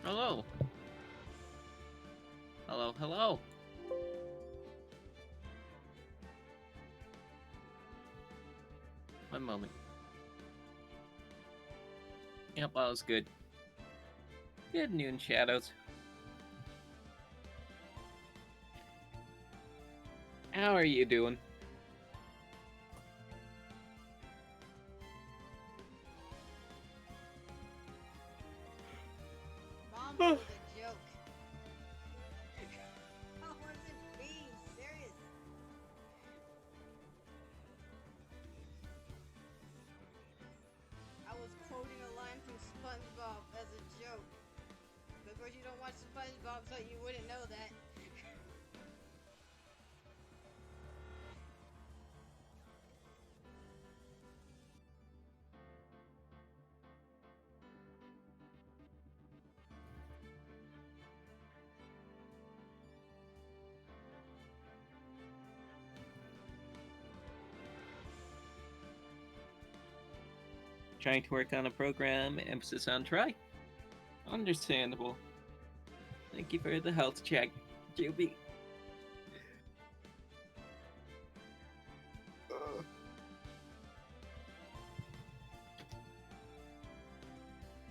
Hello. Hello, hello. One moment. Yep, all is good. Good noon, Shadows. How are you doing? Mom, it was a joke. I wasn't being serious. I was quoting a line from SpongeBob as a joke. But of course, you don't watch SpongeBob, so you wouldn't know that. Trying to work on a program, emphasis on try. Understandable. Thank you for the health check, Juby.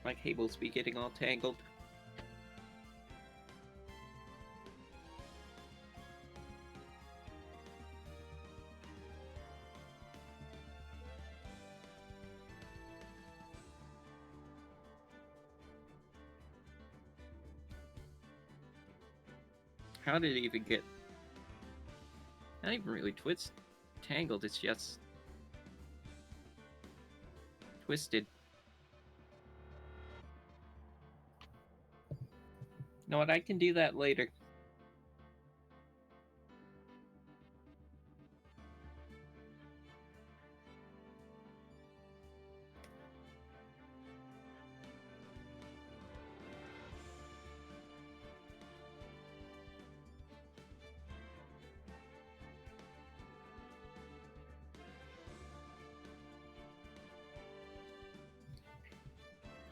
My cables be getting all tangled. How did it even get? Not even really tangled, it's just twisted. You know what? I can do that later.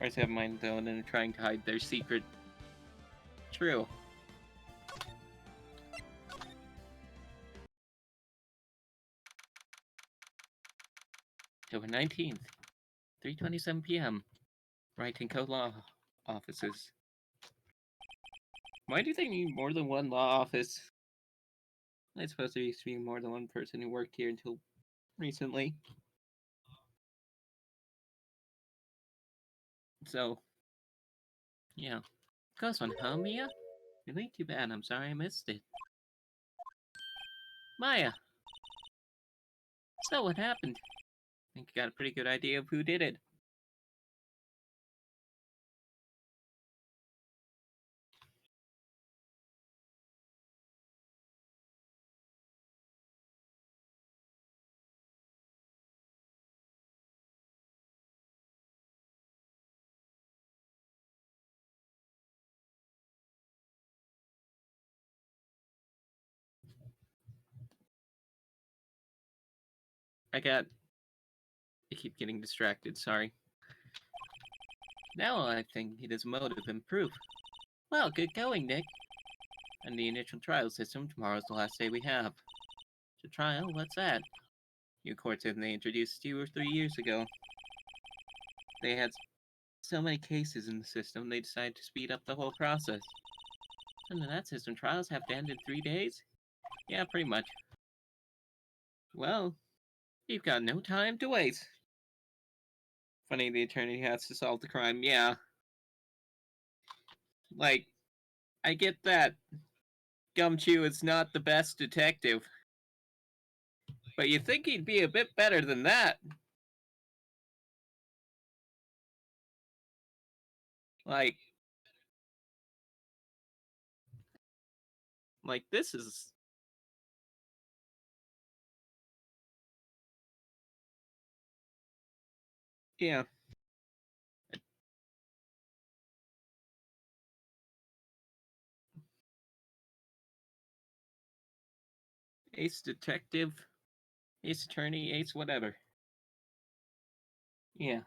Ours have mine though, and are trying to hide their secret. True. October 19th, 3:27 p.m. Wright and Co. Law offices. Why do they need more than one law office? I suppose there used to be more than one person who worked here until recently. So, yeah. Close one, huh, Mia? Really? Too bad. I'm sorry I missed it. Maya! So, what happened? I think you got a pretty good idea of who did it. I keep getting distracted, sorry. Now I think it is motive and proof. Well, good going, Nick. And the initial trial system, tomorrow's the last day we have. The trial? What's that? New court said they introduced 2 or 3 years ago. They had so many cases in the system, they decided to speed up the whole process. Under that system, trials have to end in 3 days? Yeah, pretty much. Well, you've got no time to waste. Funny the attorney has to solve the crime, yeah. Like, I get that Gumshoe is not the best detective. But you'd think he'd be a bit better than that. Like, this is... Yeah. Ace detective, ace attorney, ace whatever. Yeah.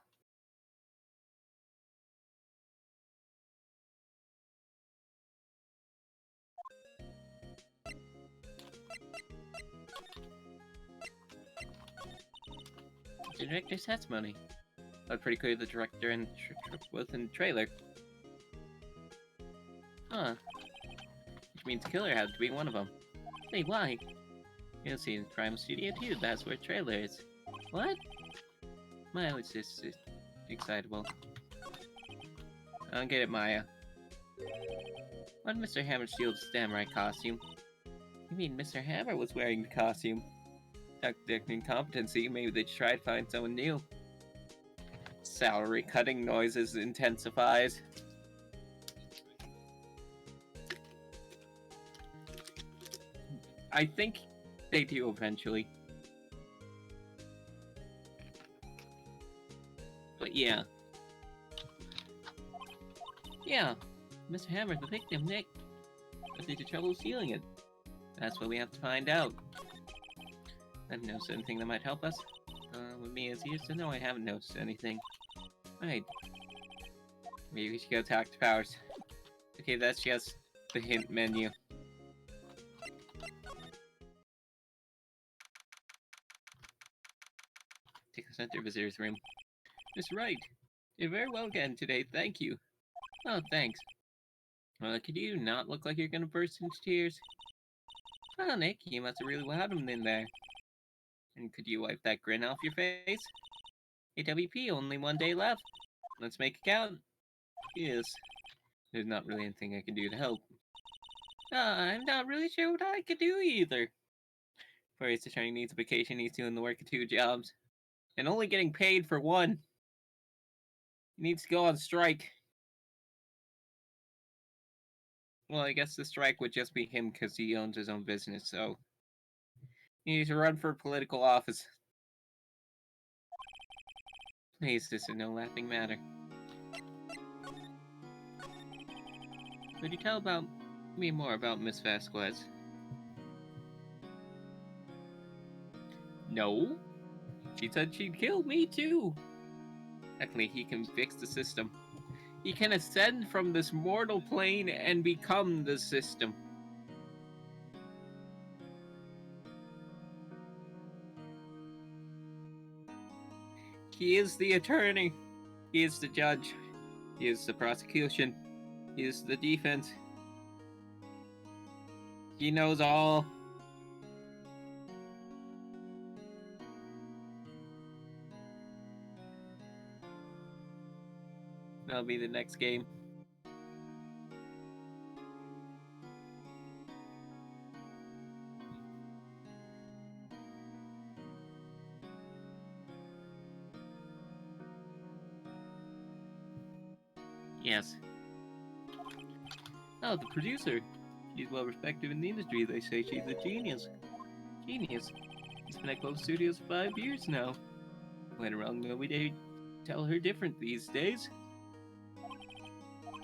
the director's testimony. But pretty clear the director and both in the trailer. Huh. Which means the killer had to be one of them. Hey, why? You'll see in Prime Studio 2, that's where the trailer is. What? Maya was just excitable. I don't get it, Maya. Why did Mr. Hammer steal the samurai costume? You mean Mr. Hammer was wearing the costume? Dr. Incompetency, maybe they should try to find someone new. Salary cutting noises intensifies. I think they do eventually. But yeah. Yeah, Mr. Hammer's the victim, Nick. But did you trouble stealing it? That's what we have to find out. I haven't noticed anything that might help us. With me as used to know, I haven't noticed anything. Right. Maybe we should go talk to Powers. Okay, that's just the hint menu. Take us into visitor's room. Miss Wright, you did very well again today, thank you. Oh, thanks. Could you not look like you're gonna burst into tears? Oh, Nick, you must have really wowed him in there. And could you wipe that grin off your face? AWP, only 1 day left. Let's make it count. Yes. There's not really anything I can do to help. I'm not really sure what I could do either. Wright Ace Attorney needs a vacation, he's doing the work of 2 jobs. And only getting paid for 1. He needs to go on strike. Well, I guess the strike would just be him because he owns his own business, so... He needs to run for political office. Please, this is no laughing matter. Could you tell me more about Miss Vasquez? No. She said she'd kill me too. Technically, he can fix the system. He can ascend from this mortal plane and become the system. He is the attorney. He is the judge. He is the prosecution. He is the defense. He knows all. That'll be the next game. Yes. Oh, the producer. She's well respected in the industry. They say she's a genius. Genius. She's been at Close Studios for 5 years now. Went around, nobody tell her different these days.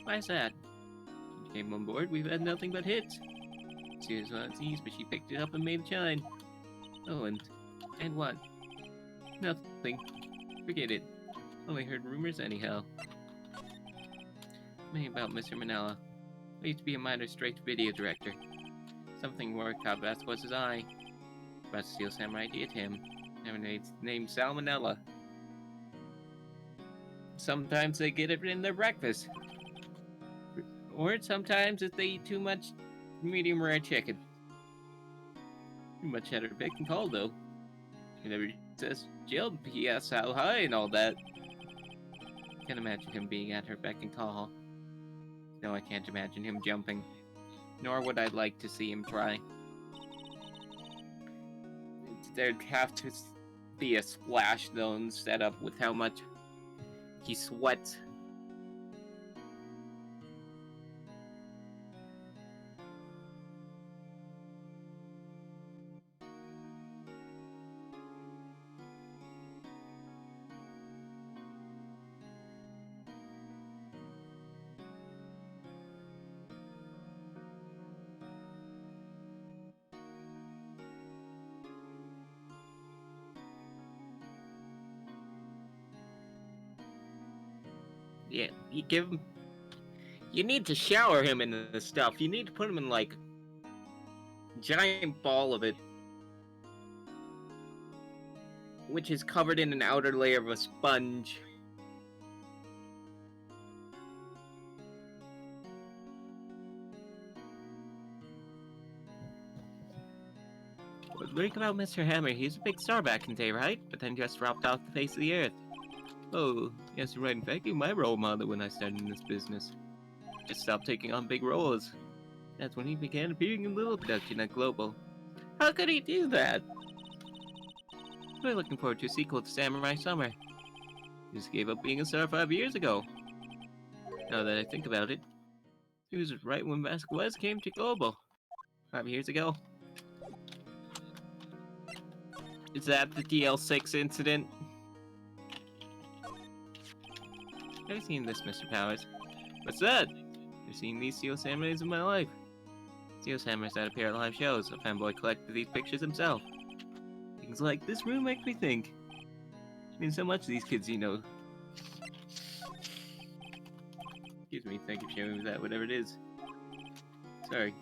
Why is that? She came on board, we've had nothing but hits. She was on Z's, but she picked it up and made it shine. Oh, and what? Nothing. Forget it. Only heard rumors anyhow. Me about Mr. Manella. I used to be a minor straight-to-video director. Something worked out Vasquez's eye. About to steal Samurai idea to him. Never named Salmonella. Sometimes they get it in their breakfast. Or sometimes if they eat too much medium rare chicken. Too much cheddar pick and call though. He never says jump, he asks how high and all that. Can't imagine him being at her beck and call. No, I can't imagine him jumping. Nor would I like to see him try. There'd have to be a splash zone set up with how much he sweats. Yeah, you give him... You need to shower him in this stuff. You need to put him in, like, giant ball of it. which is covered in an outer layer of a sponge. Think about Mr. Hammer. He was a big star back in the day, right? But then just dropped off the face of the earth. Oh, yes, you're right. In fact, you were my role model when I started in this business. Just stopped taking on big roles. That's when he began appearing in little production at Global. How could he do that? We're looking forward to a sequel to Samurai Summer. He just gave up being a star 5 years ago. Now that I think about it, he was right when Vasquez came to Global. 5 years ago. Is that the DL6 incident? I've seen this, Mr. Powers. What's that? I've seen these Steel Samurais in my life. Steel Samurais that appear at live shows. A fanboy collected these pictures himself. Things like this room make me think. I mean, so much of these kids, you know. Excuse me, thank you for showing me that, whatever it is. Sorry.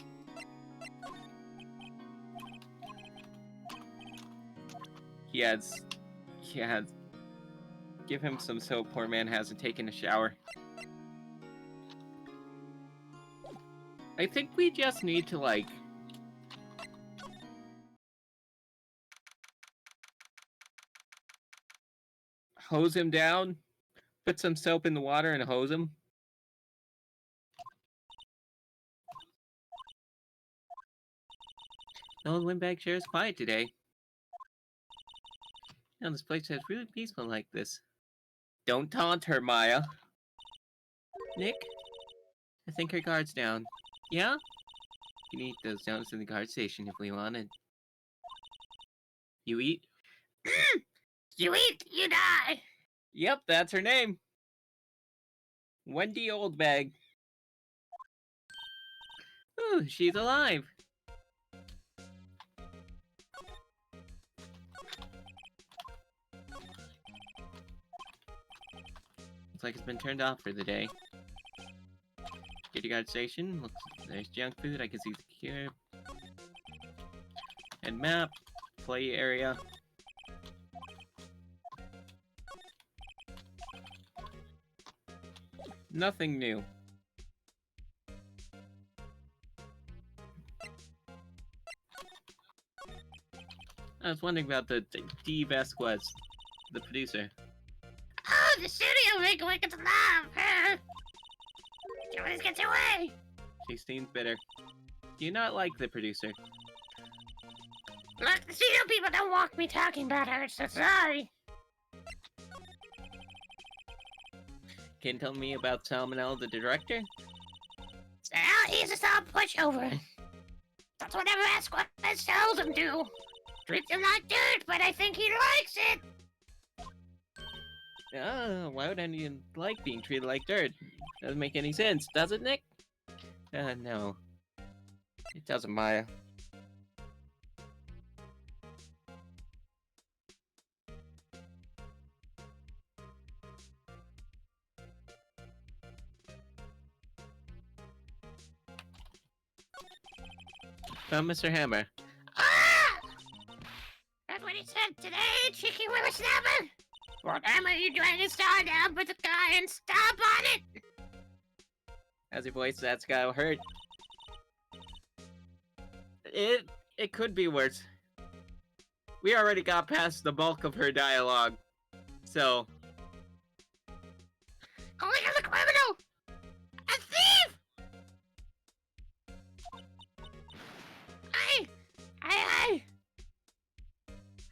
He has... Give him some soap, poor man hasn't taken a shower. I think we just need to, like... hose him down. Put some soap in the water and hose him. The old windbag sure is quiet today. Now this place is really peaceful like this. Don't taunt her, Maya. Nick? I think her guard's down. Yeah? You can eat those donuts in the guard station if we wanted. You eat? You eat, you die! Yep, that's her name. Wendy Oldbag. Ooh, she's alive. Looks like it's been turned off for the day. Security guard station. Looks there's junk food. I can see the cure. And map. Play area. Nothing new. I was wondering about the D. Vasquez, the producer. Oh, the studio wiggles alive! Always gets away! She seems bitter. Do you not like the producer? Look, the studio people don't want me talking about her, so sorry. Can you tell me about Salmonella, the director? So he's a solid pushover. That's whatever Vasquez tells him to. Treats him like dirt, but I think he likes it. Why would anyone like being treated like dirt? Doesn't make any sense, does it, Nick? No. It doesn't, Maya. Mr. Hammer. Ah! That's what he said today, cheeky whippersnapper. What am you dragging Star down with the guy and stomp on it? How's your voice? That's gotta hurt. It could be worse. We already got past the bulk of her dialogue, so. Calling him a criminal! A thief!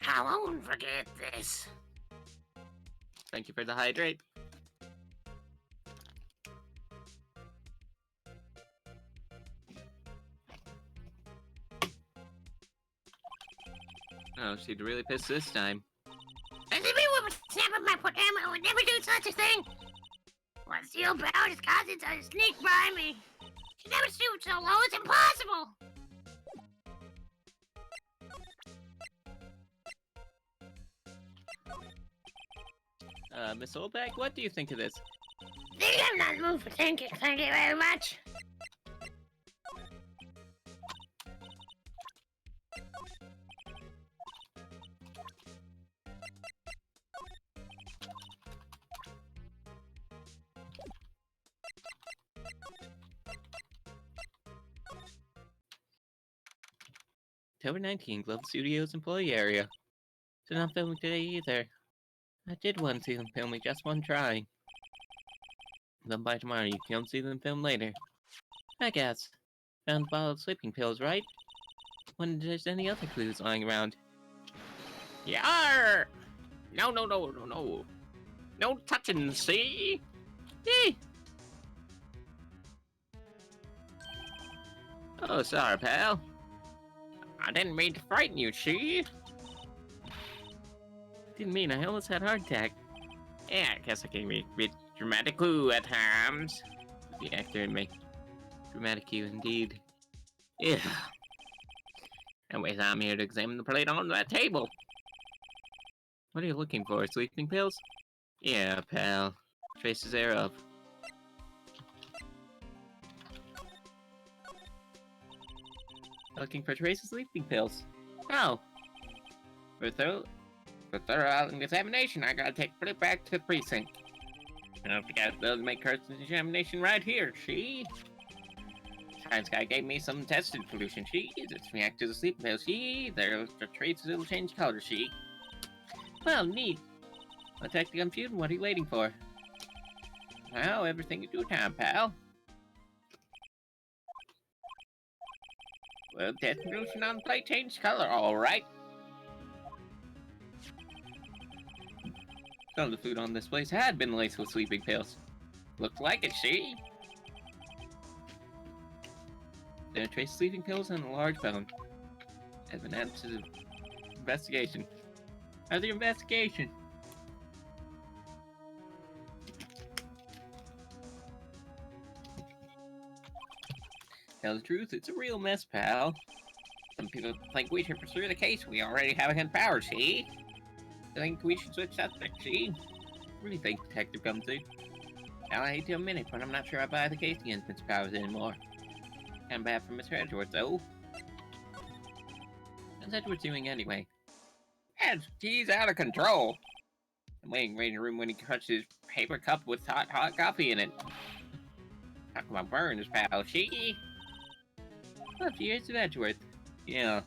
I won't forget this. Thank you for the hydrate. Oh, she'd really pissed this time. As if he would snap at my foot hammer, I would never do such a thing. Once the old power his cousins to sneak by me. She never stooped so low, it's impossible. Miss Oldbag, what do you think of this? I'm not moved for thinking, thank you very much. October 19th, Glove Studios employee area. So not filming today either. I did want to see them filming just one try. Then by tomorrow you can come see them film later. I guess. Found a bottle of sleeping pills, right? Wonder if there's any other clues lying around. Yarr! No. No touching, see? Hey! Oh, sorry, pal. I didn't mean to frighten you, see? Didn't mean, I almost had a heart attack. Yeah, I guess I can be a bit dramatic at times. The actor in me. Dramatic indeed. Yeah. Anyways, I'm here to examine the plate on that table. What are you looking for, sleeping pills? Yeah, pal. Traces thereof. Looking for traces of sleeping pills. Oh. For thorough examination, I gotta take the plate back to the precinct. I don't think I'll be able to make her examination right here, see? Science guy gave me some tested solution, she. It's react to the sleep pills, she. There's the traces will change color, she. Well, neat. I'll take the computer. What are you waiting for? Well, everything in due time, pal. Well, test solution on the plate changed color, alright. Some of the food on this place had been laced with sleeping pills. Looked like it, see? There are trace sleeping pills and a large bone. Has been added to the investigation. How's the investigation? Tell the truth, it's a real mess, pal. Some people think we should pursue the case. We already have enough power, see? I think we should switch subjects, see? What do you think, Detective Gumsy? Now, I hate to admit it, but I'm not sure I buy the case against Mr. Powers anymore. Kinda bad for Mr. Edgeworth, though. How's Edgeworth doing anyway? He's out of control. I'm waiting right in the room when he touched his paper cup with hot coffee in it. Talk about burns, pal, she? Oh, years of Edgeworth. Yeah,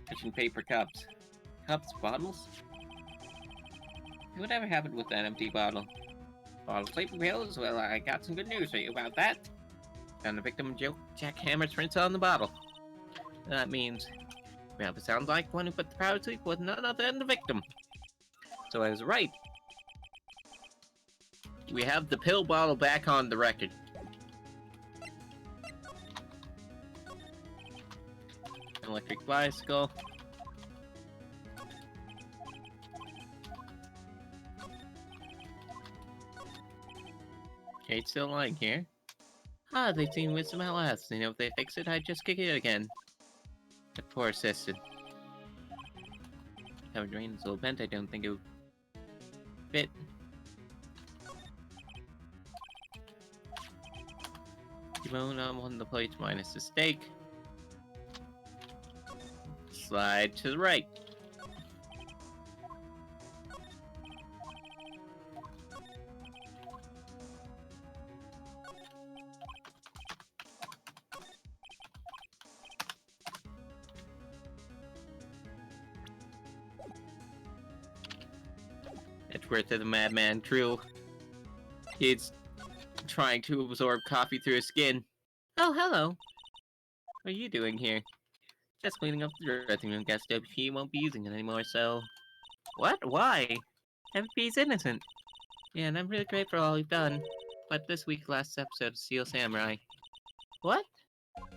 touching paper cups. Cups? Bottles? Whatever happened with that empty bottle? Bottle of sleeping pills? Well, I got some good news for you about that. Found the victim jackhammer's prints on the bottle. That means, well, it sounds like one who put the power to sleep was none other than the victim. So I was right. We have the pill bottle back on the record. Electric bicycle. Kate's still lying here. Ah, they've seen wisdom at last. They know if they fix it, I'd just kick it again. The poor assistant. Have a drain is a little bent, I don't think it would fit. Timon on one of the plates minus the steak. Slide to the right. Edgeworth of the madman, true. He's trying to absorb coffee through his skin. Oh, hello. What are you doing here? Just cleaning up the dressing room. Guess WP won't be using it anymore, so... What? Why? WP's innocent. Yeah, and I'm really grateful for all you've done. But this week's last episode of Steel Samurai. What?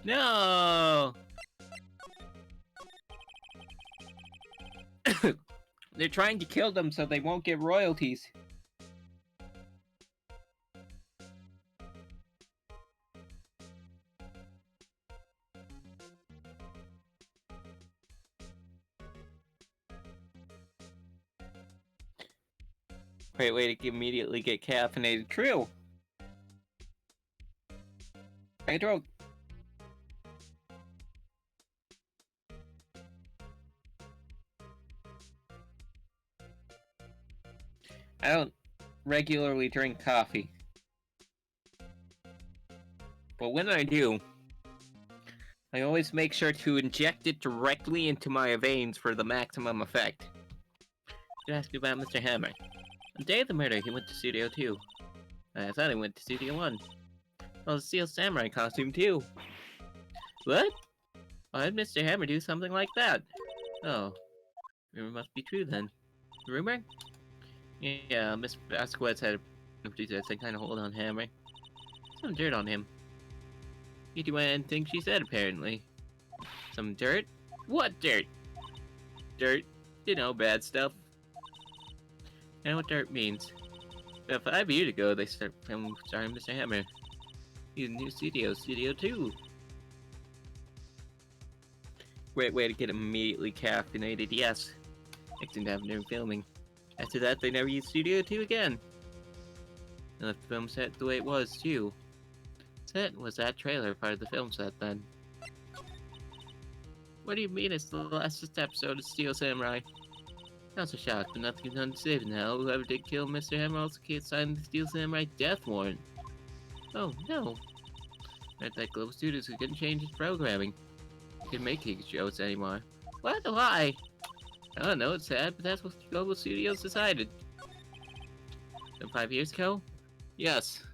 No! They're trying to kill them so they won't get royalties. Great way to immediately get caffeinated. True. Pedro. I don't regularly drink coffee. But when I do, I always make sure to inject it directly into my veins for the maximum effect. To ask you about Mr. Hammer. On the day of the murder, he went to Studio 2. I thought he went to Studio 1. Well, the Steel Samurai costume, too. What? Why did Mr. Hammer do something like that? Oh. Rumor must be true, then. Rumor? Yeah, Miss Vasquez had some kind of hold on Hammer. Some dirt on him. You do anything she said, apparently. Some dirt? What dirt? Dirt. You know, bad stuff. I know what dirt means. About 5 years ago, they started starring Mr. Hammer. He's in new studio, Studio 2. Great way to get him immediately caffeinated, yes. Next thing to have new filming. After that, they never used Studio 2 again. They left the film set the way it was, too. Set was that trailer part of the film set, then? What do you mean it's the last episode of Steel Samurai? I was so shocked, but nothing is done to save it now. Whoever did kill Mr. Hammer also can't sign the Steel Samurai death warrant. Oh, no. At that Global Studios who couldn't change its programming. They couldn't make kids shows anymore. What? Why? I don't know, it's sad, but that's what Global Studios decided. And 5 years ago? Yes.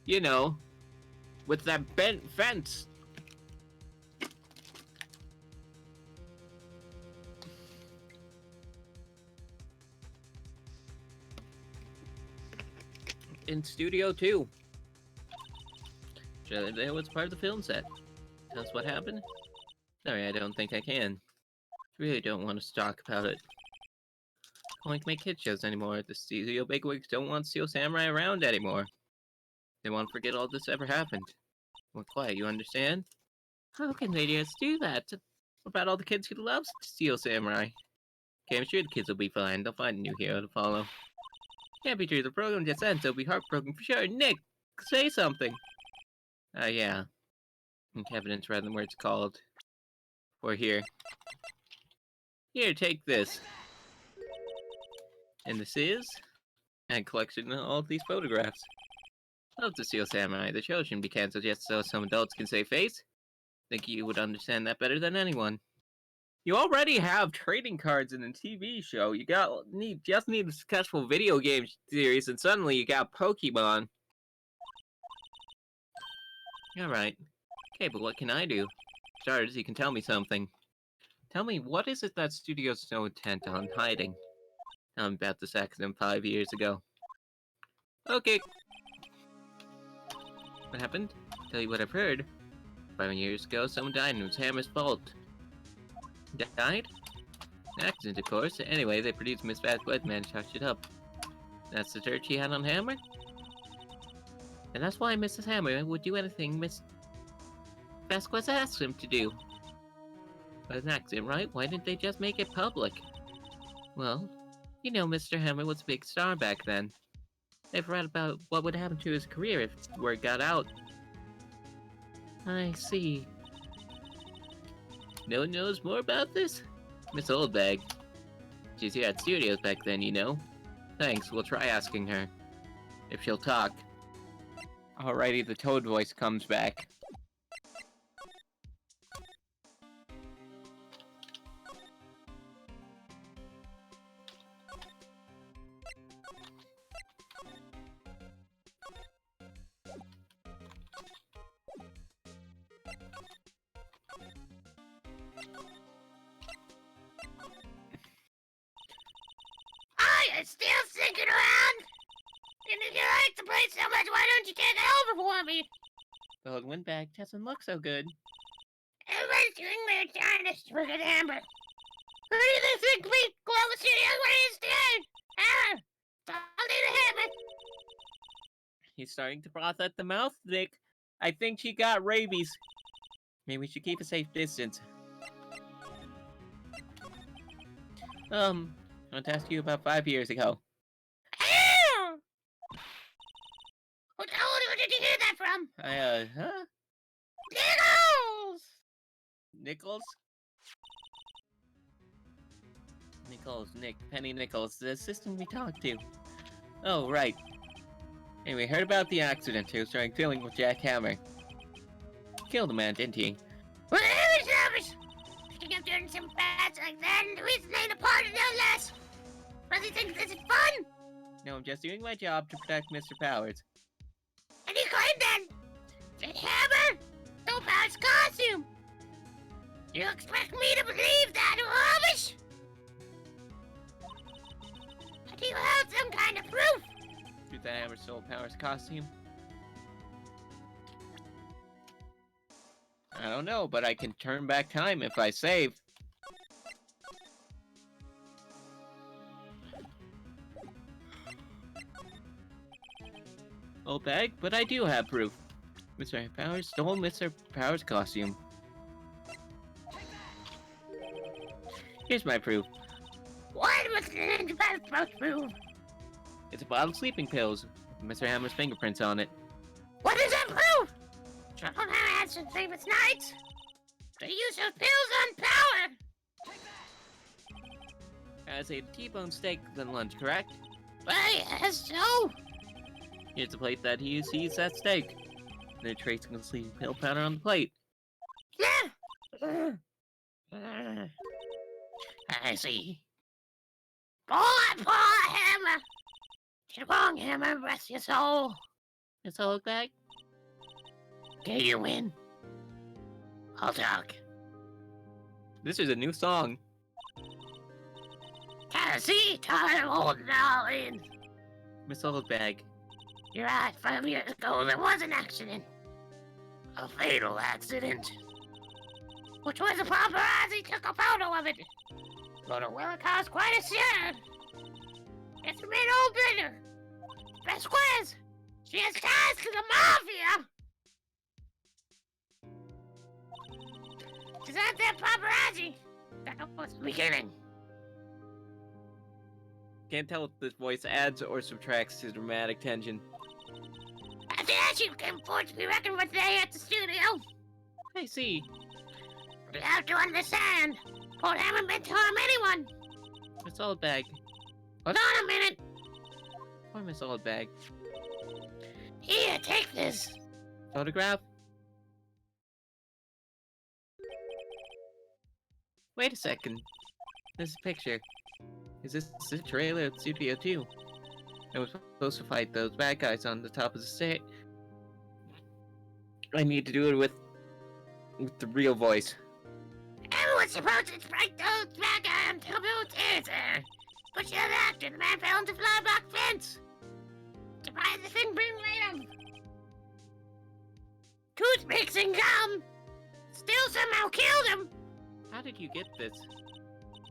You know. With that bent fence. In Studio 2. There was part of the film set. Tell us what happened? Sorry, I don't think I can. I really don't want to talk about it. I don't like to make kid shows anymore. The studio bigwigs don't want Steel Samurai around anymore. They want to forget all this ever happened. Well, quiet, you understand? How can they just do that? What about all the kids who love Steel Samurai? Okay, I'm sure the kids will be fine. They'll find a new hero to follow. Can't be true. The program just ends. They'll be heartbroken for sure. Nick, say something. Yeah. Evidence rather than words called. Or here. Here, take this. And this is a collection of all these photographs. Love the Steel Samurai. The show shouldn't be cancelled just so some adults can save face. Think you would understand that better than anyone. You already have trading cards in a TV show. You just need a successful video game series, and suddenly you got Pokemon. Alright. Okay, but what can I do? For starters, you can tell me something. Tell me, what is it that studio's so intent on hiding? Tell me about this accident 5 years ago. Okay. What happened? Tell you what I've heard. 5 years ago, someone died and it was Hammer's fault. Died? An accident, of course. Anyway, they produced Miss Vasquez man to touch it up. That's the dirt she had on Hammer? And that's why Mrs. Hammer would do anything Miss Vasquez asked him to do. But an accident, right? Why didn't they just make it public? Well, you know Mr. Hammer was a big star back then. They've read about what would happen to his career if word got out. I see. No one knows more about this? Miss Oldbag. She's here at studios back then, you know. Thanks, we'll try asking her. If she'll talk. Alrighty, the Toad voice comes back. You're still sticking around? And if you like the place so much, why don't you take it over for me? The old windbag doesn't look so good. Everybody's doing their turn to friggin' Amber. Who do they think we Global Studios what is doing? I'll do the Hammer. He's starting to froth at the mouth, Nick. I think she got rabies. Maybe we should keep a safe distance. I want to ask you about 5 years ago. Who told you? Where did you hear that from? Huh? Nichols! Nichols? Nichols, Nick, Penny Nichols, the assistant we talked to. Oh, right. Anyway, heard about the accident. He was trying dealing with Jack Hammer. Killed a man, didn't he? Whatever, service. Picking up doing some bats like that, and the reason ain't a part of no less. Does he think this is fun? No, I'm just doing my job to protect Mr. Powers. And he claimed then that Hammer stole Powers' costume. You expect me to believe that rubbish? Do you have some kind of proof? Did that ever stole Powers' costume? I don't know, but I can turn back time if I save. Old bag, but I do have proof. Mr. Powers stole Mr. Powers' costume. Here's my proof. What was the best proof? It's a bottle of sleeping pills with Mr. Hammer's fingerprints on it. What does that prove? Trouble never had some famous nights. They use those pills on Power. As a T-bone steak than lunch, correct? Why, yes, so. Here's the plate that he used to eat that steak. No tracing of sleeping pill powder on the plate. Yeah. I see. Boy, Hammer. Get wrong, Hammer, rest your soul. It's a look back. Okay, you win. I'll talk. This is a new song. See, tired of holding it all in. Miss Oldbag. You're right, 5 years ago there was an accident. A fatal accident. Which was a paparazzi took a photo of it. But it will caused quite a stir. It's made old bitter. Best quiz. She has ties to the mafia. She's not that paparazzi. That was the beginning. Can't tell if this voice adds or subtracts to dramatic tension. After that, she came forth to be reckoned with today at the studio. I see. But you have to understand, Paul haven't been to harm anyone. Miss Oldbag. Hold on a minute. Poor Miss Oldbag. Here, take this. Photograph? Wait a second. This is a picture. Is this the trailer of Studio 2? I was supposed to fight those bad guys on the top of the stage. I need to do it with the real voice. Everyone's supposed to strike those bad guys on top of the theater. But you're the actor, the man fell into fly back fence. Surprise the thing bring later. Toothpicks and gum. Still somehow killed him. How did you get this?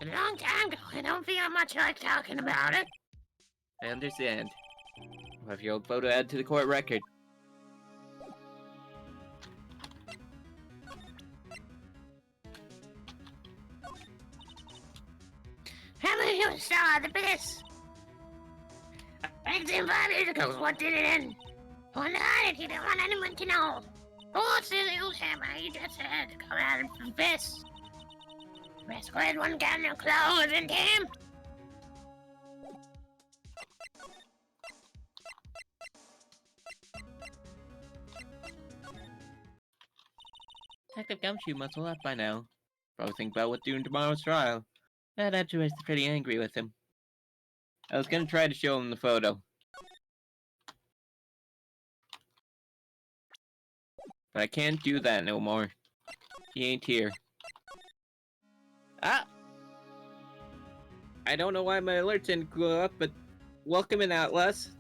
A long time ago, I don't feel much like talking about it. I understand. I'll have your old photo added to the court record. How many you saw the best? Back then 5 years ago, what did it end? One night, he didn't want anyone to know. Oh, silly old Hammer, he just had to come out and confess. Rest squared one got no clothes and him. Detective Gumshoe must have left by now. Probably think about what to do in tomorrow's trial. That editor is pretty angry with him. I was gonna try to show him the photo. But I can't do that no more. He ain't here. Ah! I don't know why my alerts didn't go up, but welcome in, Atlas.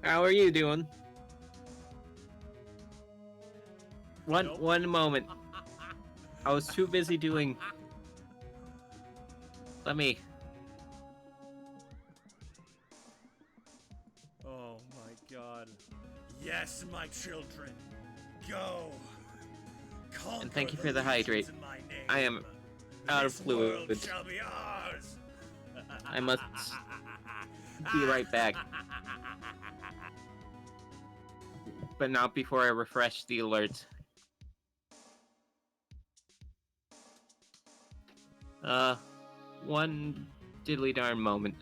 How are you doing? One moment. I was too busy doing... Let me... Oh my god. Yes, my children. Go. And thank you for the hydrate. I am out of fluid. Shall be ours. I must be right back. But not before I refresh the alerts. One diddly darn moment.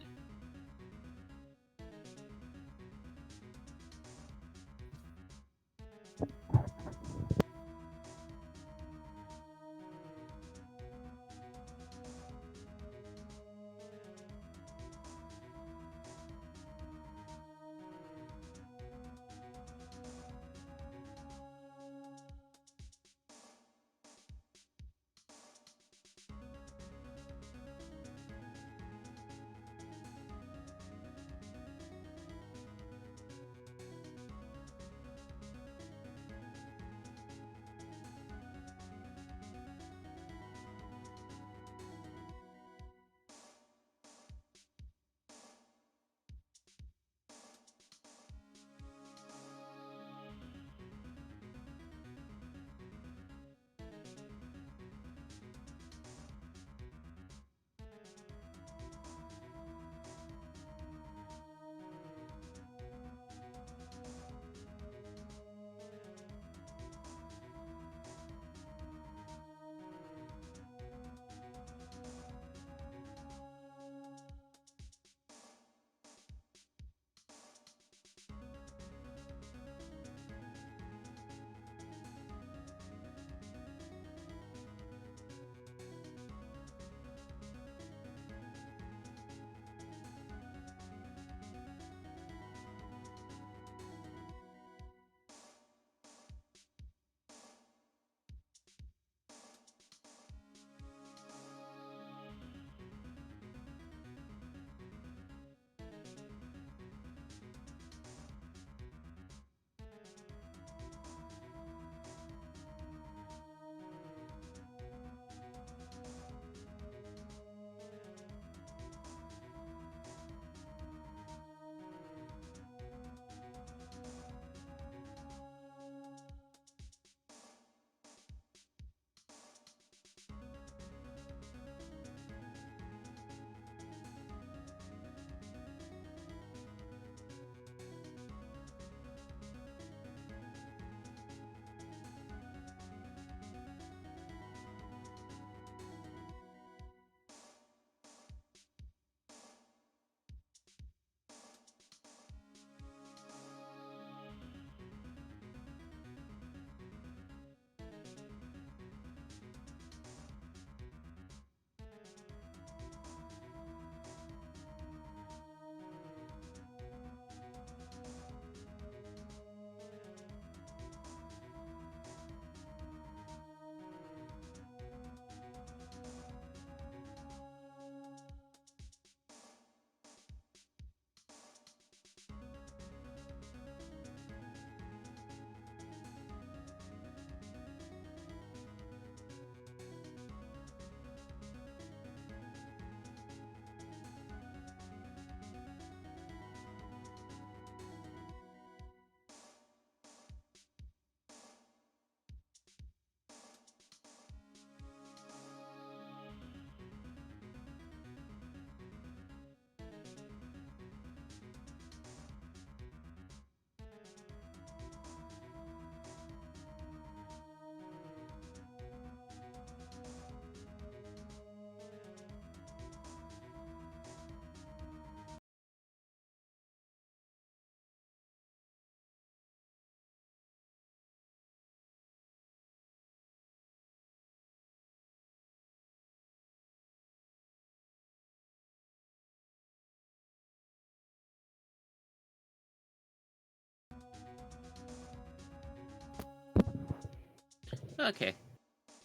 Okay.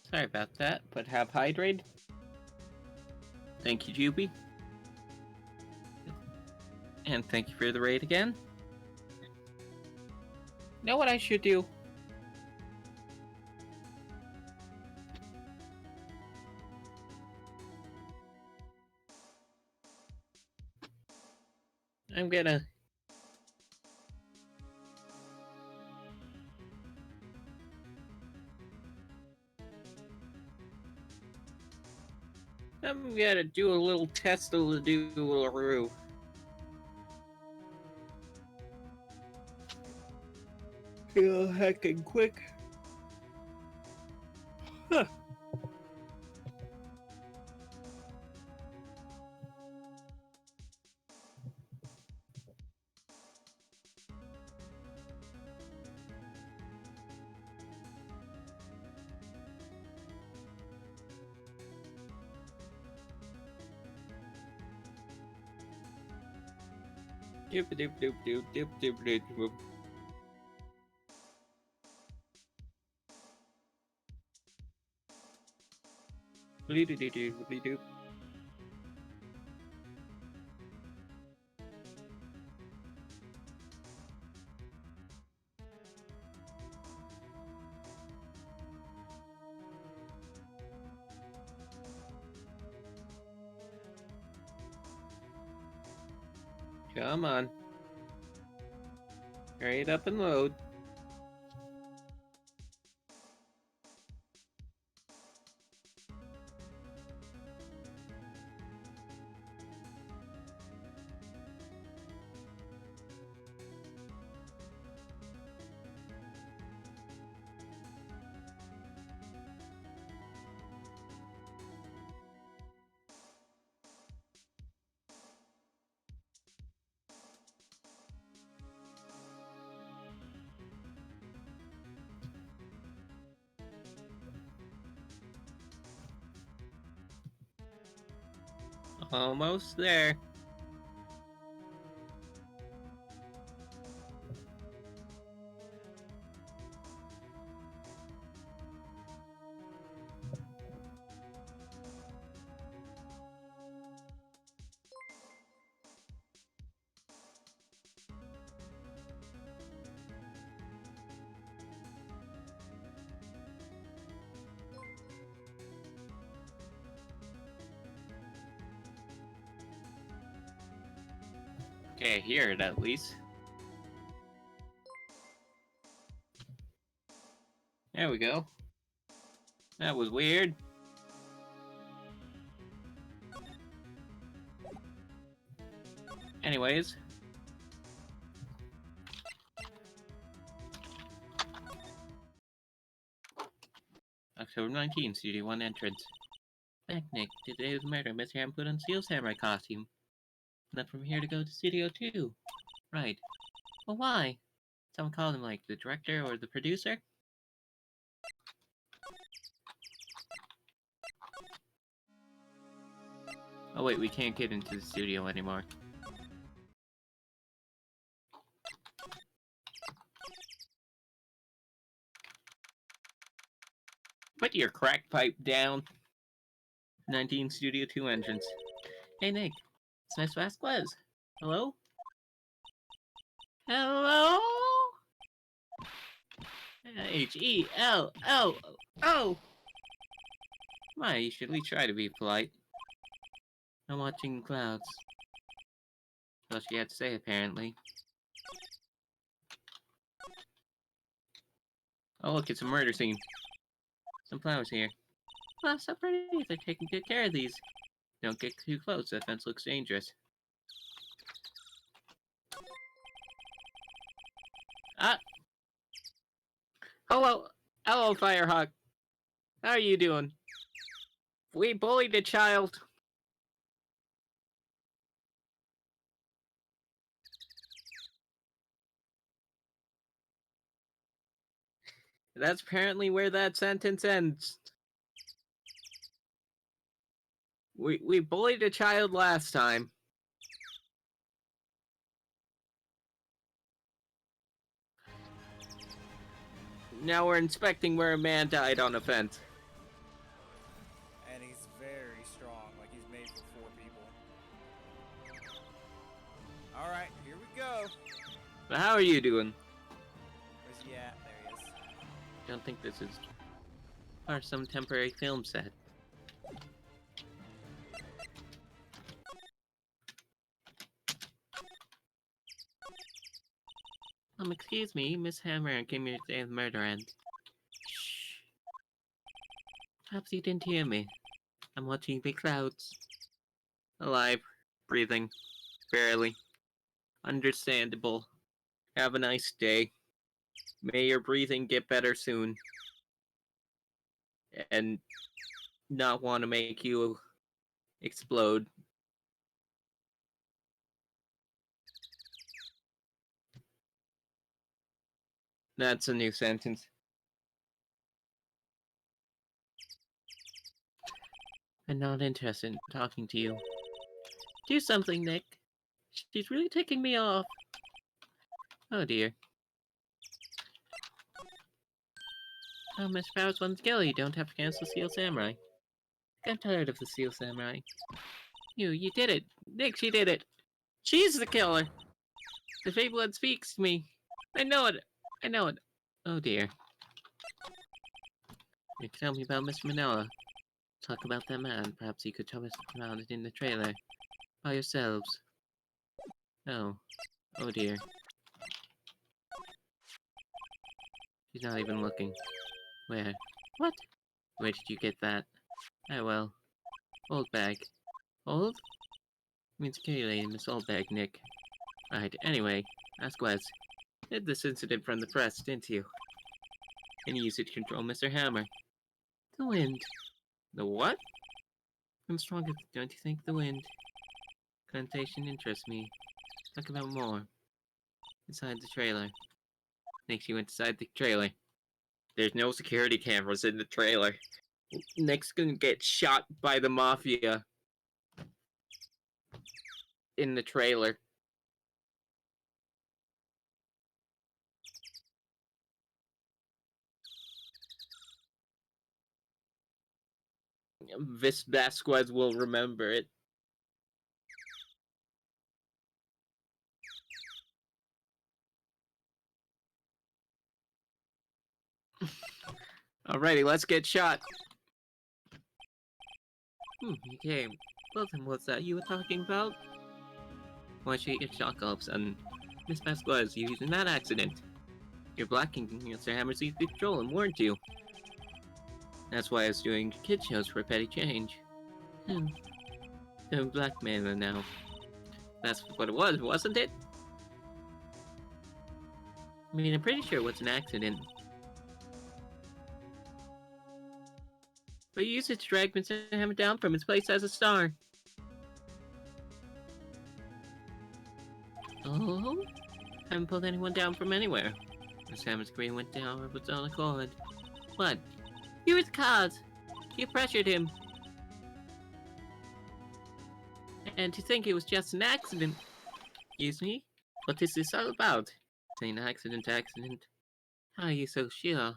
Sorry about that, but have hydrate. Thank you, Juby. And thank you for the raid again. Know what I should do? I'm gonna... do a little test of the do-a-roo. Feel heckin' quick. Huh. Doop doop doop doop doop doop doop doop. Doop. Come on. Hurry it up and load. Almost there. Okay, hear it at least. There we go. That was weird. Anyways. October 19th, Studio 1 entrance. Nick, today was murder. Mr. Ham put on Steel Samurai costume. Left from here to go to Studio 2. Right. Well, why? Someone called him, like, the director or the producer? Oh wait, we can't get into the studio anymore. Put your crack pipe down. 19 Studio 2 entrance. Hey Nick, it's Miss Vasquez. Hello? Hello? H-E-L-L-O. My, you should at least try to be polite. I'm watching clouds. That's all she had to say, apparently. Oh look, it's a murder scene. Some flowers here. Wow, so pretty. They're taking good care of these. Don't get too close, the fence looks dangerous. Ah! Hello, Firehawk. How are you doing? We bullied a child. That's apparently where that sentence ends. We bullied a child last time. Now we're inspecting where a man died on a fence. And he's very strong, like he's made for 4 people. Alright, here we go. But how are you doing? Where's he at? There he is. Don't think this is or some temporary film set. Excuse me, Miss Hammer came here to say the murder and... Shh. Perhaps you didn't hear me. I'm watching big clouds. Alive. Breathing. Barely. Understandable. Have a nice day. May your breathing get better soon. And not want to make you explode. That's a new sentence. I'm not interested in talking to you. Do something, Nick. She's really taking me off. Oh dear. Oh, Miss Powers wants to kill you. Don't have to cancel Steel Samurai. I'm tired of the Steel Samurai. You did it. Nick, she did it. She's the killer. The fake blood speaks to me. I know it. I know it. Oh dear. You can tell me about Mr. Manila. Talk about that man. Perhaps you could tell us about it in the trailer. By yourselves. Oh. Oh dear. She's not even looking. Where? What? Where did you get that? Oh well. Old bag. Old? Means security, Miss Old Bag, Nick. Right, anyway. Ask Wes. Hid this incident from the press, didn't you? And you used it to control Mr. Hammer. The wind. The what? I'm stronger, don't you think? The wind. Connotation interests me. Talk about more. Inside the trailer. Nick, you went inside the trailer. There's no security cameras in the trailer. Nick's gonna get shot by the mafia. In the trailer. Vis Vasquez will remember it. Alrighty, let's get shot. You came. Well then, what's that you were talking about? Why should you get shot all of a sudden? Miss Vasquez, you in that accident. You're blacking Mr. Hammer's easy control and weren't you? That's why I was doing kid shows for a petty change. I'm a blackmailer now. That's what it was, wasn't it? I mean, I'm pretty sure it was an accident. But you used it to drag Mr. Hammer down from his place as a star. Oh? Haven't pulled anyone down from anywhere. Mr. Hammer's career went down of its own accord. What? You were the cause. You pressured him. And to think it was just an accident. Excuse me? What is this all about? Saying accident. How are you so sure?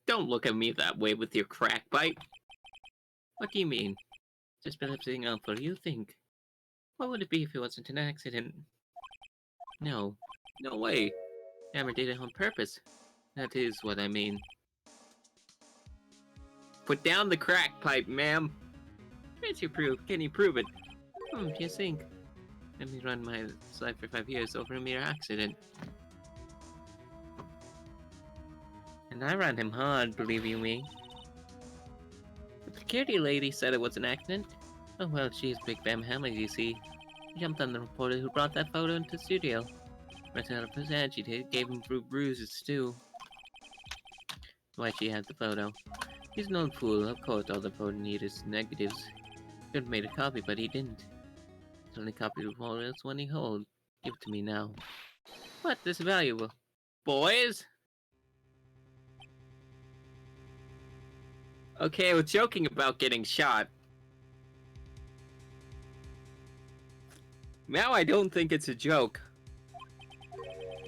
Don't look at me that way with your crack bite. What do you mean? Just been everything up for you think. What would it be if it wasn't an accident? No. No way. Hammer did it on purpose. That is what I mean. Put down the crack pipe, ma'am. Where's your proof? Can you prove it? Do you think? Let me run my life for 5 years over a mere accident. And I ran him hard, believe you me. The security lady said it was an accident. Oh well, she's Big Bam Hammer, you see. She jumped on the reporter who brought that photo into the studio. Right out of his agitated, gave him bruises too. Why she had the photo. He's an old fool, of course all the photo needed is negatives. Could have made a copy, but he didn't. His only copy of all is one he holds. Give it to me now. What? This is valuable. Boys? Okay, I was joking about getting shot. Now I don't think it's a joke.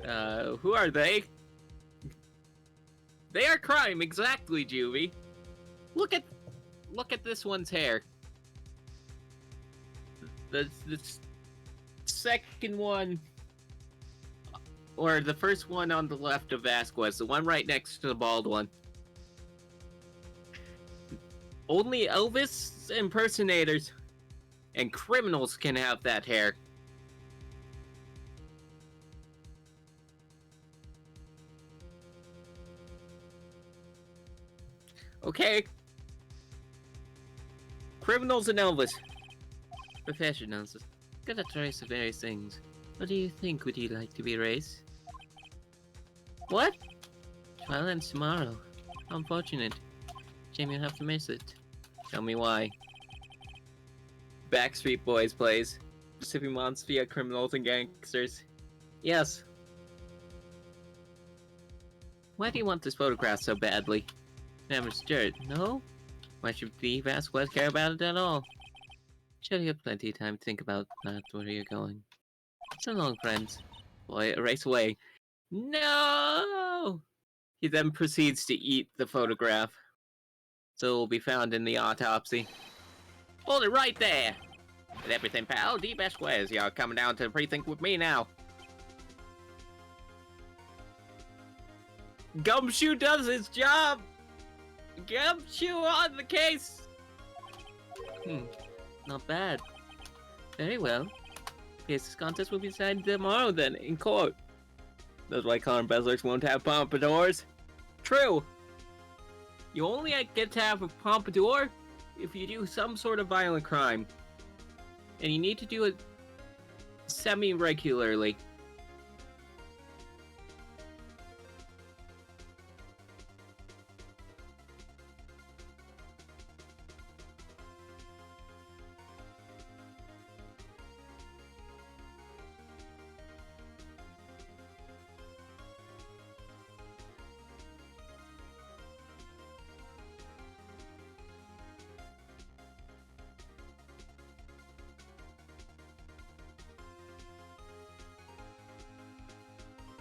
Who are they? They are crime, exactly, Juvie. Look at this one's hair. The second one, or the first one on the left of Vasquez, the one right next to the bald one. Only Elvis impersonators and criminals can have that hair. Okay. Criminals and Elvis. Professionals. Got a choice of various things. What do you think? Would you like to be raised? What? Trial ends tomorrow. How unfortunate. Shame you'll have to miss it. Tell me why. Backstreet Boys plays. Pacific Mafia criminals and gangsters. Yes. Why do you want this photograph so badly? Never stirred, no? Why should the Vasquez care about it at all? Sure, you have plenty of time to think about that, where you're going. So long, friends. Boy, race away. No! He then proceeds to eat the photograph. So it will be found in the autopsy. Hold it right there! With everything, pal, D. Vasquez, you're coming down to the precinct with me now. Gumshoe does his job! Gumshoe on the case! Not bad. Very well. This contest will be decided tomorrow then, in court. That's why car embezzlers won't have pompadours. True! You only get to have a pompadour if you do some sort of violent crime. And you need to do it semi-regularly.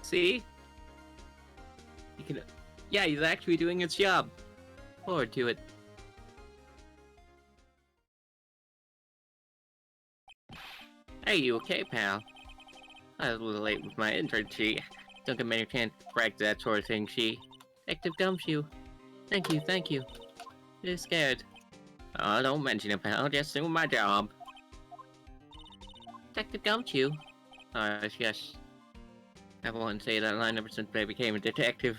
See? You can... Yeah, he's actually doing his job. Forward to it. Hey, you okay, pal? I was a little late with my intern sheet. Don't get many chance to brag that sort of thing, she. Detective Gumshoe. Thank you. You're scared. Oh, don't mention it, pal. Just doing my job. Detective Gumshoe? Yes. I won't say that line ever since I became a detective.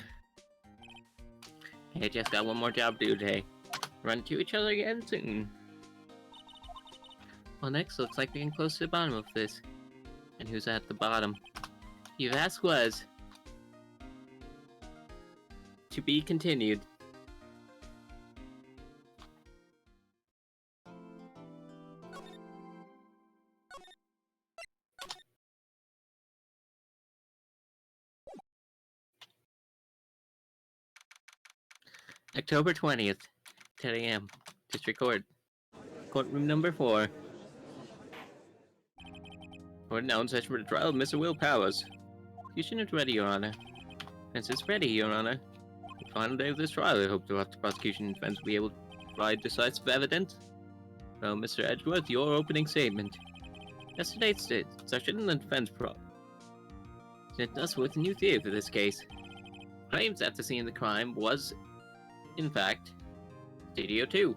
Hey, just got one more job to do today. Run to each other again soon. Well, next looks like we're getting close to the bottom of this. And who's at the bottom? You Vasquez. To be continued. October 20th, 10 a.m. District Court. Courtroom number 4. Court now in session for the trial of Mr. Will Powers. Execution is ready, Your Honor. Defense is ready, Your Honor. The final day of this trial, I hope the prosecution and defense will be able to provide decisive evidence. So, Mr. Edgeworth, your opening statement. Yesterday's session, the defense presented us with a new theory for this case. Claims at the scene of the crime was, in fact, Studio 2.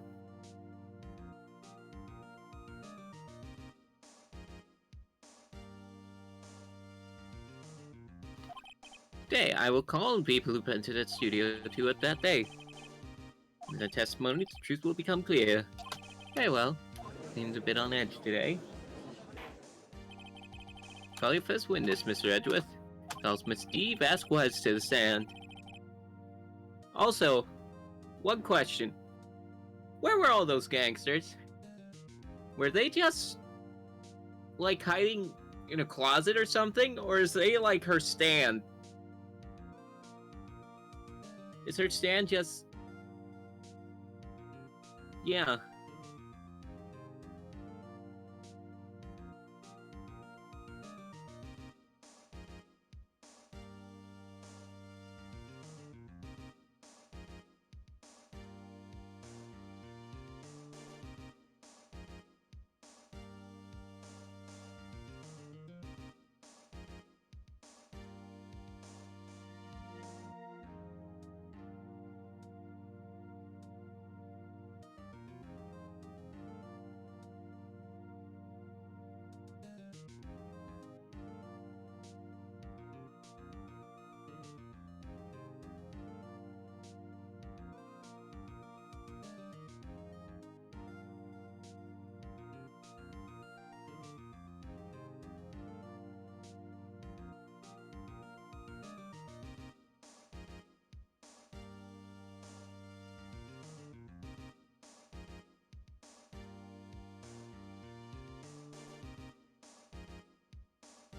Today, I will call on people who entered at Studio 2 at that day. In the testimony, the truth will become clear. Very well. Seems a bit on edge today. Call your first witness, Mr. Edgeworth. Calls Miss D. Vasquez to the stand. Also, one question. Where were all those gangsters? Were they just, like, hiding in a closet or something? Or is they, like, her stand? Is her stand just... Yeah.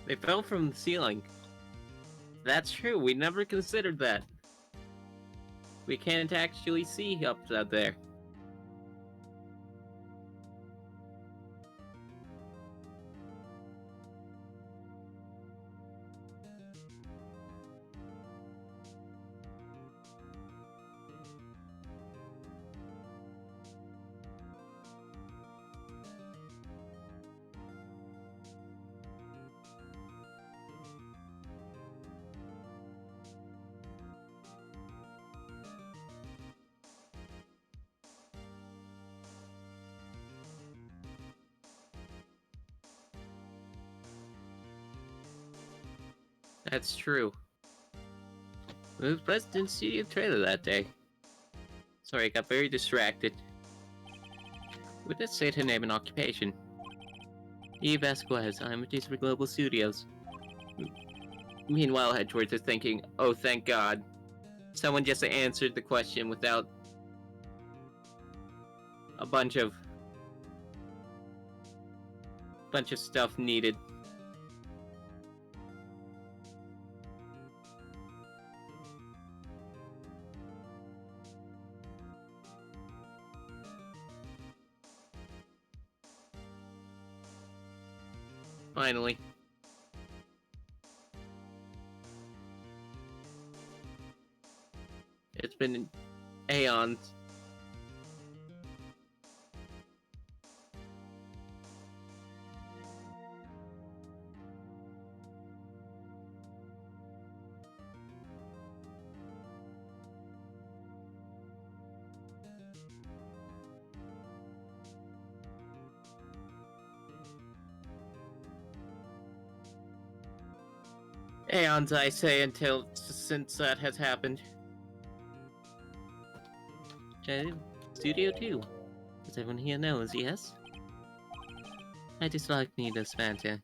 They fell from the ceiling. That's true, we never considered that. We can't actually see up there. That's true. I was present in studio trailer that day. Sorry, I got very distracted. Would that state her name and occupation? Eve Vasquez, I'm with for Global Studios. Meanwhile, Edgeworth is thinking, oh thank God. Someone just answered the question without a bunch of stuff needed. Finally. It's been aeons. Aeons, I say, since that has happened. Studio 2. As everyone here knows, yes? I dislike Nina's Fanta.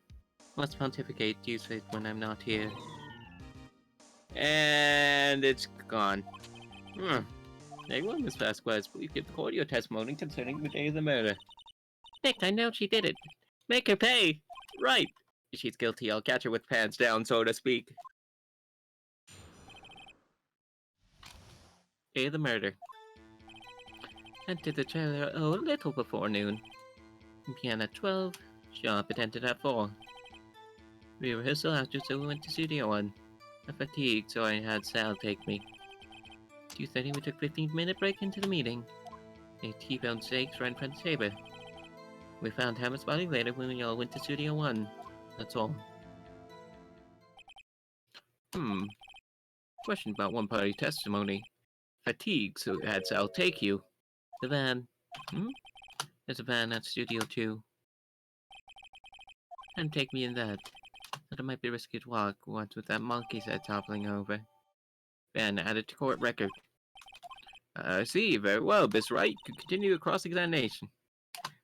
Must pontificate, use it when I'm not here. And it's gone. Hey, well, Miss Vasquez, please give the court your testimony concerning the day of the murder. Nick, I know she did it. Make her pay! Right! If she's guilty, I'll catch her with pants down, so to speak. Day of the murder. Entered the trailer a little before noon. Began at 12, sharp it ended at 4. Rehearsal after, so we went to Studio 1. I'm fatigued, so I had Sal take me. 2:30 we took 15-minute break into the meeting. Ate T-bone steaks right in front of the table. We found Hammer's body later when we all went to Studio 1. That's all. Question about one-party testimony. Fatigue, so had Sal take you. The van. There's a van at Studio 2. And take me in that. Thought it might be risky to walk once with that monkey's head toppling over. Van added to court record. I see, very well, Miss Wright. Could continue the cross-examination.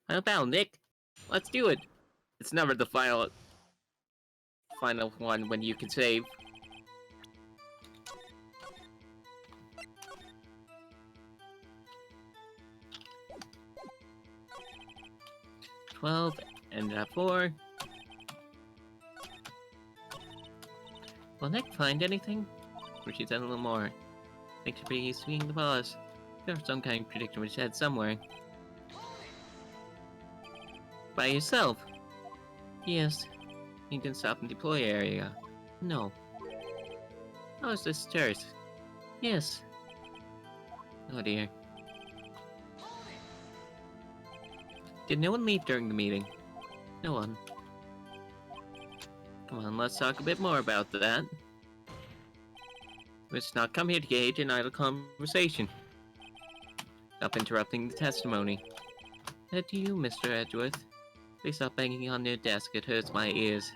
How about, Nick? Let's do it. It's never the final one when you can save. $12 and 4. Will Nick find anything? Or she's done a little more. Think she'll be used to being the boss. There's some kind of predictor which said somewhere. By yourself? Yes. You didn't stop in the deploy area. No. Oh, is this stairs? Yes. Oh dear. Did no one leave during the meeting? No one. Come on, let's talk a bit more about that. Let's not come here to gauge an idle conversation. Stop interrupting the testimony. To you, Mr. Edgeworth. Please stop banging on your desk, it hurts my ears.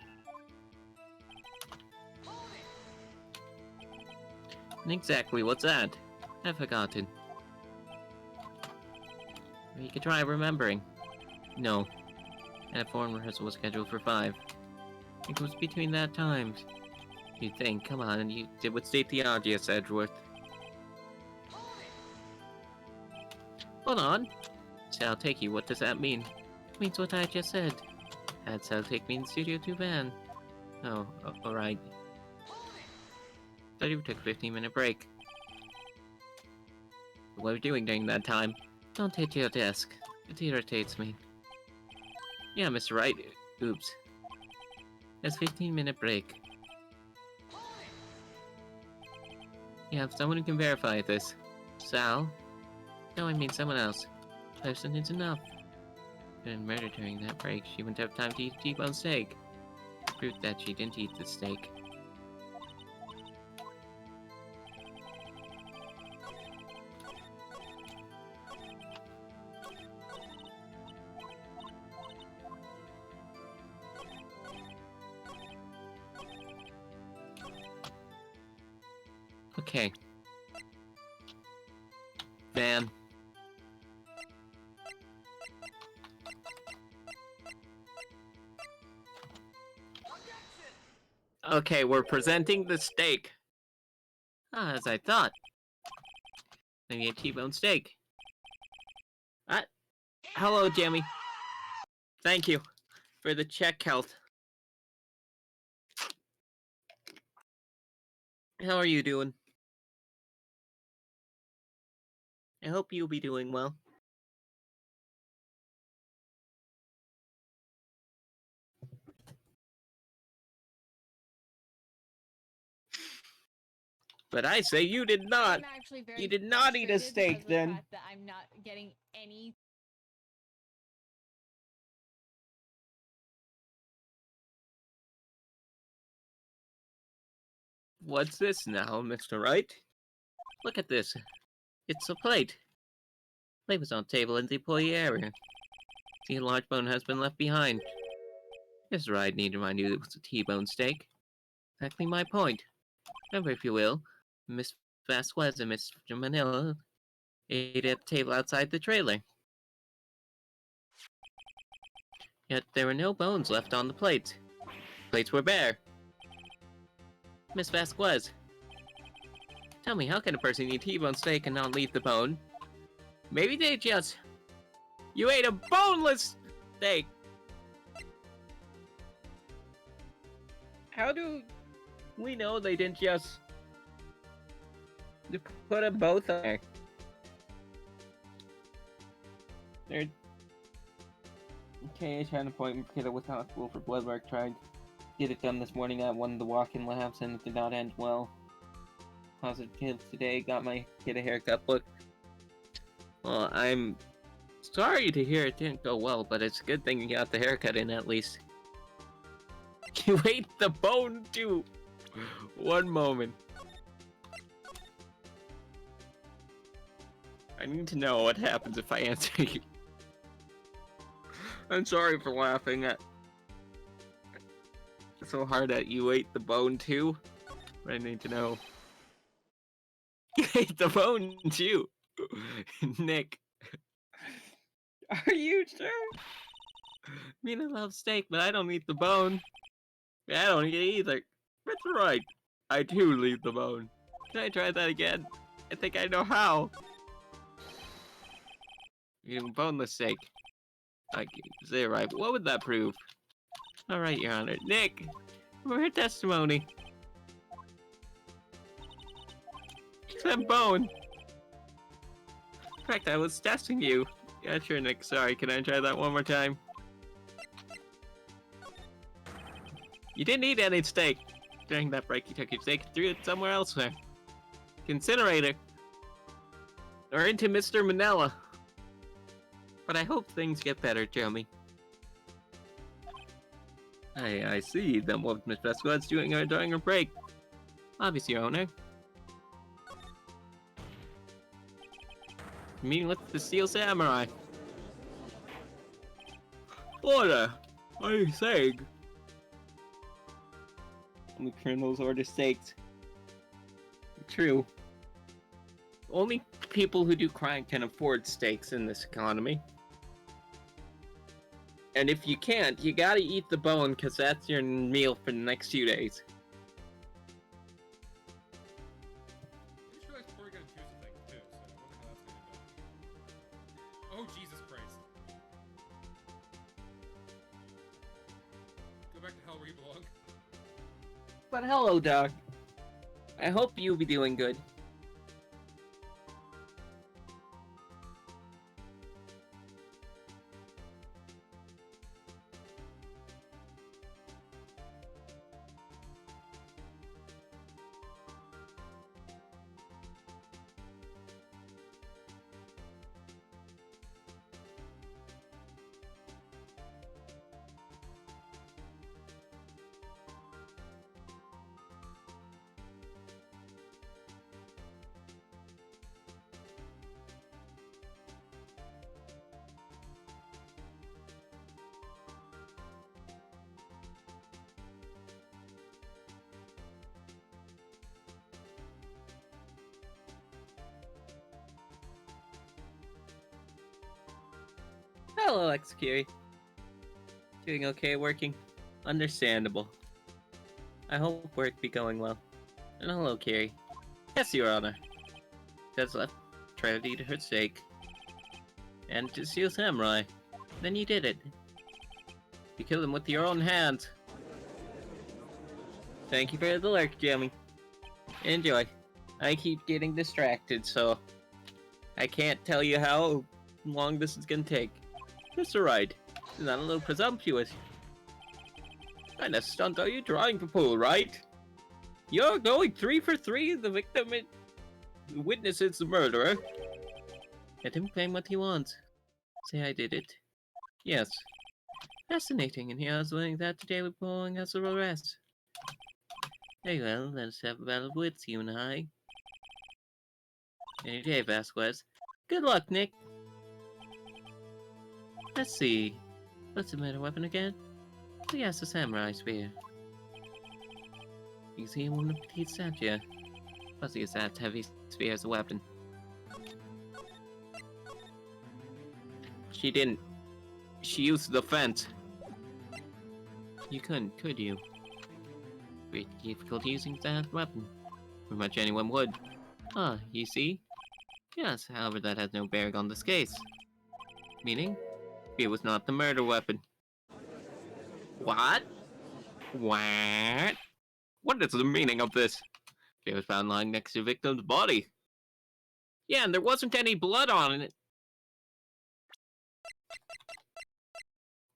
Exactly, what's that? I've forgotten. You could try remembering. No. That foreign rehearsal was scheduled for 5. It was between that times. You'd think, come on, you did what state the obvious, Edgeworth. Hold on. Sal take you, what does that mean? It means what I just said. Had Sal take me in Studio 2 van. Oh, alright. Thought you took a 15-minute break. What are you doing during that time? Don't hit your desk. It irritates me. Yeah, Mr. Wright. Oops. That's 15-minute break. You have someone who can verify this. Sal? No, I mean someone else. Person is enough. Been murdered during that break. She wouldn't have time to eat a T-bone steak. Proof that she didn't eat the steak. Okay. Van. Okay, we're presenting the steak. Ah, as I thought. Maybe a T-bone steak. Hello, Jimmy. Thank you for the check, Health. How are you doing? I hope you'll be doing well. But I say you did not. I'm actually very You did not eat a frustrated steak because of the then. fact that I'm not getting any. What's this now, Mr. Wright? Look at this. It's a plate. Plate was on table in the employee area. See, a large bone has been left behind. Mr. Wright need to remind you it was a T-bone steak. Exactly my point. Remember, if you will, Miss Vasquez and Mr. Manila ate at the table outside the trailer. Yet there were no bones left on the plates. Plates were bare. Miss Vasquez, tell me, how can a person eat T-bone steak and not leave the bone? Maybe they just... You ate a boneless steak! How do we know they didn't just... put them both there? They're... Okay, I had an appointment because I was hospital for blood work. Tried to get it done this morning at one of the walk-in labs and it did not end well. Positive today, got my get a haircut look. Well, I'm sorry to hear it didn't go well, but it's a good thing you got the haircut in at least. You ate the bone too! One moment. I need to know what happens if I answer you. I'm sorry for laughing at so hard that you ate the bone too. But I need to know. You ate the bone too, Nick. Are you sure? I mean, I love steak, but I don't eat the bone. I don't eat it either. That's right. I do leave the bone. Can I try that again? I think I know how. Eating boneless steak. Like, is that right? What would that prove? Alright, Your Honor. Nick! For her testimony. That bone! In fact, I was testing you. Yeah, sure, Nick. Sorry, can I try that one more time? You didn't eat any steak. During that break, you took your steak and threw it somewhere else there. Incinerator. Or into Mr. Manila. But I hope things get better, Jeremy. I see. Then what Miss Vasquez doing during her break? Obviously, Your Honor. Meeting with the Steel Samurai. Order! What are you saying? Only criminals order steaks. True. Only people who do crime can afford steaks in this economy. And if you can't, you gotta eat the bone, because that's your meal for the next few days. I just realized before we gotta choose a thing too, so I wonder how that's gonna go. Oh, Jesus Christ. Go back to hell where you belong. But hello, Doc. I hope you'll be doing good. Hello, Execuri. Doing okay working? Understandable. I hope work be going well. And hello, Kiri. Yes, Your Honor. That's left tragedy to her sake. And to steal Samurai. Then you did it. You killed him with your own hands. Thank you for the lurk, Jamie. Enjoy. I keep getting distracted, so I can't tell you how long this is gonna take. Mr. Wright, is that a little presumptuous? What kind of stunt are you trying to pull, right? You're going 3 for 3, the victim witnesses the murderer. Let him claim what he wants. Say I did it. Yes. Fascinating, and here I was learning that today we're pulling us a arrest. Very well, let's have a battle of wits, you and I. Any day, Vasquez. Good luck, Nick. Let's see. What's the murder weapon again? Oh yes, the samurai spear. You can see one of the stature. Plus, use that heavy spear as a weapon. She didn't. She used the fence. You couldn't, could you? Great difficulty using that weapon. Pretty much anyone would. Ah, you see? Yes, however, that has no bearing on this case. Meaning? It was not the murder weapon. What? What? What is the meaning of this? It was found lying next to the victim's body. Yeah, and there wasn't any blood on it.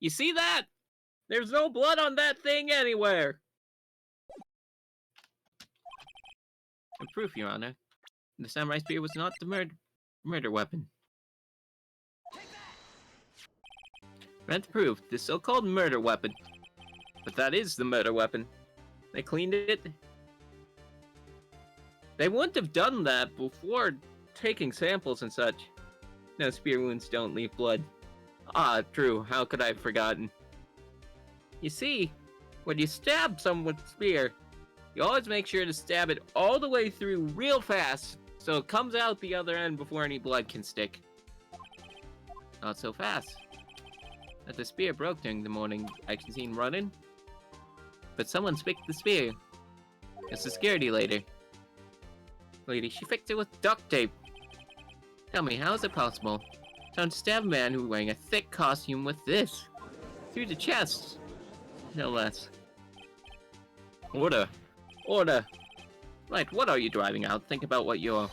You see that? There's no blood on that thing anywhere. And proof, Your Honor. The samurai spear was not the murder weapon. Grant proof, the so-called murder weapon. But that is the murder weapon. They cleaned it. They wouldn't have done that before taking samples and such. No, spear wounds don't leave blood. Ah, true, how could I have forgotten? You see, when you stab someone with a spear, you always make sure to stab it all the way through real fast, so it comes out the other end before any blood can stick. Not so fast. As the spear broke during the morning, I can see him running. But someone picked the spear. It's the security lady. She fixed it with duct tape. Tell me, how is it possible? Trying to stab a man who's wearing a thick costume with this. Through the chest. No less. Order. Order. Right, what are you driving out? Think about what you're...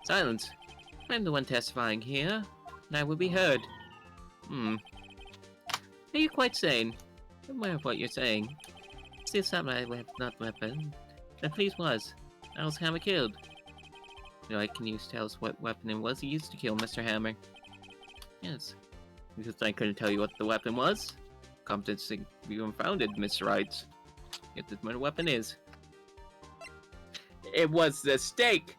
Silence. I'm the one testifying here, and I will be heard. Are you quite sane? I'm aware of what you're saying. Still samurai not weapon. The police was. I was Hammer killed. Can you tell us what weapon it was he used to kill Mr. Hammer? Yes. Because I couldn't tell you what the weapon was. Competency be unfounded, Mr. Wright. Yet this murder weapon is. It was the stake!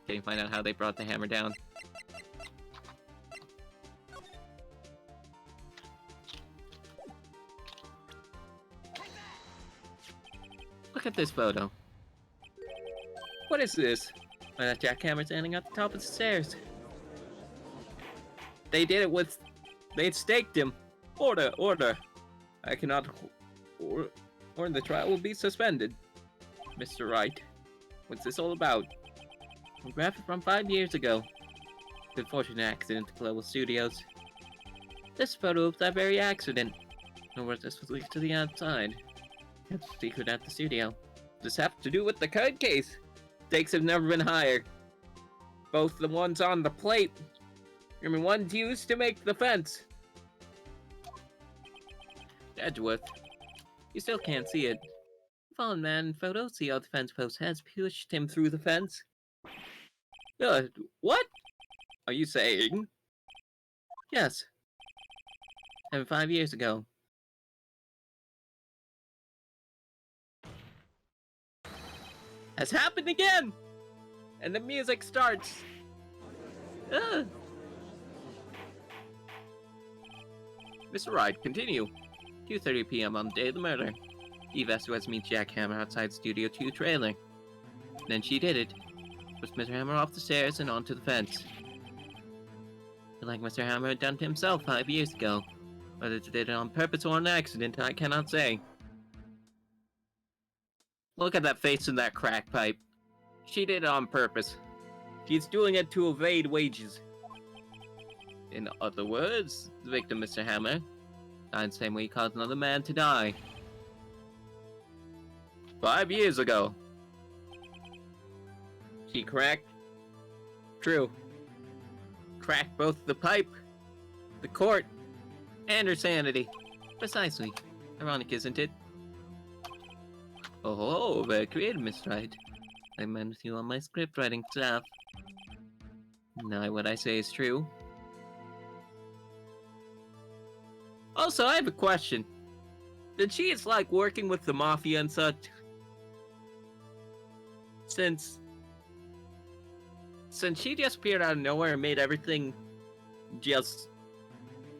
Can you find out how they brought the hammer down? Look at this photo. What is this? Why that jackhammer standing at the top of the stairs? They did it with... They staked him. Order, order. I cannot... Or the trial will be suspended. Mr. Wright, what's this all about? A graphic from 5 years ago. The unfortunate accident at Global Studios. This photo of that very accident. And where this was leaked to the outside. It's a secret at the studio. This has to do with the code case. Stakes have never been higher. Both the ones on the plate and the ones used to make the fence. Edgeworth. You still can't see it. Fallen man photo. See how the fence post has pushed him through the fence? What? Are you saying? Yes. And 5 years ago. Has happened again! And the music starts. Ugh. Mr. Wright, continue. 2:30 p.m. on the day of the murder. Eve West meets Jack Hammer outside Studio 2 trailer. Then she did it. Pushed Mr. Hammer off the stairs and onto the fence. Like Mr. Hammer had done to himself 5 years ago. Whether she did it on purpose or an accident, I cannot say. Look at that face in that crack pipe. She did it on purpose. She's doing it to evade wages. In other words, the victim, Mr. Hammer, died the same way he caused another man to die. 5 years ago. She cracked. True. Cracked both the pipe, the court, and her sanity. Precisely. Ironic, isn't it? Oh, very creative, Miss Wright. I met with you on my script writing staff. Now, what I say is true. Also, I have a question. Did she just like working with the mafia and such? Since she just appeared out of nowhere and made everything just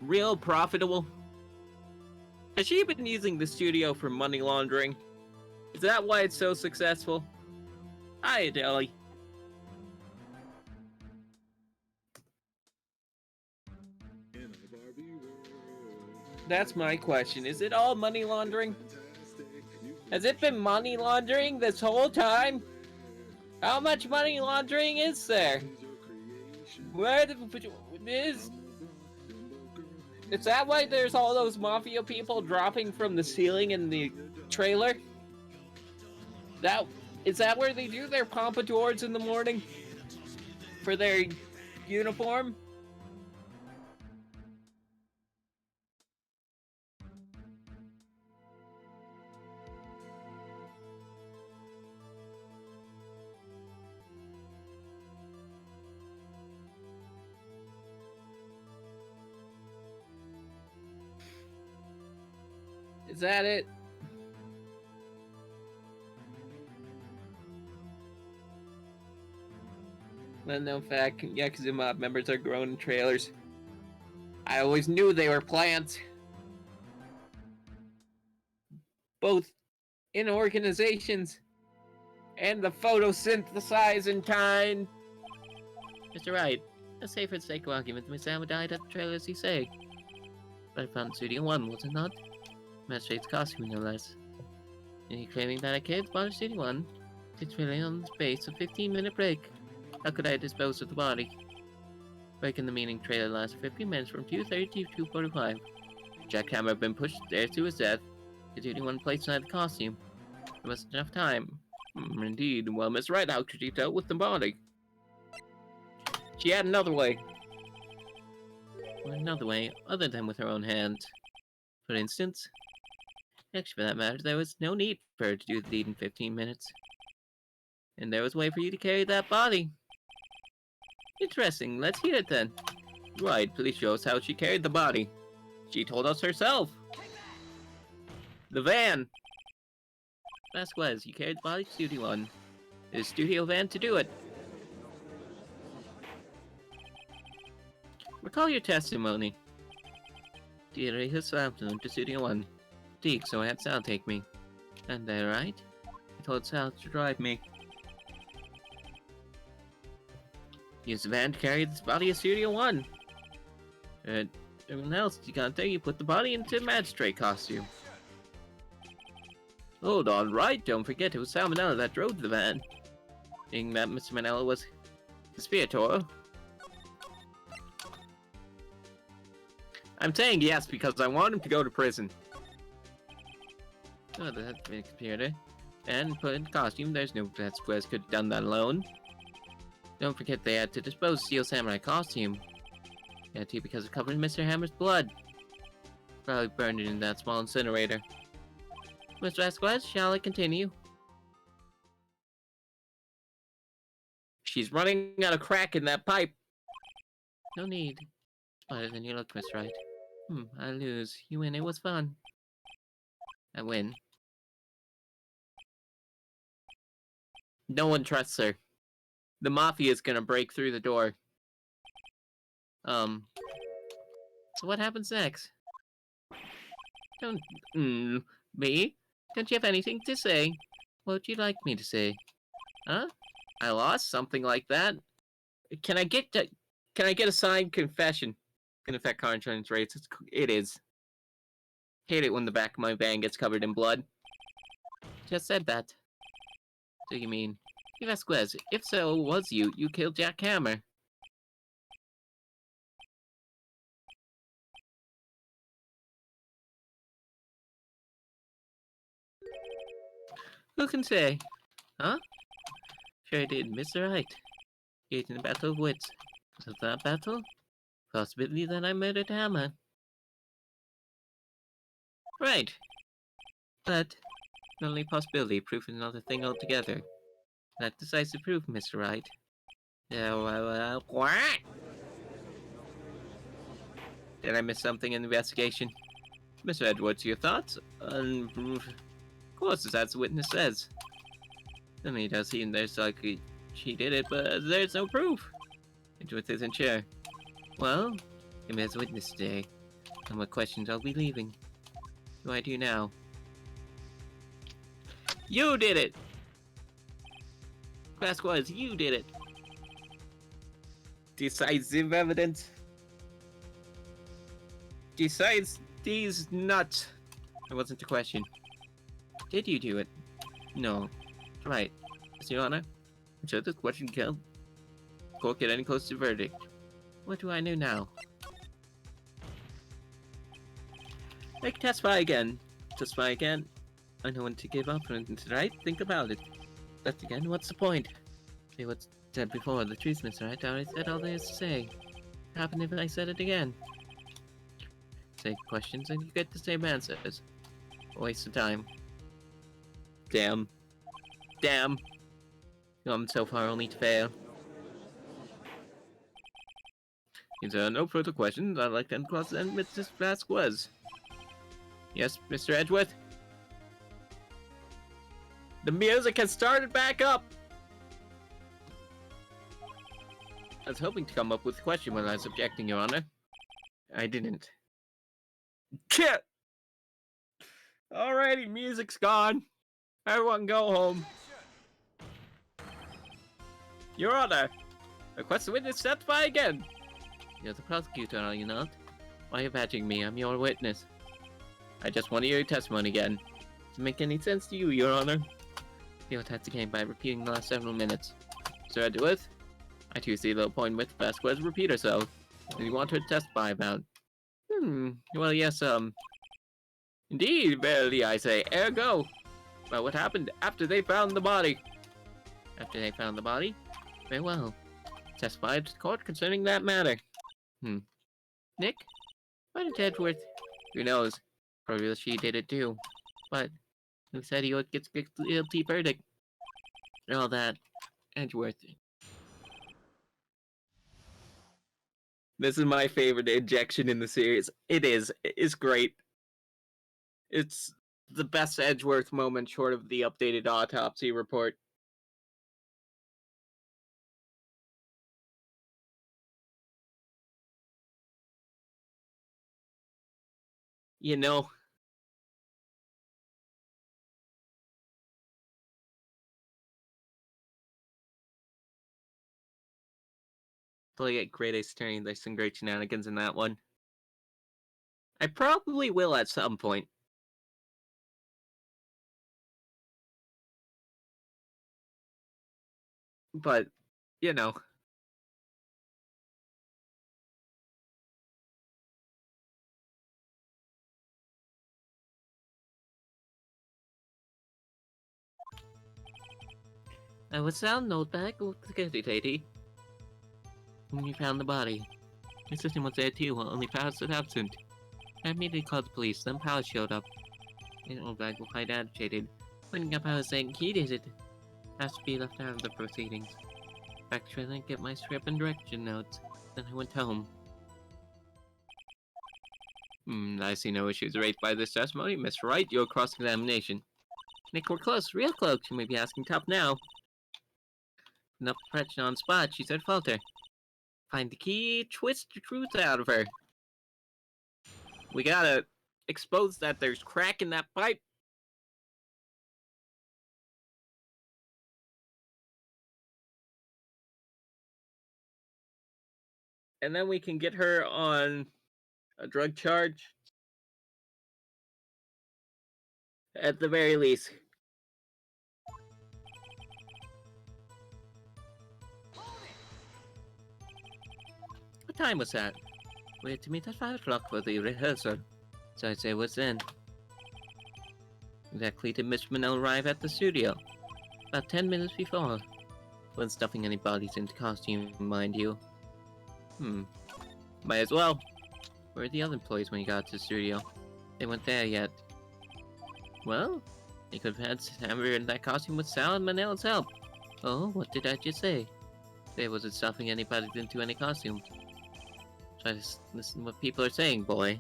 real profitable? Has she been using the studio for money laundering? Is that why it's so successful? Hi, Adele. That's my question. Is it all money laundering? Has it been money laundering this whole time? How much money laundering is there? Is that why there's all those mafia people dropping from the ceiling in the trailer? Is that where they do their pompadours in the morning? For their uniform? Is that it? Well, no fact, Yakuza mob members are grown in trailers. I always knew they were plants. Both in organizations and the photosynthesizing kind. Mr. Wright, let's say for the sake of argument, Miss Amma died at the trailer as you say. But I found Studio 1, was it not? Magistrate's costume, no less. And you claiming that I carried the body to Studio 1? It's really on the space of 15-minute break. How could I dispose of the body? Break in the meaning trailer lasted 15 minutes from 2:30 to 2:45. Jack Hammer had been pushed there to his death. The Studio 1 placed inside the costume. There wasn't enough time. Indeed. Well, Miss Wright, how could she dealt with the body? She had another way. Another way, other than with her own hands. For instance, actually, for that matter, there was no need for her to do the deed in 15 minutes. And there was a way for you to carry that body. Interesting, let's hear it then. Right, please show us how she carried the body. She told us herself. The van. Ask was, you carried the body to Studio 1. There's a studio van to do it. Recall your testimony. Dear, his afternoon to Studio 1. Deke, so I had Sal take me. And that right? I told Sal to drive me. Use the van to carry this body to Studio 1. Everyone else, you can't tell you put the body into a magistrate costume. Hold on, right? Don't forget it was Sal Manella that drove the van. Being that Mr. Manella was conspirator. I'm saying yes because I want him to go to prison. Oh, that's the computer. And put in costume. There's no Vasquez could have done that alone. Don't forget they had to dispose Steel Samurai costume. They had to because it covered in Mr. Hammer's blood. Probably burned it in that small incinerator. Mr. Vasquez, shall I continue? She's running out of crack in that pipe. No need. Smarter than you look, Miss Wright. I lose. You win. It was fun. I win. No one trusts her. The Mafia is gonna break through the door. So what happens next? Don't, me? Don't you have anything to say? What would you like me to say? Huh? I lost? Something like that? Can I get a signed confession? Can affect car insurance rates. It is. Hate it when the back of my van gets covered in blood. Just said that. So you mean, Vasquez, if so, was you killed Jack Hammer. Who can say? Huh? Sure I did, Mr. Wright. Engaged in a battle of wits. Was it that battle? Possibility that I murdered Hammer. Right. But, only possibility, proof is another thing altogether. That decisive proof, Mr. Wright. What? Did I miss something in the investigation? Mr. Edwards, your thoughts? Of course, as the witness says. I mean, it does seem there's likely she did it, but there's no proof. Edwards isn't sure. Well, I'm as a witness today. And what questions I'll be leaving. What do I do now? You did it! Vasquez, you did it! Decisive evidence. Besides these nuts. It wasn't a question. Did you do it? No. Right. Yes, Your Honor. Until this question killed. Court get any close to verdict. What do I know now? I can testify again. Testify again. I know when to give up and tonight. Think about it. But again, what's the point? Say what's said before. The truth, Mr. Wright. I already said all there is to say. What happened if I said it again? Say questions and you get the same answers. A waste of time. Damn. Damn. Come so far only to fail. Is there no further questions? I'd like to end class and Mrs. Vasquez. Yes, Mr. Edgeworth? The music has started back up! I was hoping to come up with a question when I was objecting, Your Honor. I didn't. Alrighty, music's gone. Everyone go home. Your Honor, request the witness testify again. You're the prosecutor, are you not? Why are you badgering me? I'm your witness. I just want to hear your testimony again. Does it make any sense to you, Your Honor? You'll test again by repeating the last several minutes. Sir Edgeworth, I too see a little point with Vasquez repeat herself. What do you want her to testify about? Well, yes, Indeed, verily I say, ergo. Well, what happened after they found the body? After they found the body? Very well. Testify to the court concerning that matter. Nick? Why did Edgeworth? Who knows? Probably she did it too. But who said he would get a guilty verdict? And all that. Edgeworth. This is my favorite injection in the series. It is. It's great. It's the best Edgeworth moment short of the updated autopsy report. You know, play at Great Ace Attorney, there's some great shenanigans in that one. I probably will at some point. But, you know. I was found note back with the security lady. When we found the body. My assistant was there too, only Powers was absent. I immediately called the police, then Powers showed up. The old bag was quite agitated, pointing up Powers saying he did it. Has to be left out of the proceedings. Actually, I didn't get my script and direction notes. Then I went home. I see no issues raised by this testimony. Miss Wright, your cross-examination. Nick, we're close, real close. You may be asking tough now. Enough pressure on spot, she said falter. Find the key, twist the truth out of her. We gotta expose that there's crack in that pipe. And then we can get her on a drug charge. At the very least. What time was that? We had to meet at 5 o'clock for the rehearsal. So I'd say what's then? Exactly did Miss Minot arrive at the studio? About 10 minutes before. Wasn't stuffing any bodies into costume, mind you. Might as well. Where are the other employees when you got to the studio? They weren't there yet. Well, they could have had Samber in that costume with Sal and Manel's help. Oh, what did I just say? They wasn't stuffing anybody into any costume. Try to listen to what people are saying, boy.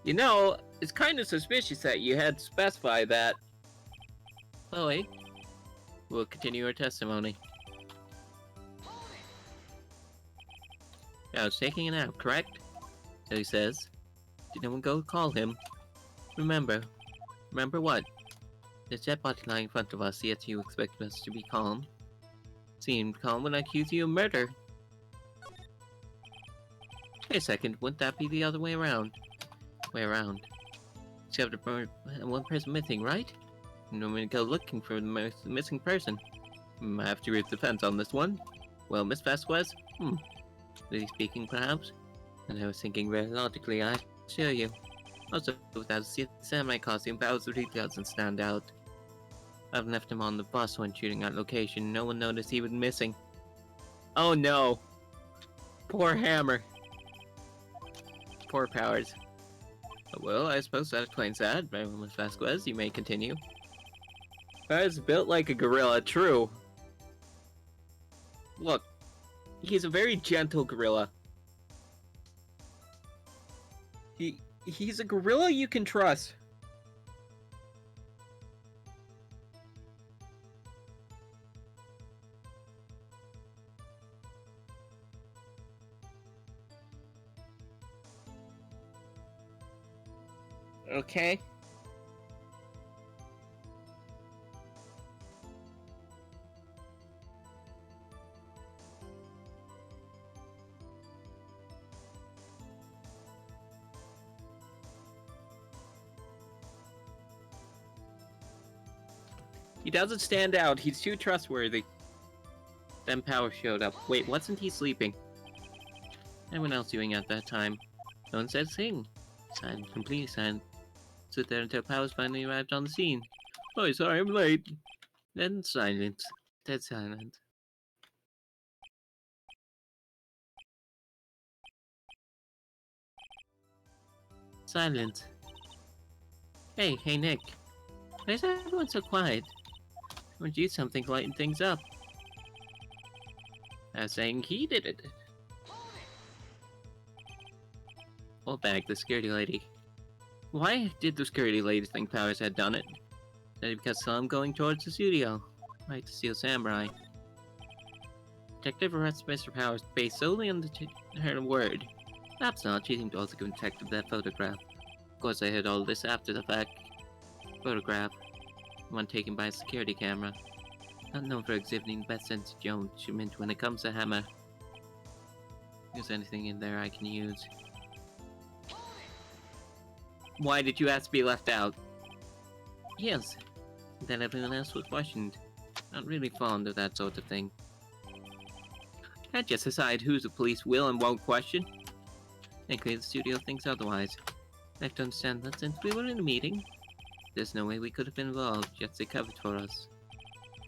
You know, it's kind of suspicious that you had to specify that. Chloe, we'll continue our testimony. I was taking a nap, correct? So he says. Did no one go call him? Remember what? There's dead body lying in front of us, yet you expect us to be calm. Seemed calm when I accused you of murder. Wait a second, wouldn't that be the other way around? Except one person missing, right? No one go looking for the missing person. I have to read the defense on this one. Well, Miss Vasquez? Really speaking, perhaps? And I was thinking very logically, I assure you. Also, without a samurai costume, Bowser really doesn't stand out. I've left him on the bus when shooting at location. No one noticed he was missing. Oh no! Poor Hammer. Poor Powers. Well, I suppose that explains that. Miss Vasquez, you may continue. Powers is built like a gorilla, true. Look, he's a very gentle gorilla. He's a gorilla you can trust. Okay. He doesn't stand out. He's too trustworthy. Then Power showed up. Wait, wasn't he sleeping? Anyone else doing at that time? No one said a thing. Silent, completely silent. Stood there until Powers finally arrived on the scene. Oh, sorry, I'm late. Then silence. Dead silent. Silence. Hey, Nick. Why is everyone so quiet? I want to do something to lighten things up. I was saying he did it. We'll bag the security lady. Why did the security lady think Powers had done it? Said it because saw him going towards the studio. Right to steal Samurai. Detective arrests Mr. Powers based solely on her word. Perhaps not, she seemed to also give Detective that photograph. Of course I heard all this after the fact. Photograph. One taken by a security camera. Not known for exhibiting the best sense of judgment when it comes to Hammer. If there's anything in there I can use. Why did you ask to be left out? Yes. Then everyone else was questioned. Not really fond of that sort of thing. Can't just decide who the police will and won't question. Thankfully the studio thinks otherwise. I have to understand that since we were in a meeting, there's no way we could have been involved, yet they covered for us.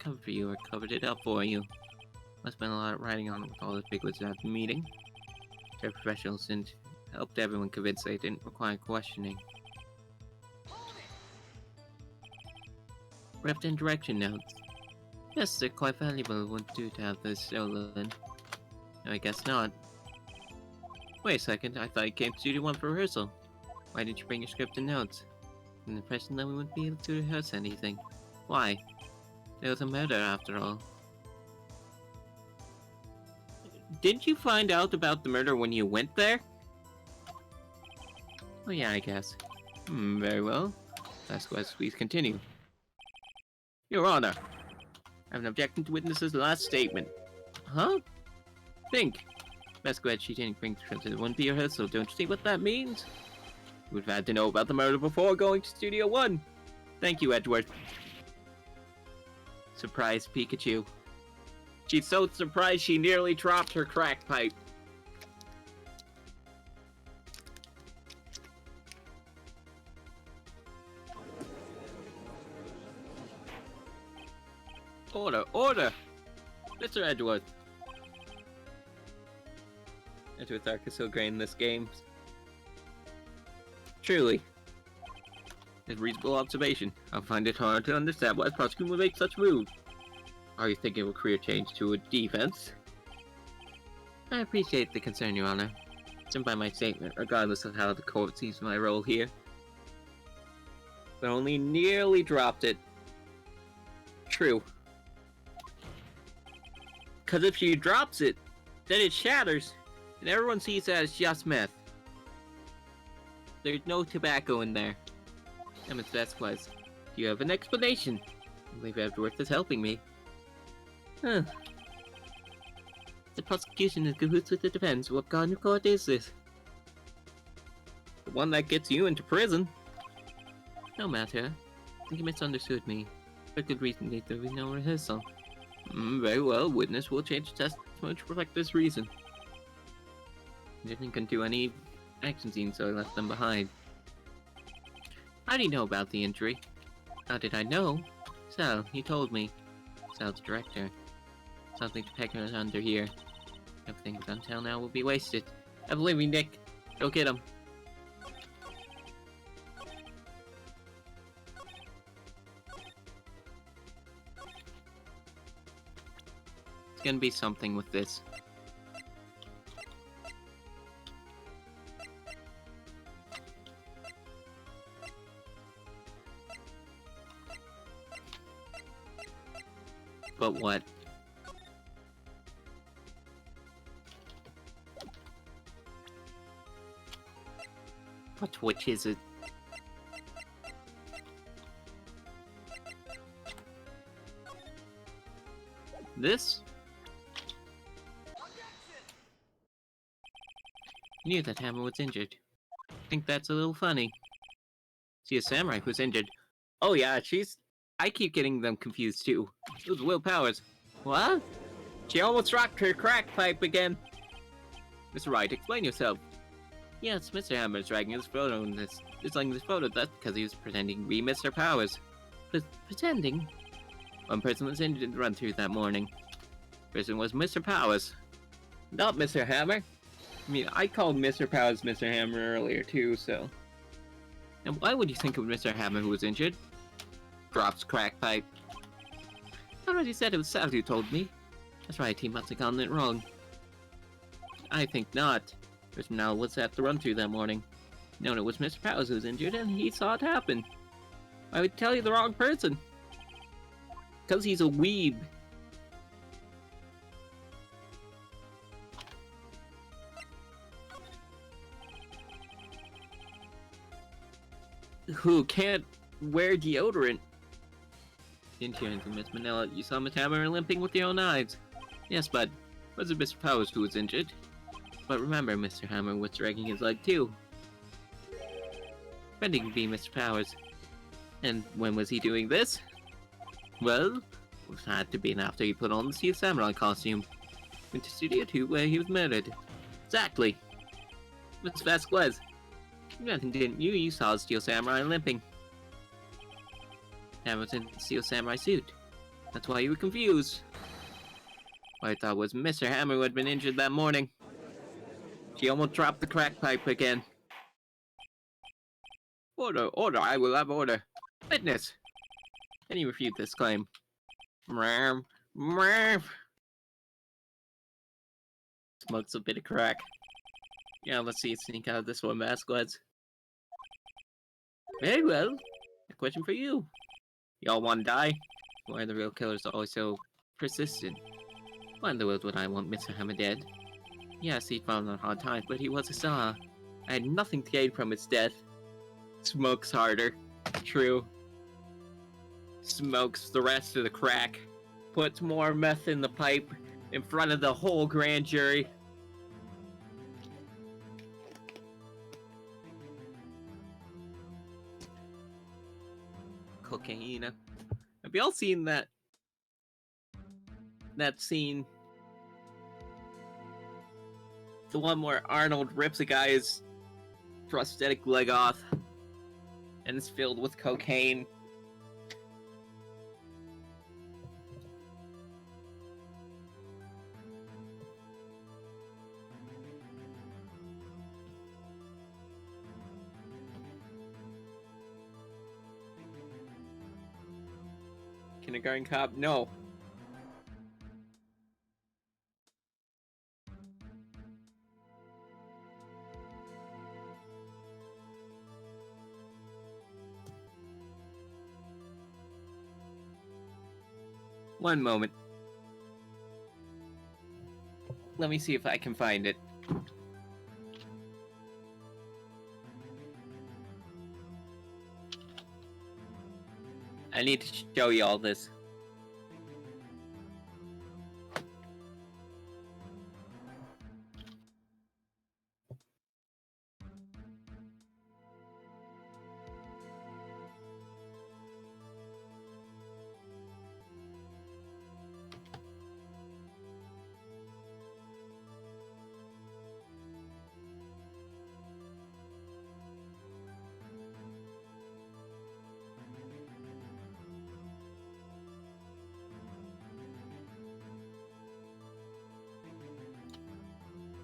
covered for you or covered it up for you. Must have been a lot of writing on it with all the big words at the meeting. They're professionals and helped everyone convince they didn't require questioning. Rep and direction notes. Yes, they're quite valuable. Wouldn't do to have those stolen. No, I guess not. Wait a second, I thought you came to Studio 1 for rehearsal. Why didn't you bring your script and notes? An impression that we wouldn't be able to rehearse anything. Why? There was a murder after all. Didn't you find out about the murder when you went there? Oh yeah, I guess. Very well. Vasquez, please continue. Your Honor, I have an objection to witness's last statement. Huh? Think. Vasquez, she didn't bring the script, it wouldn't be rehearsal. Don't you see what that means? You would have had to know about the murder before going to Studio 1. Thank you, Edward. Surprised Pikachu. She's so surprised she nearly dropped her crack pipe. Order, order! Mr. Edward. Edward's arc is so great in this game. Truly. A reasonable observation. I find it hard to understand why the prosecutor would make such a move. Are you thinking of a career change to a defense? I appreciate the concern, Your Honor. Stand by my statement, regardless of how the court sees my role here. But only nearly dropped it. True. Because if she drops it, then it shatters, and everyone sees that as just meth. There's no tobacco in there. And Miss Vasquez, do you have an explanation? I believe Edward is helping me. Huh. The prosecution is cahoots with the defense. What kind of court is this? The one that gets you into prison. No matter. I think you misunderstood me. For good reason, there will be no rehearsal. Very well, witness will change the testimony to reflect this reason. I didn't do any action scenes, so I left them behind. How do you know about the injury? How did I know? Sal, he told me. Sal's director. Something to peg her under here. Everything done till now will be wasted. I believe me, Nick. Go get him. It's gonna be something with this. But what? Which is it? This? I knew that Hammer was injured. I think that's a little funny. See, a samurai who's injured. Oh yeah, I keep getting them confused too. Those Will Powers. What? She almost dropped her crack pipe again. Mr. Wright, explain yourself. Yes, Mr. Hammer's dragging his photo in this. It's like this photo, that's because he was pretending to be Mr. Powers. Pretending? One person was injured in the run-through that morning. The person was Mr. Powers. Not Mr. Hammer. I mean, I called Mr. Powers Mr. Hammer earlier too, so... And why would you think of Mr. Hammer who was injured? Drops crack pipe. I already said it was Sal who told me. That's right, he must have gotten it wrong. I think not. Person now was at the run-through that morning. No, it was Mr. Powers who was injured, and he saw it happen. I would tell you the wrong person. Because he's a weeb. Who can't wear deodorant. Didn't hear anything, Miss Manila. You saw Miss Hammer limping with your own eyes. Yes, but was it Mr. Powers who was injured? But remember, Mr. Hammer was dragging his leg too. Pretending to be Mr. Powers. And when was he doing this? Well, it had to be after he put on the Steel Samurai costume. Went to Studio 2 where he was murdered. Exactly. Miss Vasquez. Nothing, didn't you? You saw the Steel Samurai limping. Hammer was in the Steel Samurai suit. That's why you were confused. What I thought was Mr. Hammer who had been injured that morning. She almost dropped the crack pipe again. Order, order, I will have order. Witness! Can you refute this claim? Mrrr, mrrr. Smokes a bit of crack. Yeah, let's see you sneak out of this one, Vasquez. Very well. A question for you. Y'all want to die? Why are the real killers always so persistent? Why in the world would I want Mr. Hammer dead? Yes, he found on hard times, but he was a star. I had nothing to gain from his death. Smokes harder. True. Smokes the rest of the crack. Puts more meth in the pipe in front of the whole grand jury. Cocaine. Have y'all seen that scene? The one where Arnold rips a guy's prosthetic leg off and it's filled with cocaine. Kindergarten Cop? No. One moment. Let me see if I can find it. I need to show you all this.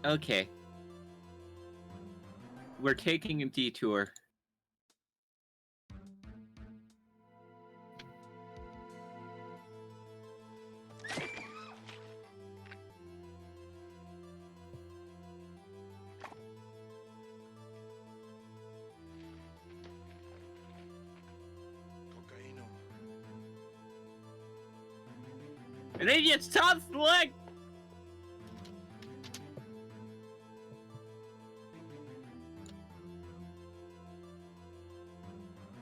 Okay. We're taking a detour. And then he gets tossed the leg!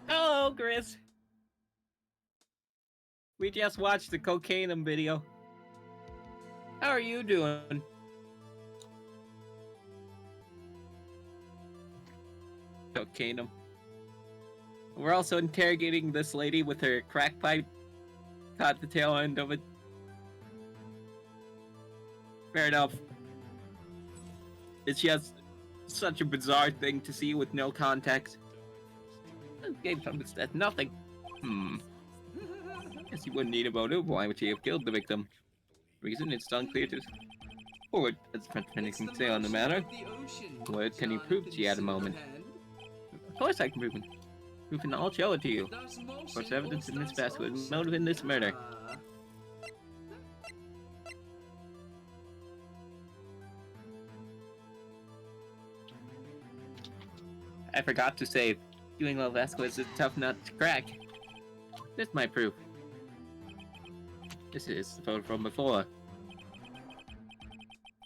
Hello, Chris. We just watched the cocaine video. How are you doing? Cocaine. We're also interrogating this lady with her crack pipe. Caught the tail end of it. Fair enough. It's just such a bizarre thing to see with no context. Gave from his death nothing. Guess he wouldn't need a motive. Why would he have killed the victim? Reason it's unclear to forward as French can say on the matter. What can you prove? She had a moment. Of course I can prove it. Proof and I'll show it to you. Of course, evidence in this basket was motive in this murder. I forgot to say, doing well Vasquez is a tough nut to crack. This is my proof. This is the photo from before.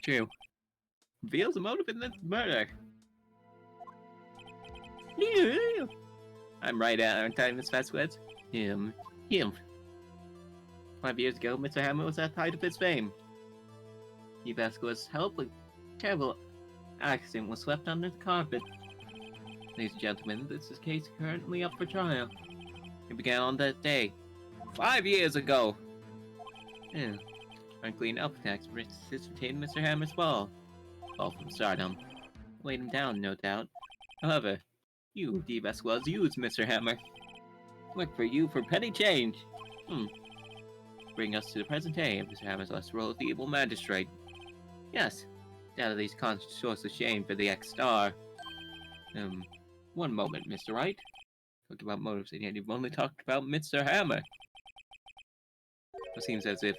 True. Reveals a motive in this murder. I'm right, aren't I, Miss Vasquez? Him. 5 years ago, Mr. Hammer was at the height of his fame. He Vasquez's help, a terrible accident was swept under the carpet. Ladies and gentlemen, this is case currently up for trial. It began on that day, 5 years ago. Frankly enough, tax retained Mr. Hammer's fall. Fall from stardom. Weighed him down, no doubt. However, you, D. Vasquez, used Mr. Hammer. Worked for you for petty change. bring us to the present day of Mr. Hammer's last role as the evil magistrate. Yes, undoubtedly he's conscious source of shame for the ex-star. One moment, Mr. Wright. Talk about motives, and yet you've only talked about Mr. Hammer. It seems as if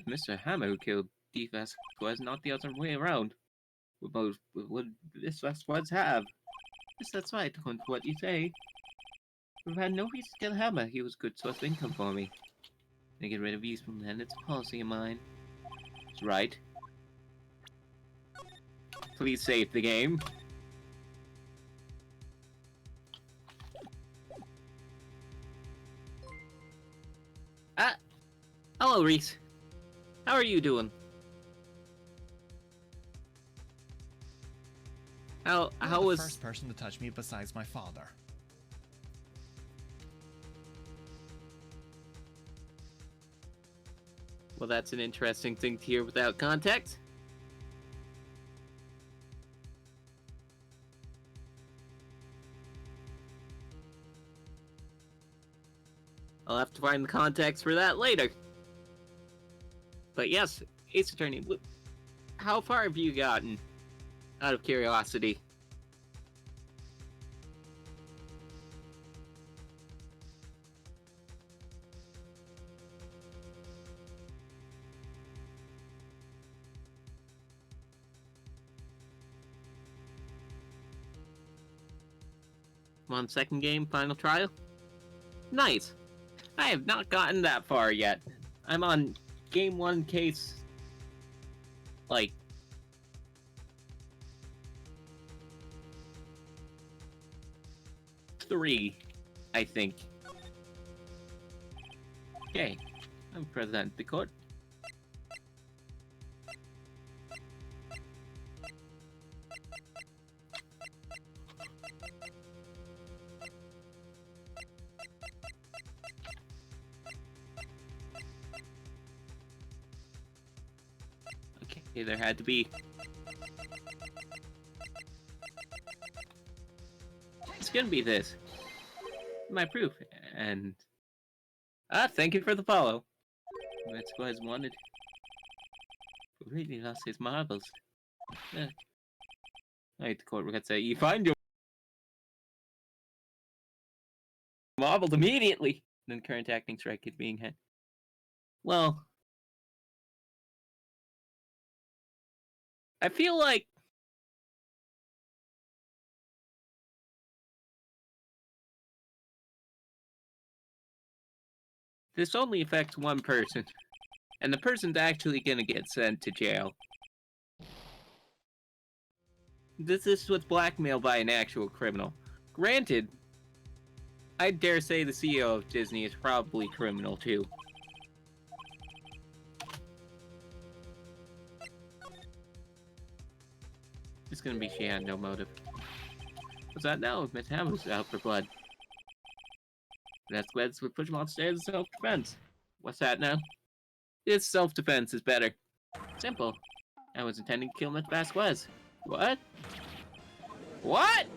Mr. Hammer who killed D. Vasquez, not the other way around. Would this Vasquez have? Yes, that's right, according to what you say. We've had no reason to kill Hammer. He was a good source of income for me. To get rid of useful men, it's a policy of mine. That's right. Please save the game. Hello, Reese. How are you doing? How You're was... the first person to touch me besides my father. Well, that's an interesting thing to hear without context. I'll have to find the context for that later. But yes, Ace Attorney, how far have you gotten? Out of curiosity. I'm on second game, final trial? Nice! I have not gotten that far yet. I'm on game 1 case... like... 3, I think. Okay, I'm present the court. Okay, there had to be... It's gonna be this. My proof, and... thank you for the follow. That's what I wanted. Really lost his marbles. Alright, the court record say, you find your marbles immediately! Then current acting strike is being had. Well... I feel like... this only affects one person, and the person's actually gonna get sent to jail. This was blackmail by an actual criminal. Granted, I dare say the CEO of Disney is probably criminal too. It's gonna be she had no motive. What's that now? Miss Hammer's out for blood. That's Gladys would push him upstairs in self-defense. What's that now? It's self-defense is better. Simple. I was intending to kill Miss Vasquez. What? What?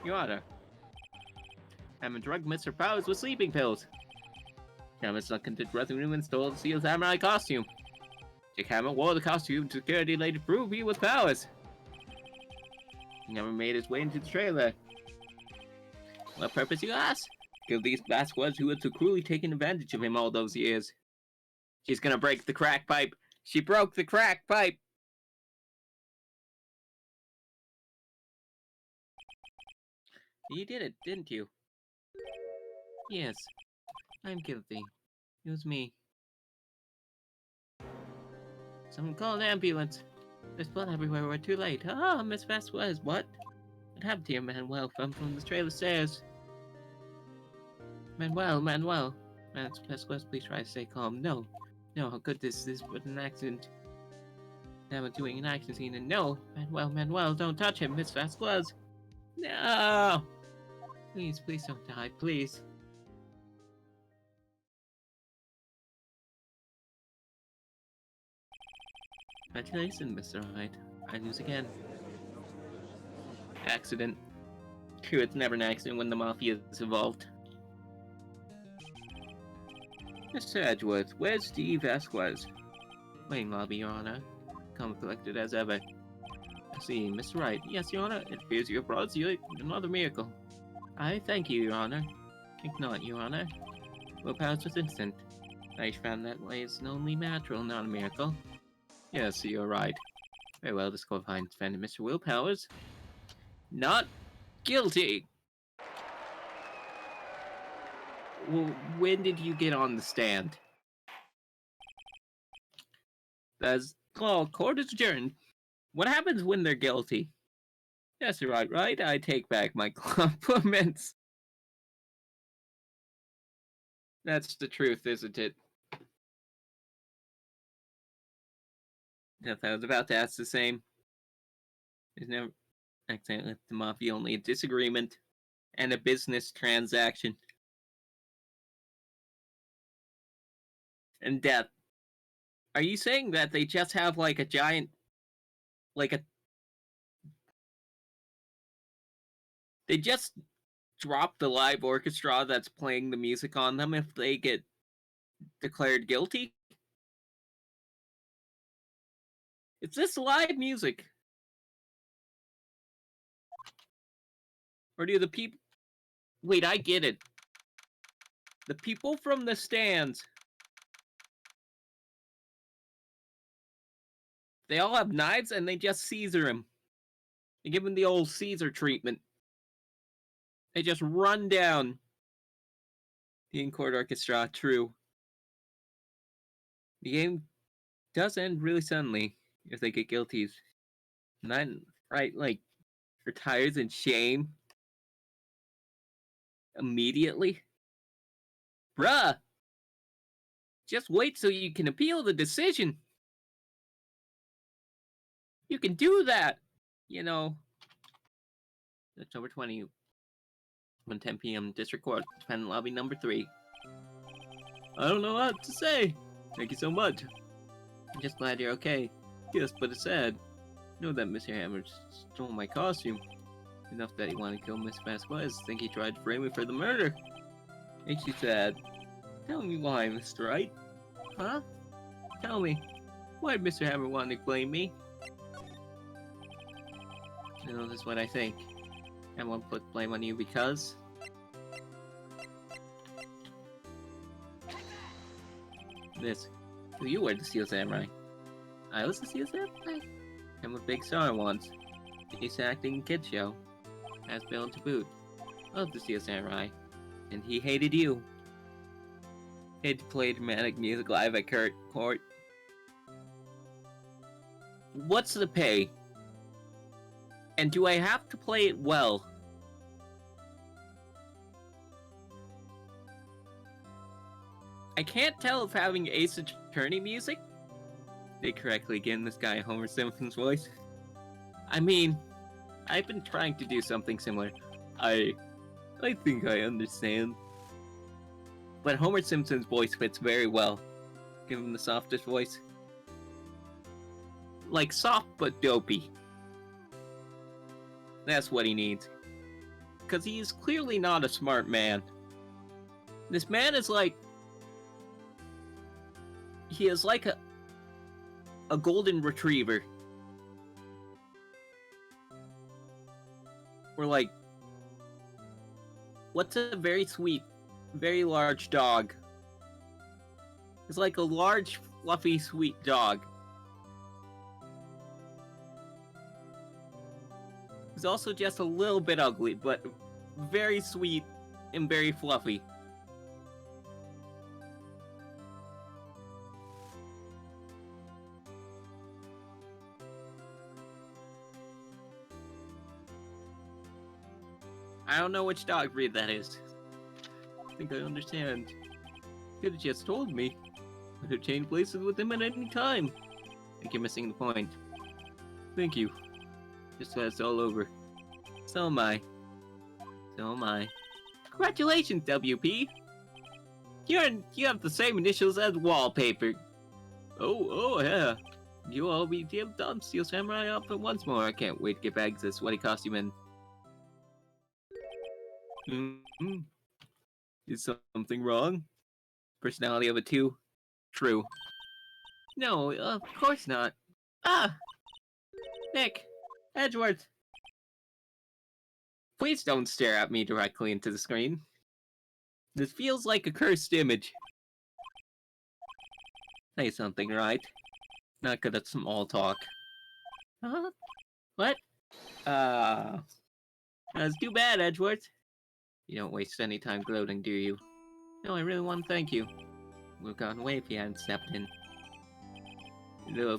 Your Honor. Hammond drugged Mr. Powers with sleeping pills. Hammond snuck into the dressing room and stole the Seal Samurai costume. Dick Hammond wore the costume to security later to prove he was Powers. He never made his way into the trailer. What purpose, you ask? Kill these Vasquez who had so cruelly taken advantage of him all those years. She's gonna break the crack pipe. She broke the crack pipe. You did it, didn't you? Yes. I'm guilty. It was me. Someone call an ambulance. There's blood everywhere. We're too late. Ah, Miss Vasquez, what? What happened to you, Manuel? From the trailer stairs. Manuel. Miss Vasquez, please try to stay calm. No, how could this was an accident. Now we're doing an action scene, and no, Manuel, don't touch him, Miss Vasquez. No! Please don't die, please. Congratulations, Mr. Wright. I lose again. Accident. True, it's never an accident when the Mafia is involved. Mr. Edgeworth, where's Steve Vasquez? Waiting lobby, Your Honor. Come collected as ever. I see, Mr. Wright. Yes, Your Honor. It appears you have brought you another miracle. I thank you, Your Honor. Think not, Your Honor. Willpower's was instant. I found that way is only natural, not a miracle. Yes, you're right. Very well, disqualifying defendant Mr. Willpowers. Not guilty! Well, when did you get on the stand? That's... Oh, court is adjourned. What happens when they're guilty? Yes, you're right? I take back my compliments. That's the truth, isn't it? I was about to ask the same. There's never... Accidentally, the mafia only a disagreement and a business transaction. And death. Are you saying that they just have like a giant... They just drop the live orchestra that's playing the music on them if they get declared guilty? Is this live music? Or do the people... Wait, I get it. The people from the stands... They all have knives and they just Caesar him. They give him the old Caesar treatment. They just run down the in-court orchestra. True. The game does end really suddenly if they get guilty. And then, right, like, retires in shame immediately. Bruh! Just wait so you can appeal the decision. You can do that! You know. October 20, 1:10 p.m. District Court, Defendant Lobby number 3. I don't know what to say. Thank you so much. I'm just glad you're okay. Yes, but it's sad. I know that Mr. Hammer stole my costume. Enough that he wanted to kill Miss Vasquez. I think he tried to frame me for the murder. Makes you sad. Tell me why, Mr. Wright. Huh? Tell me. Why did Mr. Hammer want to blame me? You know, this is what I think. I won't put blame on you because... This. So you were the Steel Samurai. I was the Steel Samurai? I'm a big star once. He's acting kid show. As Bill to boot. Loved the Steel Samurai. And he hated you. Hated to play dramatic music live at court. What's the pay? And do I have to play it well? I can't tell if having Ace Attorney music did correctly again this guy Homer Simpson's voice. I mean, I've been trying to do something similar. I think I understand. But Homer Simpson's voice fits very well. Give him the softest voice. Like soft but dopey. That's what he needs. Because he is clearly not a smart man. This man is like... He is like a golden retriever. Or like... What's a very sweet, very large dog? It's like a large, fluffy, sweet dog. He's also just a little bit ugly, but very sweet and very fluffy. I don't know which dog breed that is. I think I understand. Could have just told me. Could have changed places with him at any time. I think you're missing the point. Thank you. Just so it's all over. So am I. So am I. Congratulations, WP! You have the same initials as Wallpaper. Oh yeah. You all be done Steel Samurai up once more. I can't wait to get back to this sweaty costume and... Is something wrong? Personality of a 2? True. No, of course not. Ah! Nick! Edgeworth! Please don't stare at me directly into the screen. This feels like a cursed image. Say something, right? Not good at small talk. Huh? What? That's too bad, Edgeworth. You don't waste any time gloating, do you? No, I really want to thank you. Would have gone away if you hadn't stepped in.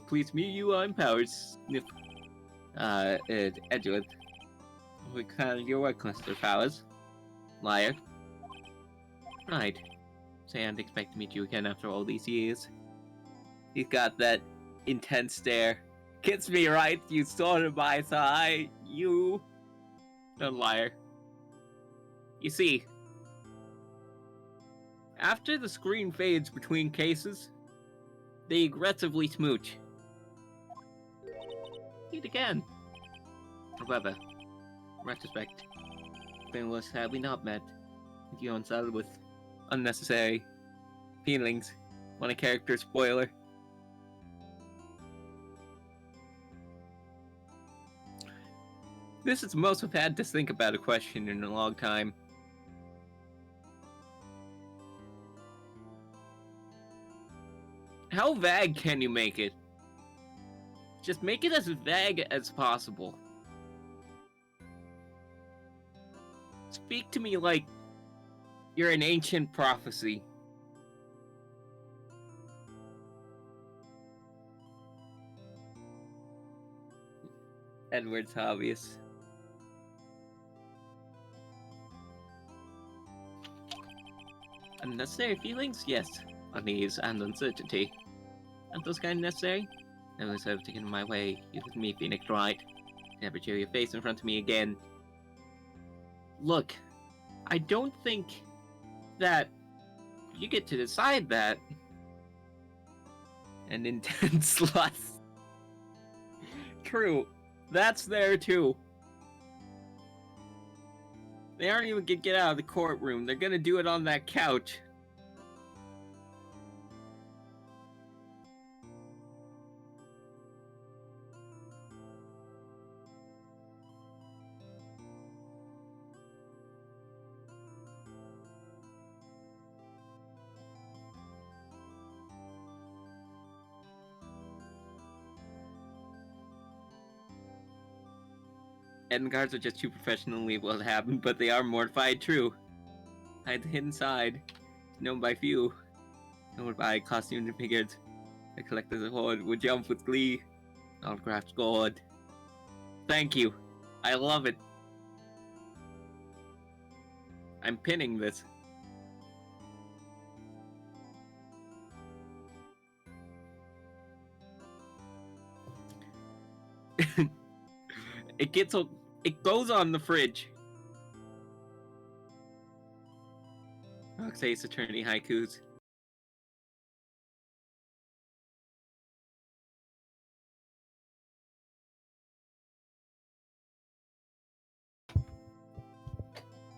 Please meet you on Powers. Edgeworth. We kind your work, Mr. Powers. Liar. Right. Say I didn't expect to meet you again after all these years. He's got that intense stare. Kiss me, right? You sort of my thigh. You. A liar. You see, after the screen fades between cases, they aggressively smooch. Meet again. However, in retrospect, been worse had we not met. If you unsettled with unnecessary feelings. Want a character spoiler? This is the most I've had to think about a question in a long time. How vague can you make it? Just make it as vague as possible. Speak to me like you're an ancient prophecy. Edward's obvious. Unnecessary feelings? Yes. Unease and uncertainty. Aren't those kind of necessary? Never deserve to get in my way. You with me, Phoenix, right? Never show your face in front of me again. Look, I don't think that you get to decide that. And intense lust. True. That's there too. They aren't even gonna get out of the courtroom. They're gonna do it on that couch. End guards are just too professionally what happened, but they are mortified, true. Hide the hidden side, known by few. No one buy costumes and figures. The collectors of Horde would jump with glee. Autographed scored. Thank you. I love it. I'm pinning this. It goes on the fridge. Wright Ace Attorney haikus.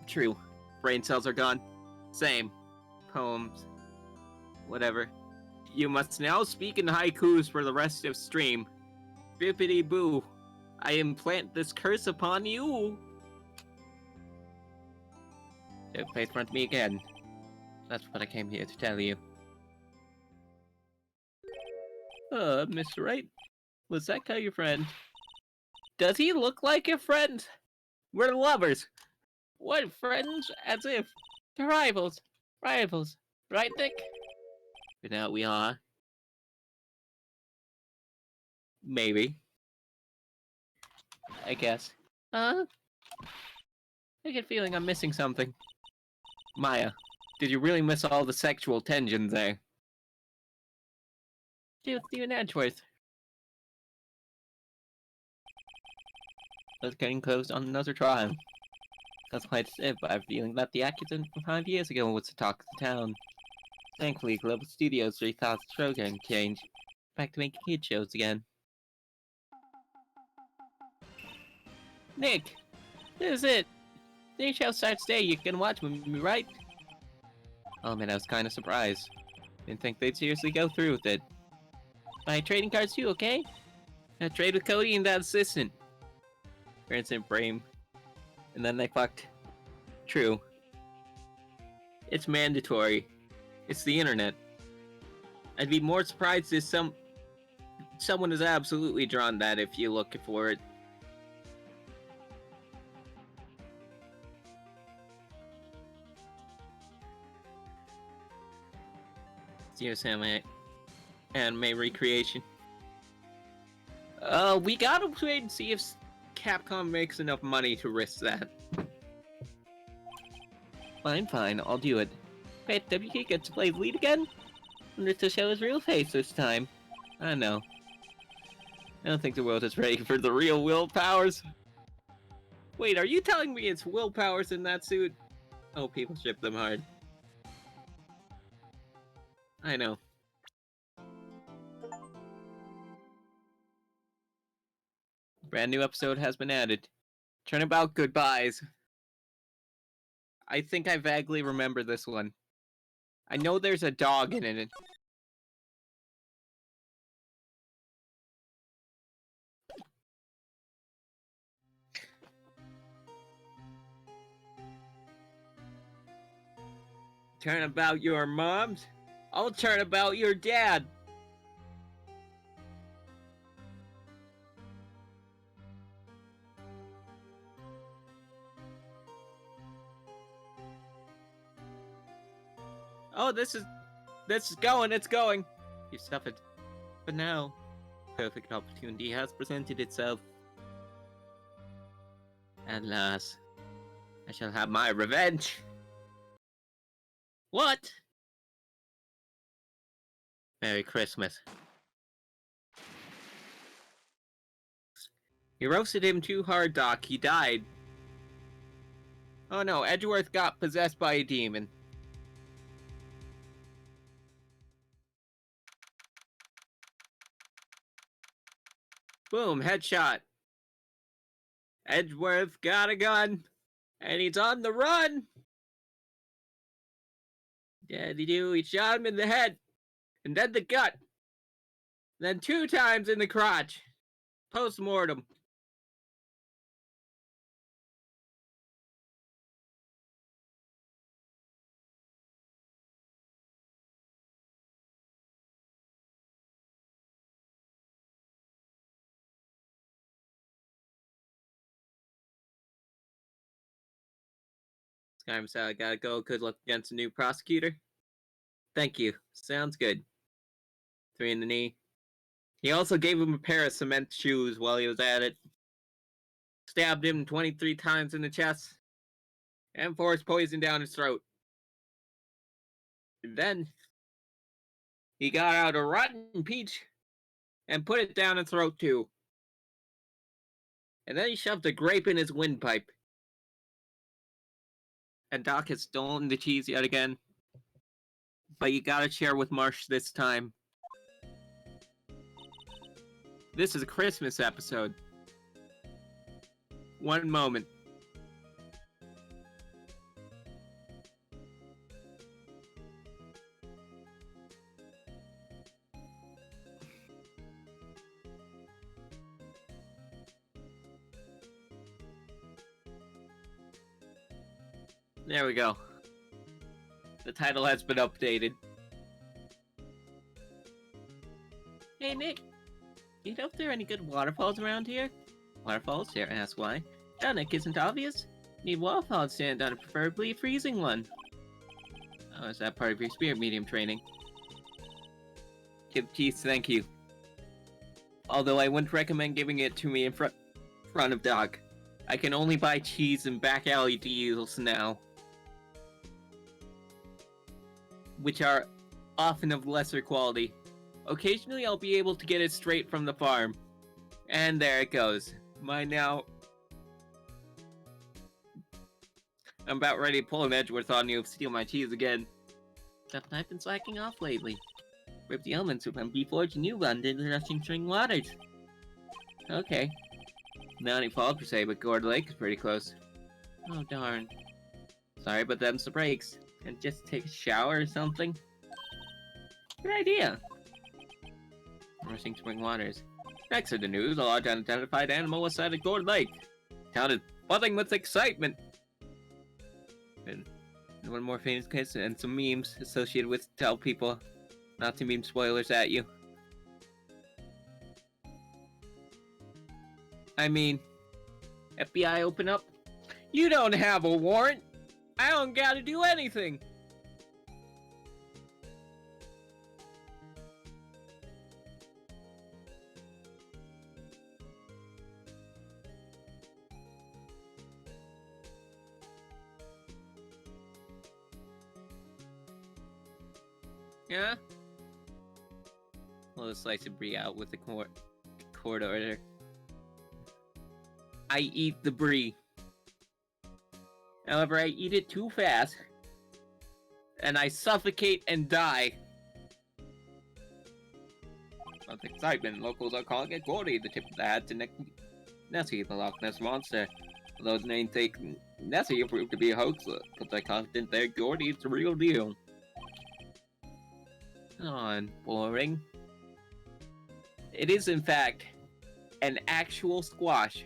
True. Brain cells are gone. Same. Poems. Whatever. You must now speak in haikus for the rest of stream. Bippity boo. I implant this curse upon you. Don't face front me again. That's what I came here to tell you. Mr. Wright, was that guy your friend? Does he look like your friend? We're lovers. What friends? As if. They're rivals. Rivals. Right, Nick? But now we are. Maybe. I guess. I get a feeling I'm missing something. Maya, did you really miss all the sexual tension there? Do with you and Edgeworth. Let's getting closed on another trial. That's quite stiff, but I have a feeling that the accident from 5 years ago was the talk of the town. Thankfully, Global Studios rethought the program change. Back to making kid shows again. Nick! This is it! The new show starts today, you can watch with me, right? Oh man, I was kind of surprised. Didn't think they'd seriously go through with it. Buy trading cards too, okay? I trade with Cody and that assistant. For instant frame. And then they fucked. True. It's mandatory. It's the internet. I'd be more surprised if someone has absolutely drawn that if you look for it. Serious anime recreation. We gotta wait and see if Capcom makes enough money to risk that. Fine, I'll do it. Wait, WK gets to play lead again? Wonder to show his real face this time. I don't know. I don't think the world is ready for the real Will Powers. Wait, are you telling me it's Will Powers in that suit? Oh, people ship them hard. I know. Brand new episode has been added. Turnabout goodbyes. I think I vaguely remember this one. I know there's a dog in it. Turn about your moms? I'll turn about your dad. Oh, this is going, it's going. You suffered. But now, perfect opportunity has presented itself. At last, I shall have my revenge. What? Merry Christmas. You roasted him too hard, Doc. He died. Oh no, Edgeworth got possessed by a demon. Boom, headshot. Edgeworth got a gun, and he's on the run. Daddy-do, he shot him in the head, and then the gut, then 2 times in the crotch. Post-mortem. Skyrim said I gotta go. Good luck against a new prosecutor. Thank you. Sounds good. 3 in the knee. He also gave him a pair of cement shoes while he was at it. Stabbed him 23 times in the chest. And forced poison down his throat. And then he got out a rotten peach and put it down his throat too. And then he shoved a grape in his windpipe. And Doc has stolen the cheese yet again. But you gotta share with Marsh this time. This is a Christmas episode. One moment. There we go. The title has been updated. Hey Nick, you know if there are any good waterfalls around here? Waterfalls? Dare I ask why? That Nick isn't obvious. Need waterfall stand on a preferably freezing one. Oh, is that part of your spirit medium training? Give cheese, thank you. Although I wouldn't recommend giving it to me in front of Doc. I can only buy cheese in back alley deals now. Which are often of lesser quality. Occasionally I'll be able to get it straight from the farm. And there it goes. I'm about ready to pull an Edgeworth on you and steal my cheese again. Except I've been slacking off lately. Rip the elements and be forged a new one to the rushing spring waters. Okay. Not any fault per se, but Gourd Lake is pretty close. Oh darn. Sorry, but them's the breaks. And just take a shower or something? Good idea. Rushing spring waters. Next to the news, a large unidentified animal was sighted at Gourd Lake. Town is buzzing with excitement. And one more famous case and some memes associated with tell people not to meme spoilers at you. I mean, FBI open up. You don't have a warrant. I don't gotta do anything. Yeah? A little slice of brie out with the court order. I eat the brie. However, I eat it too fast. And I suffocate and die. With excitement, locals are calling it Gordy, the tip of the hat to Nessie, the Loch Ness Monster. Although his namesake Nessie proved to be a hoax, because I confident that Gordy is the real deal. Oh, and boring. It is, in fact, an actual squash.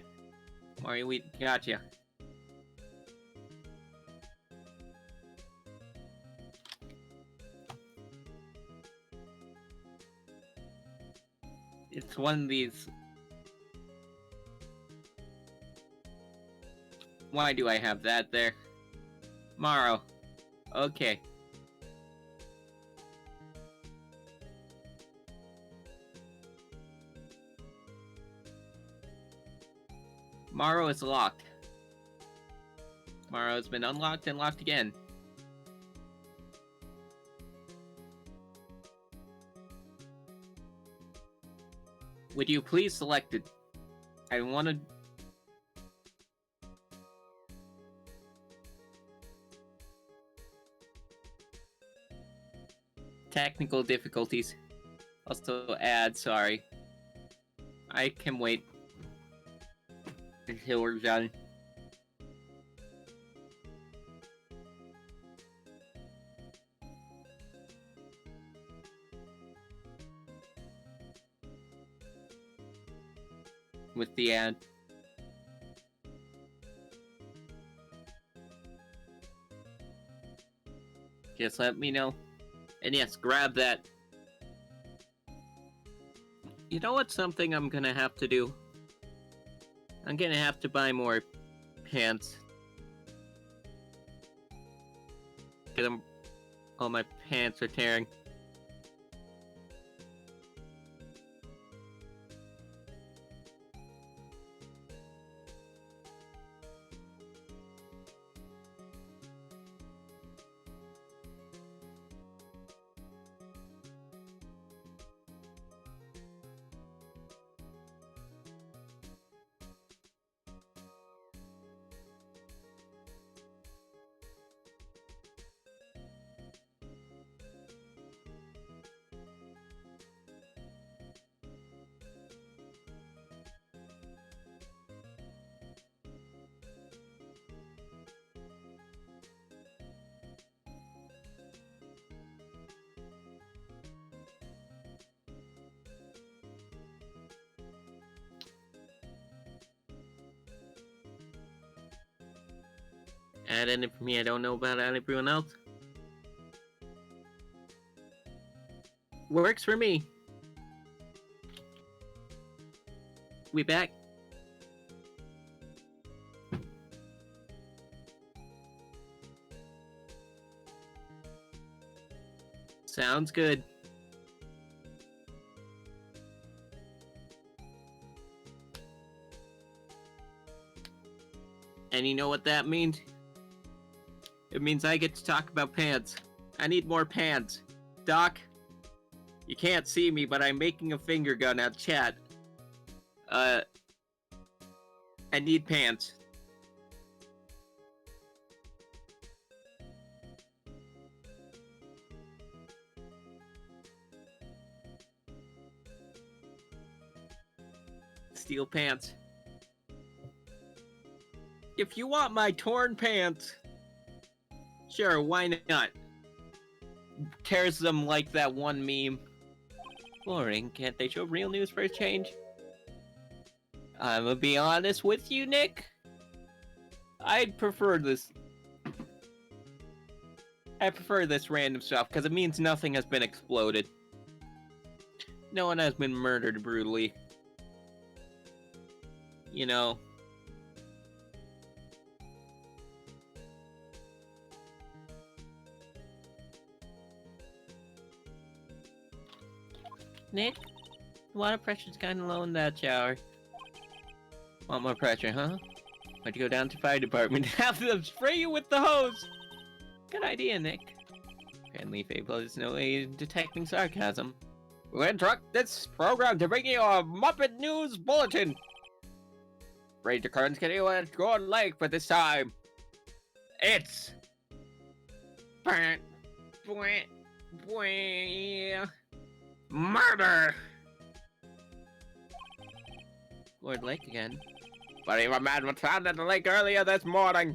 Mario, we gotcha. It's one of these. Why do I have that there? Morrow. Okay. Morrow is locked. Morrow has been unlocked and locked again. Would you please select it? I want to... Technical difficulties. Also add, sorry. I can wait until we're done. With the ad. Just let me know. And yes, grab that. You know what's something I'm gonna have to do? I'm gonna have to buy more pants. Because all my pants are tearing. Add in it for me, I don't know about everyone else. Works for me. We back? Sounds good. And you know what that means? It means I get to talk about pants. I need more pants. Doc, you can't see me, but I'm making a finger gun at chat. I need pants. Steel pants. If you want my torn pants, Sure, why not? Tears them like that one meme. Boring, can't they show real news for a change? I'm gonna be honest with you, Nick. I'd prefer this. I prefer this random stuff, because it means nothing has been exploded. No one has been murdered brutally. You know. Nick, the water pressure's kinda low in that shower. Want more pressure, huh? Why'd you go down to fire department and have them spray you with the hose? Good idea, Nick. Friendly Fable is no way in detecting sarcasm. We'll interrupt this program to bring you a Muppet News Bulletin. Rage occurrence continue at Gold Lake, but this time, it's... Murder! Lord Lake again. Body of a man was found in the lake earlier this morning.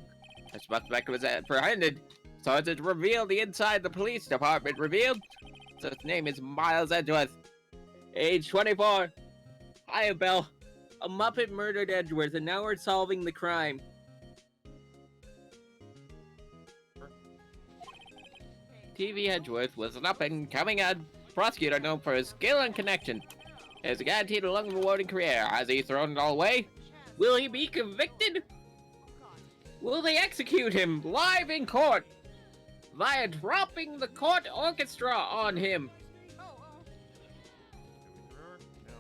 The suspect was apprehended. So it's revealed the inside the police department revealed. So his name is Miles Edgeworth. Age 24. Hi, Belle. A Muppet murdered Edgeworth, and now we're solving the crime. TV Edgeworth was an up-and-coming prosecutor known for his skill and connection. He has a guaranteed long rewarding career. Has he thrown it all away? Will he be convicted? Will they execute him live in court via dropping the court orchestra on him?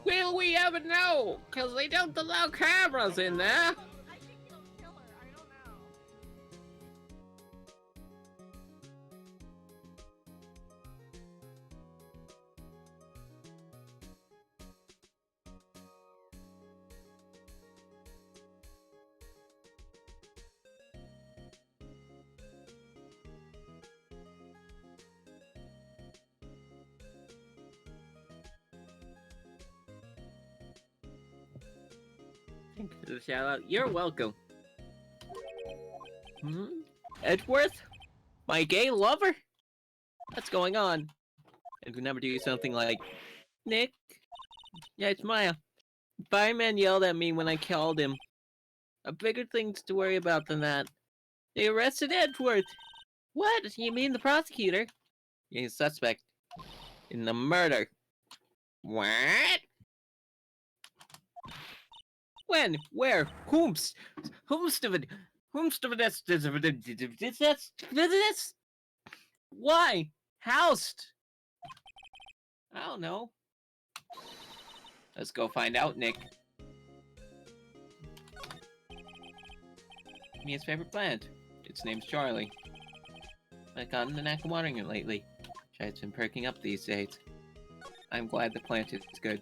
Will we ever know? Because they don't allow cameras in there. Thank you for the shout out. You're welcome. Edgeworth? My gay lover? What's going on? I could never do something like, Nick? Yeah, it's Maya. Fireman yelled at me when I called him. A bigger things to worry about than that. They arrested Edgeworth. What? You mean the prosecutor? He's a suspect in the murder. What? When? Where? Whomst of it? This? Why? Housed? I don't know. Let's go find out, Nick. Mia's favorite plant. Its name's Charlie. I've gotten the knack of watering it lately. It's been perking up these days. I'm glad the plant is good.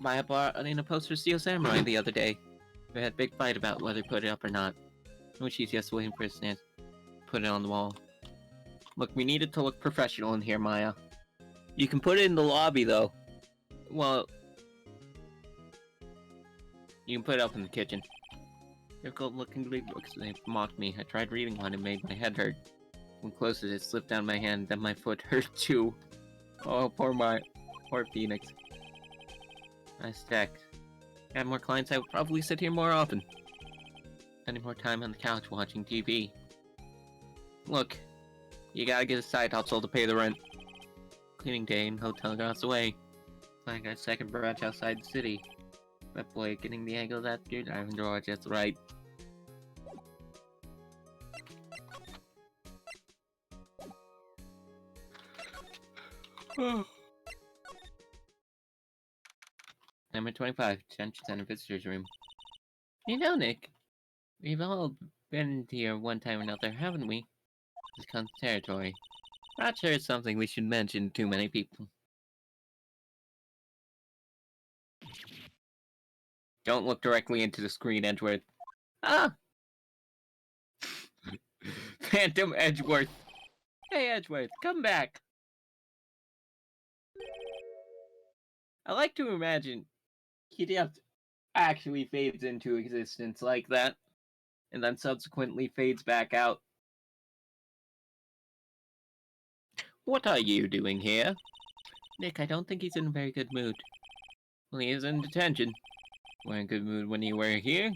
Maya bought in a poster of Steel Samurai the other day. We had a big fight about whether to put it up or not. Oh, she's just waiting for us to put it on the wall. Look, we need it to look professional in here, Maya. You can put it in the lobby, though. Well, you can put it up in the kitchen. Difficult looking bleed books. They mocked me. I tried reading one and made my head hurt. When close it slipped down my hand, then my foot hurt too. Oh, poor Phoenix. Nice tech. If I had more clients, I would probably sit here more often. Spending more time on the couch watching TV. Look, you gotta get a side hustle to pay the rent. Cleaning day and hotel across the way. I got a second branch outside the city. But boy, getting the angle of that dude, I enjoy it just right. Number 25, Detention Center Visitor's Room. You know, Nick, we've all been here one time or another, haven't we? This comes territory. Not sure it's something we should mention to too many people. Don't look directly into the screen, Edgeworth. Ah! Phantom Edgeworth. Hey, Edgeworth, come back. I like to imagine he just actually fades into existence like that, and then subsequently fades back out. What are you doing here? Nick, I don't think he's in a very good mood. Well, he is in detention. We're in a good mood when you were here.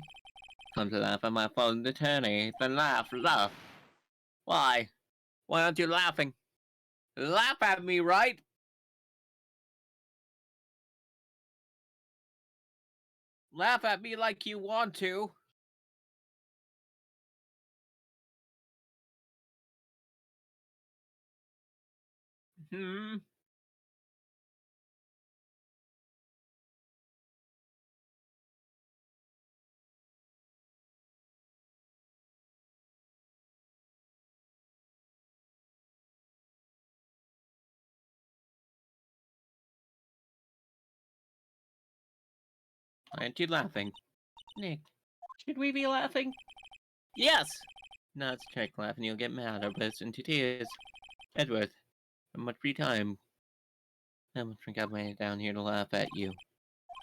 Come to laugh at my fallen attorney. Then laugh. Why? Why aren't you laughing? Laugh at me, right? Laugh at me like you want to. Hmm? Aren't you laughing? Nick, should we be laughing? Yes! Now it's check laugh and you'll get mad or burst into tears. Edward, how much free time? How much I got my down here to laugh at you?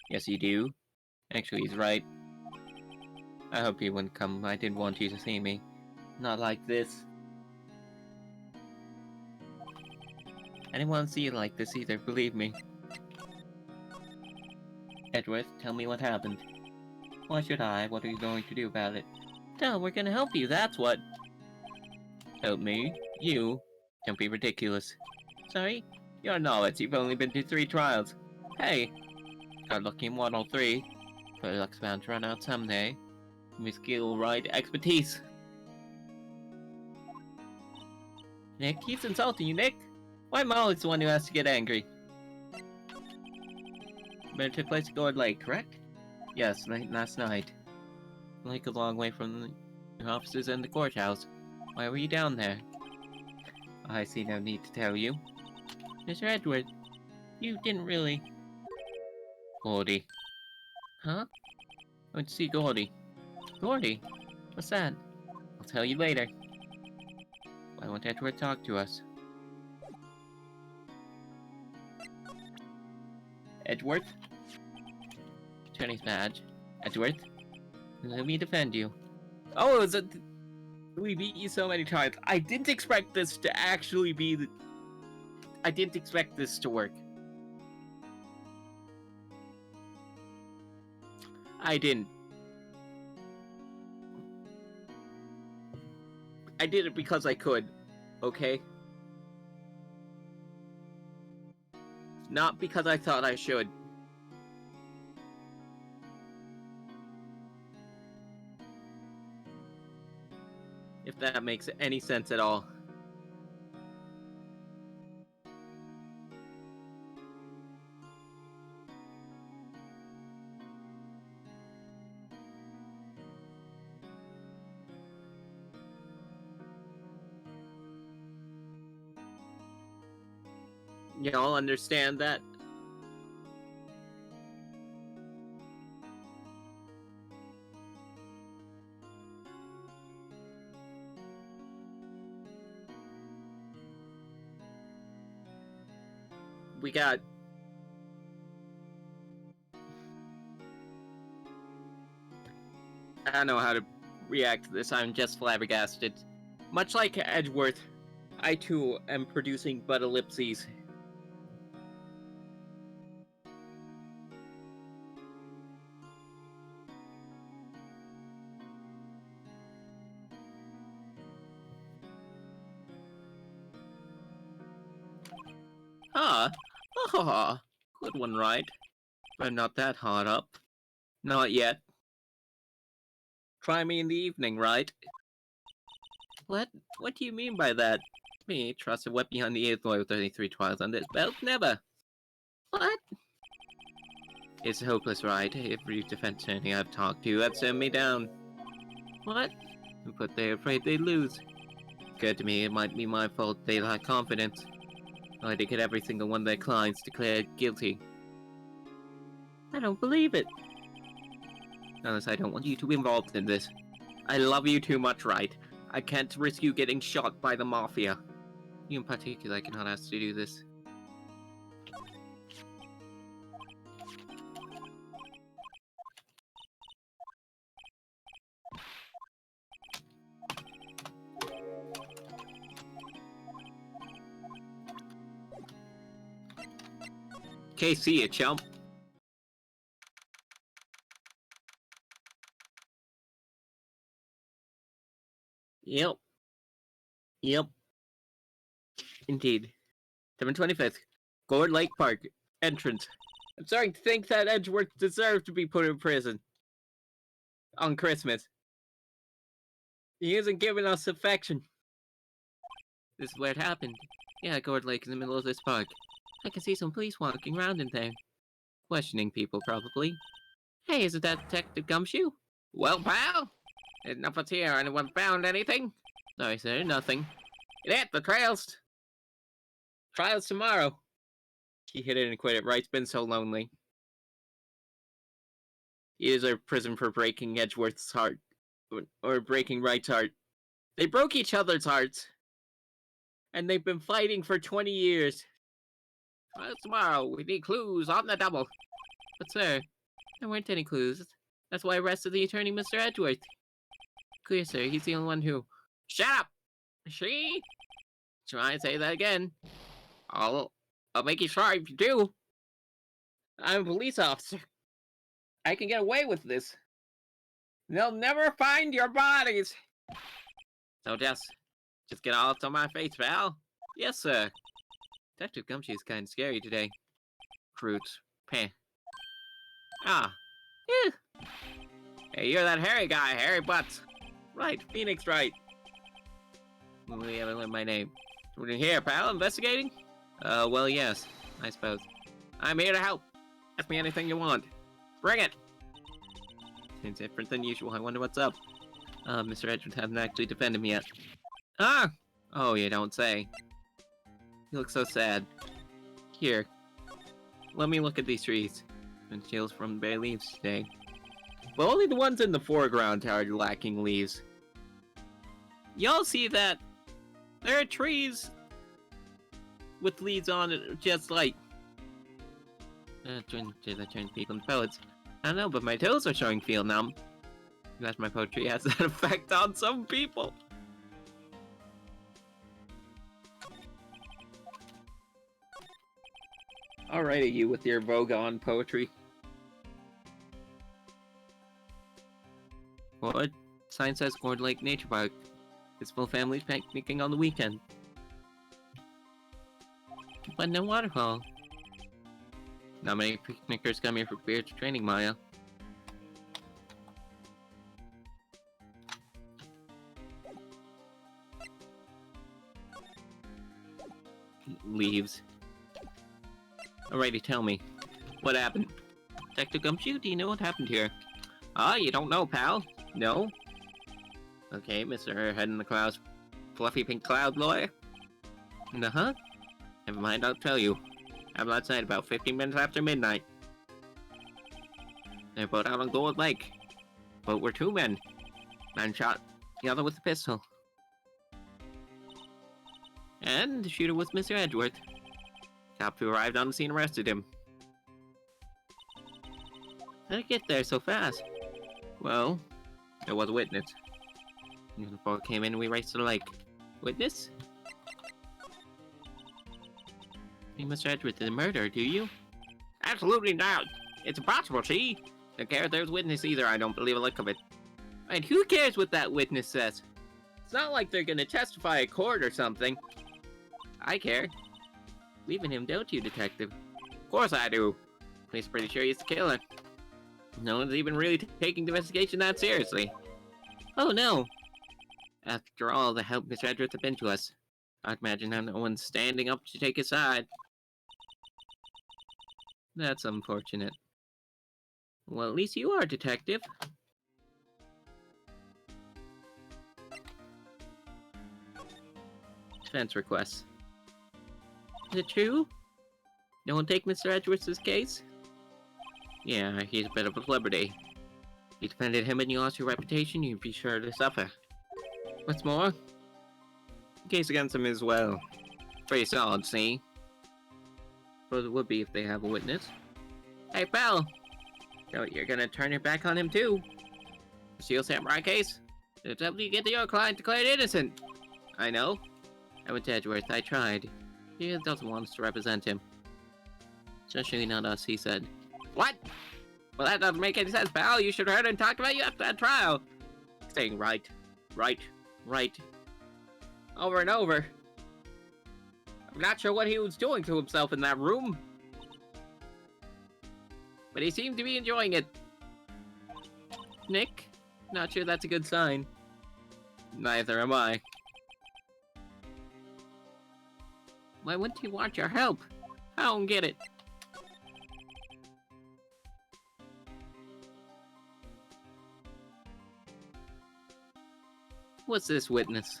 Yes, you do. Actually, he's right. I hope you wouldn't come. I didn't want you to see me. Not like this. I didn't want to see you like this either, believe me. Edward, tell me what happened. Why should I? What are you going to do about it? No, we're gonna help you, that's what. Help me? You? Don't be ridiculous. Sorry? You're a novice, you've only been to 3 trials. Hey! Got lucky and won all 3. But luck's bound to run out someday. Miss skill, right? Expertise! Nick, he's insulting you, Nick! Why am I always the one who has to get angry? Murder took place at Gourd Lake, correct? Yes, last night. Lake a long way from the officers and the courthouse. Why were you down there? I see no need to tell you. Mr. Edward, you didn't really... Gordy. Huh? I went to see Gordy. Gordy? What's that? I'll tell you later. Why won't Edward talk to us? Edward? Attorney's badge. Edward? Let me defend you. Oh, is it... We beat you so many times. I didn't expect this to actually be the... I didn't expect this to work. I didn't. I did it because I could, okay? Not because I thought I should. If that makes any sense at all. Y'all understand that? We got... I don't know how to react to this, I'm just flabbergasted. Much like Edgeworth, I too am producing but ellipses. Ah, good one, right? But not that hard up. Not yet. Try me in the evening, right? What? What do you mean by that? Me, trust a wet behind the ears loyal 33 trials on this belt? Never! What? It's hopeless, right? Every defense attorney I've talked to have turned me down. What? But they're afraid they lose. Occurred to me it might be my fault they lack confidence. I did get every single one of their clients declared guilty. I don't believe it. Unless I don't want you to be involved in this. I love you too much, right? I can't risk you getting shot by the Mafia. You in particular cannot ask to do this. Okay, see ya, chump. Yep. Yep. Indeed. 7/25th. Gourd Lake Park. Entrance. I'm starting to think that Edgeworth deserved to be put in prison. On Christmas. He isn't giving us affection. This is where it happened. Yeah, Gourd Lake in the middle of this park. I can see some police walking around in there. Questioning people, probably. Hey, isn't that Detective Gumshoe? Well, pal? Enough what's here. Anyone found anything? Sorry, sir, nothing. Get the trails! Trials tomorrow. He hit it and quit it. Wright's been so lonely. He is our prison for breaking Edgeworth's heart. Or breaking Wright's heart. They broke each other's hearts. And they've been fighting for 20 years. Trials tomorrow. We need clues on the double. But sir, there weren't any clues. That's why I arrested the attorney, Mr. Edgeworth. Clear, sir. He's the only one who... Shut up! She? Try and say that again. I'll make you try if you do. I'm a police officer. I can get away with this. They'll never find your bodies. So just get all up on my face, pal. Yes, sir. Detective Gumshoe's kind of scary today. Fruits. Peh. Ah. Yeah. Hey, you're that hairy guy, Hairy Butts. Right, Phoenix Wright. We haven't learned my name. What are you here, pal? Investigating? Well, yes, I suppose. I'm here to help. Ask me anything you want. Bring it! Seems different than usual. I wonder what's up. Mr. Edgeworth hasn't actually defended me yet. Ah! Oh, you don't say. You look so sad. Here. Let me look at these trees. And chills from bare leaves today. But only the ones in the foreground are lacking leaves. Y'all see that? There are trees with leaves on it, just like... that turns people into pellets. I don't know, but my toes are showing feel numb. Glad my poetry has that effect on some people. Alrighty, you with your Vogon poetry. What? Sign says Gourd Lake Nature Park. It's full families picnicking on the weekend. But no waterfall. Not many picnickers come here for spiritual training, Maya. Leaves. Alrighty, tell me. What happened? Detective Gumshoe, do you know what happened here? Ah, you don't know, pal? No? Okay, Mr. Head in the Clouds, fluffy pink cloud lawyer? Uh-huh. Never mind, I'll tell you. I'm outside about 15 minutes after midnight. They're both out on Gold Lake. But we're two men. Man shot the other with a pistol. And the shooter was Mr. Edgeworth. Cops who arrived on the scene arrested him. How did it get there so fast? Well, there was a witness. And before it came in, we raced to the lake. Witness? You Mr. Edgeworth did the murder, do you? Absolutely not. It's impossible, see? Don't care if there's witness either, I don't believe a lick of it. And who cares what that witness says? It's not like they're gonna testify at court or something. I care. Believe in him, don't you, detective? Of course I do. Police are pretty sure he's the killer. No one's even really taking the investigation that seriously. Oh no. After all the help Mr. Edgeworth has been to us, I'd imagine how no one's standing up to take his side. That's unfortunate. Well, at least you are, detective. Defense requests. Is it true? No one take Mr. Edgeworth's case? Yeah, he's a bit of a celebrity. If you defended him and you lost your reputation, you'd be sure to suffer. What's more, the case against him is, well, pretty solid, see? Suppose it would be if they have a witness. Hey, pal! So you're gonna turn your back on him too? The Steel Samurai case? It's up to you get your client declared innocent! I know. I went to Edgeworth, I tried. He doesn't want us to represent him. Especially not us, he said. What? Well, that doesn't make any sense, pal. You should have heard him talk about you after that trial. Saying right, right, right. Over and over. I'm not sure what he was doing to himself in that room. But he seemed to be enjoying it. Nick? Not sure that's a good sign. Neither am I. Why wouldn't he want your help? I don't get it. What's this witness?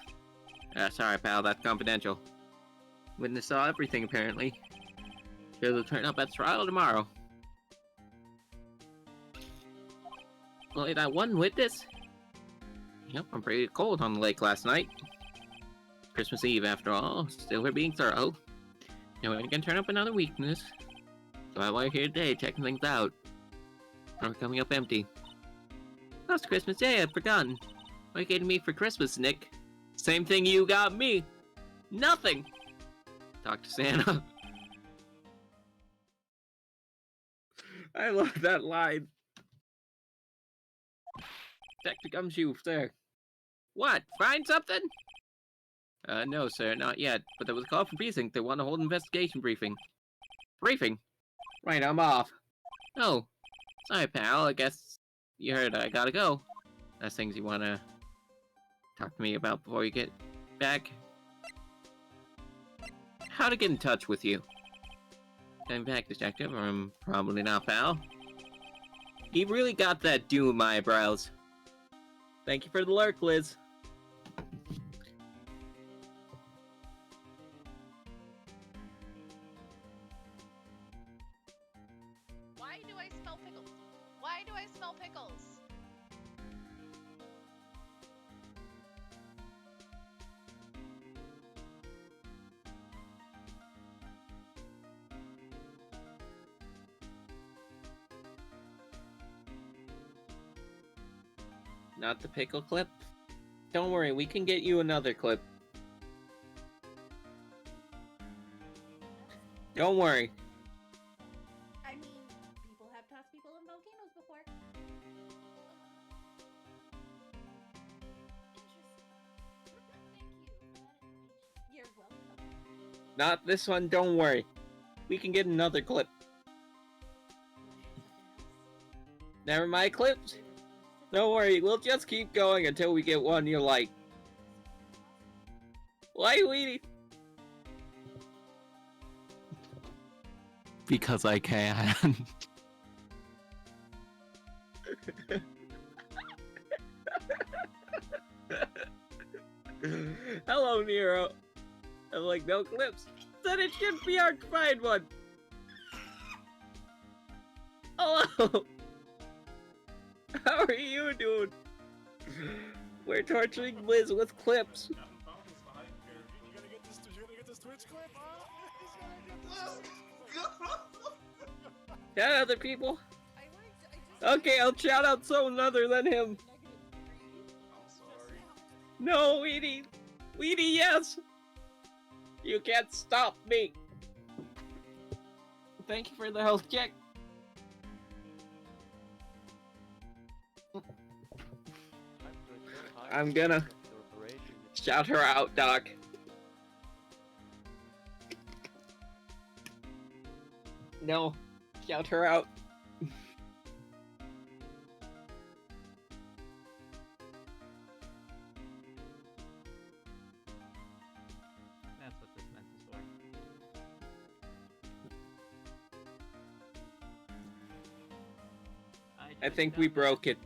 Sorry, pal, that's confidential. Witness saw everything, apparently. He'll turn up at trial tomorrow. Only that one witness? Yep, I'm pretty cold on the lake last night. Christmas Eve, after all. Still, we're being thorough. No one can turn up another weakness. So I why here today, checking things out. We're coming up empty. Last Christmas Day, I've forgotten. What you gave me for Christmas, Nick? Same thing you got me. Nothing. Talk to Santa. I love that line. Detective Gumshoe, sir. What? Find something? No, sir, not yet. But there was a call from precinct. They want to hold an investigation briefing. Briefing? Right, I'm off. Oh, sorry, pal. I guess you heard I gotta go. That's things you wanna talk to me about before you get back. How to get in touch with you? I'm back, detective. Probably not, pal. He really got that doom eyebrows. Thank you for the lurk, Liz. Why do I smell pickles? Why do I smell pickles? Not the pickle clip? Don't worry, we can get you another clip. Don't worry. I mean, people have tossed people in volcanoes before. You're welcome. Not this one, don't worry. We can get another clip. Never mind clips. Don't worry, we'll just keep going until we get one you like. Why, Weedy? Because I can. Hello, Nero. I'm like, no clips. Then it should be hard to find one. Hello. How are you doing? We're torturing Liz with clips. You gonna get this Twitch clip? Shout out other people. Okay, I'll shout out someone other than him. I'm sorry. No, Weedy. Weedy, yes. You can't stop me. Thank you for the health check. I'm gonna shout her out, Doc. No, shout her out. That's what this message is for. I think we broke it.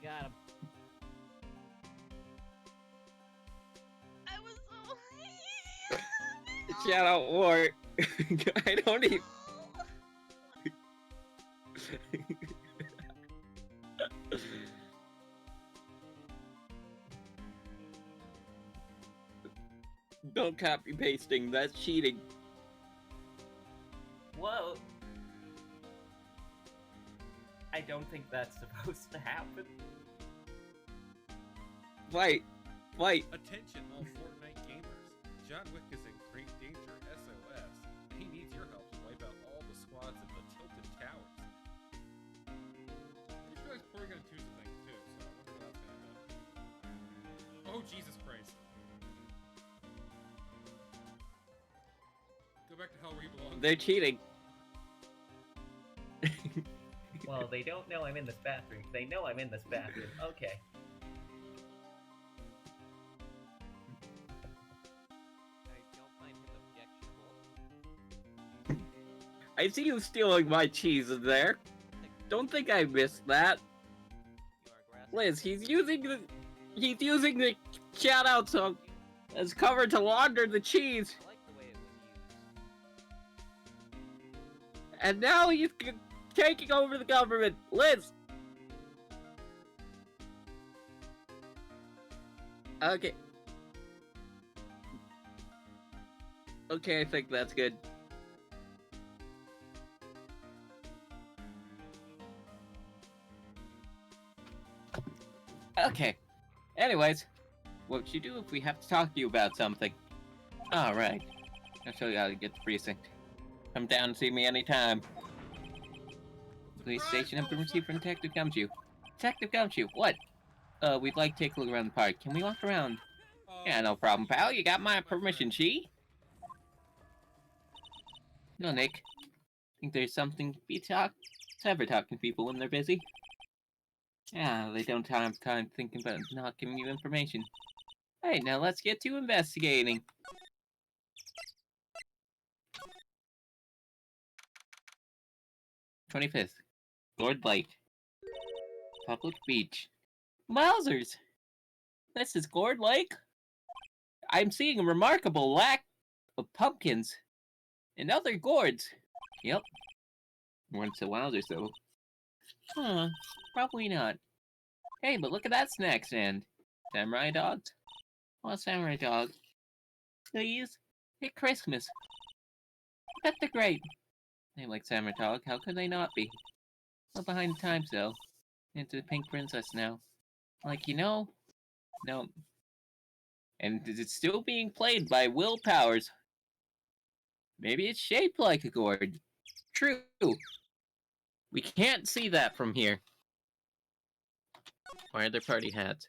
Got him. I was so Shout out War. I don't even. Don't copy pasting, that's cheating. Whoa. I don't think that's supposed to happen. Fight. Fight. Attention, all Fortnite gamers. John Wick is in great danger. SOS. He needs your help to wipe out all the squads in the Tilted Towers. Pretty sure he's probably gonna choose a thing too, so I wonder how that's gonna go. Oh, Jesus Christ. Go back to hell where you belong. They're cheating. Well, they don't know I'm in this bathroom. They know I'm in this bathroom. Okay. I don't find him objectionable. I see you stealing my cheese in there. Don't think I missed that. You are grasping. Liz, he's using the shout-out song as cover to launder the cheese. I like the way it was used. And now he's taking over the government. Liz! Okay. Okay, I think that's good. Okay. Anyways, what would you do if we have to talk to you about something? Alright. I'll show you how to get the precinct. Come down and see me anytime. Police station have been received from Detective Gumshoe. Detective Gumshoe, what? We'd like to take a look around the park. Can we walk around? Yeah, no problem, pal. You got my permission, she? No, Nick. Think there's something to be ever talking to people when they're busy. Yeah, they don't have time thinking about not giving you information. Hey, now let's get to investigating. 25th. Lord Lake. Public beach. Wowzers! This is Gourd Lake? I'm seeing a remarkable lack of pumpkins and other gourds. Yep. Weren't so wowzers, though. Huh, probably not. Hey, but look at that snack stand. Samurai dogs? Oh, samurai dog. Please? It's Christmas. I bet they're great. They like samurai dog, how could they not be? Well behind the times, though. Into the pink princess now. Like, you know? No. And it's still being played by Will Powers. Maybe it's shaped like a gourd. True. We can't see that from here. Why are their party hats?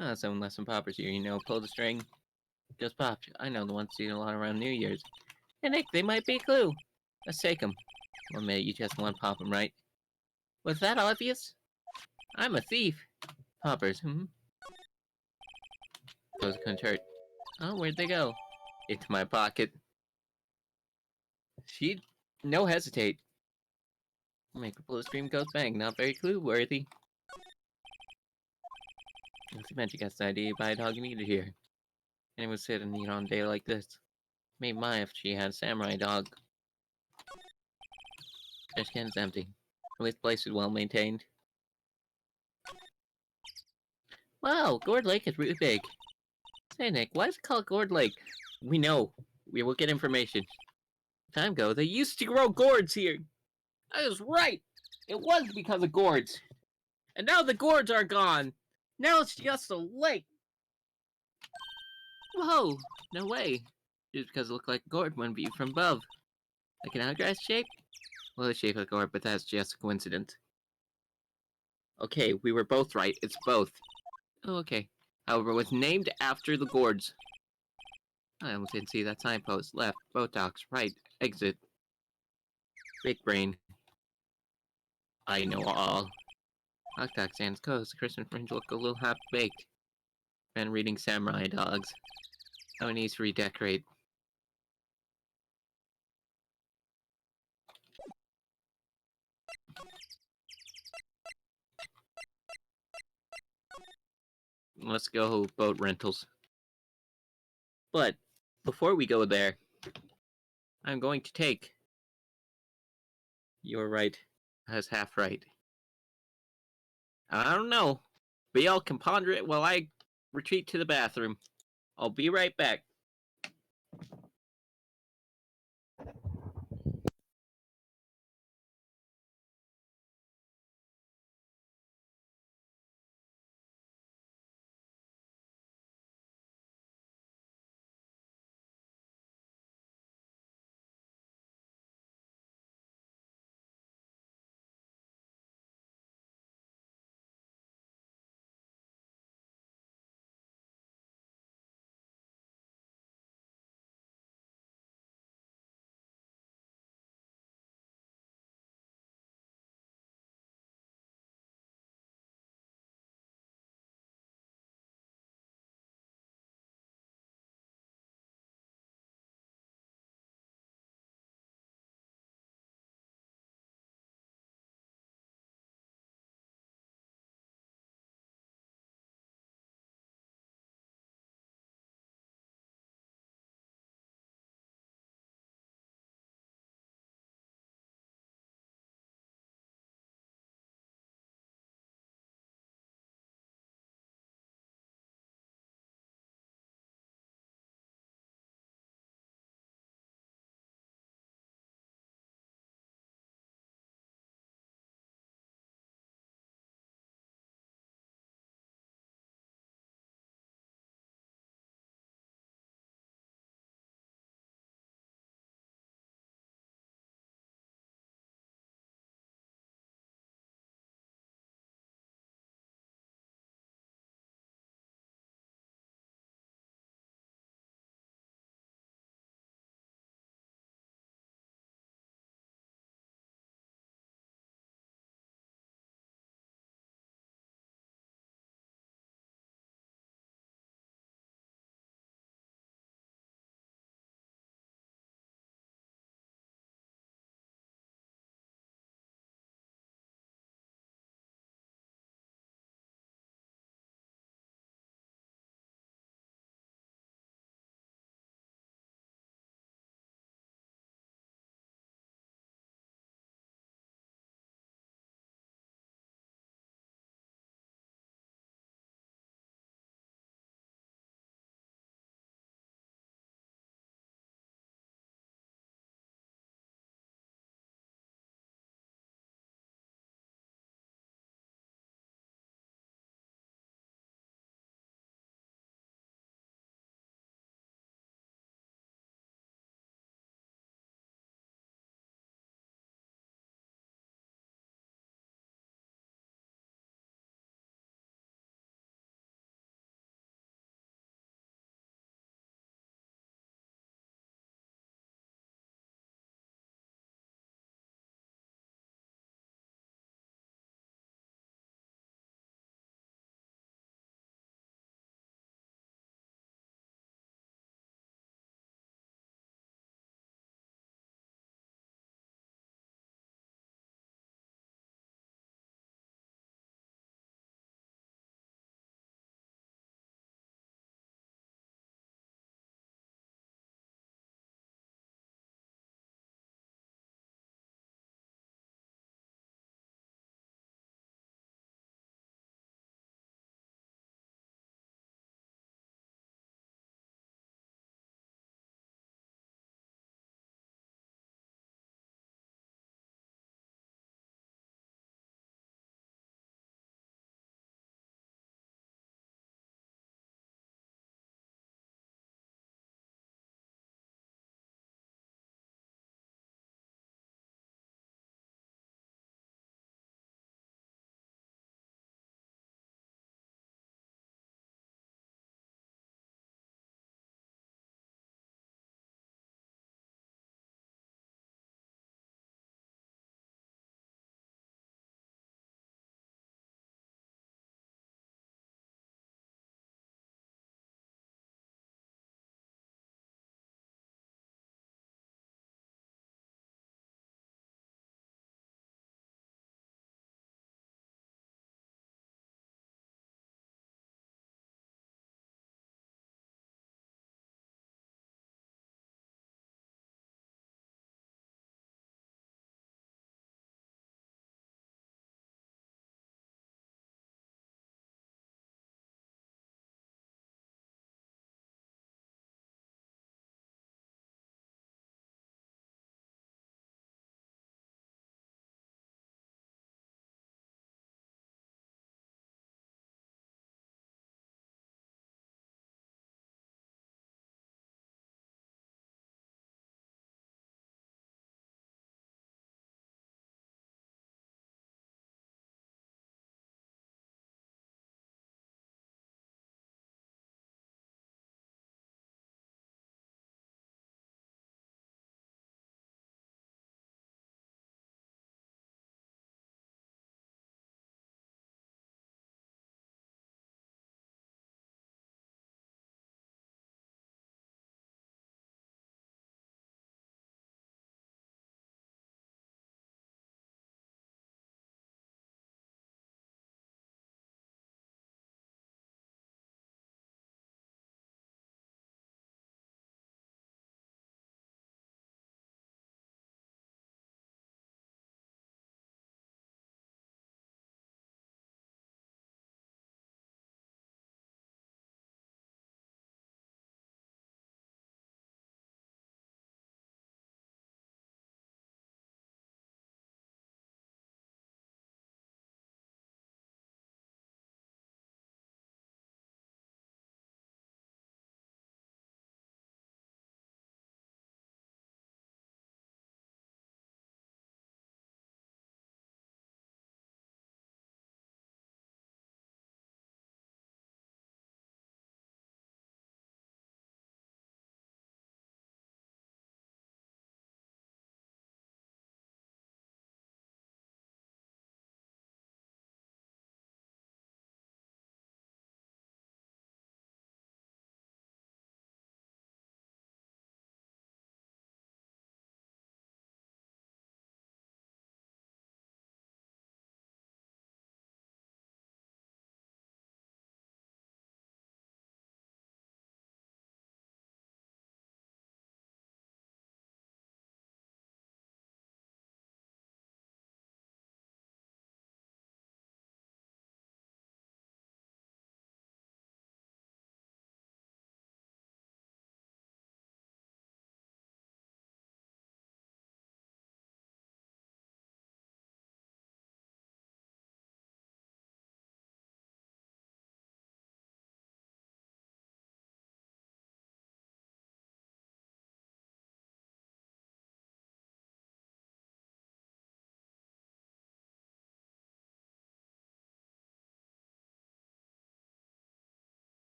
Ah, someone left some poppers here, you know, pull the string. Just popped. I know the ones seen a lot around New Year's. Hey Nick, they might be a clue. Let's take them. Well, mate, you just want to pop them, right? Was that obvious? I'm a thief. Poppers, Those couldn't hurt. Oh, where'd they go? Into my pocket. No hesitate. Make a bullet stream goes bang, not very clue-worthy. Not to mention, guess the idea by a dog needed here. Anyone would sit and eat on a day like this. Maybe my if she had a samurai dog. Trash can is empty. At least the place is well maintained. Wow, Gourd Lake is really big. Say Nick, why is it called Gourd Lake? We know. We will get information. Time ago, they used to grow gourds here. I was right. It was because of gourds. And now the gourds are gone. Now it's just a lake. Whoa, no way. Just because it looked like a gourd when viewed from above. Like an hourglass shape? Well, it's shaped like a gourd, but that's just a coincidence. Okay, we were both right. It's both. Oh, okay. However, it was named after the gourds. I almost didn't see that signpost. Left, Botox, right, exit. Big brain. I know all. Hot dog stands coast. The Christmas fringe look a little half-baked. Been reading Samurai Dogs. Oh, it needs to redecorate. Let's go boat rentals. But, before we go there, I'm going to take your right as half right. I don't know, but y'all can ponder it while I retreat to the bathroom. I'll be right back.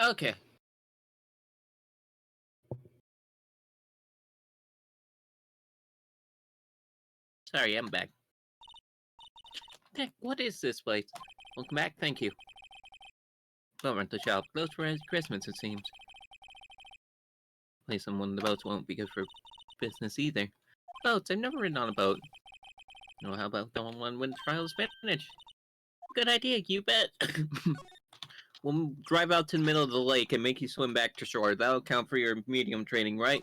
Okay. Sorry, I'm back. Nick, what is this place? Welcome back, thank you. Don't rent the shop. Closed for Christmas, it seems. Place on one of the boats won't be good for business either. Boats? I've never ridden on a boat. No, how about going on one when the trial's finished? Good idea, you bet. We'll drive out to the middle of the lake and make you swim back to shore. That'll count for your medium training, right?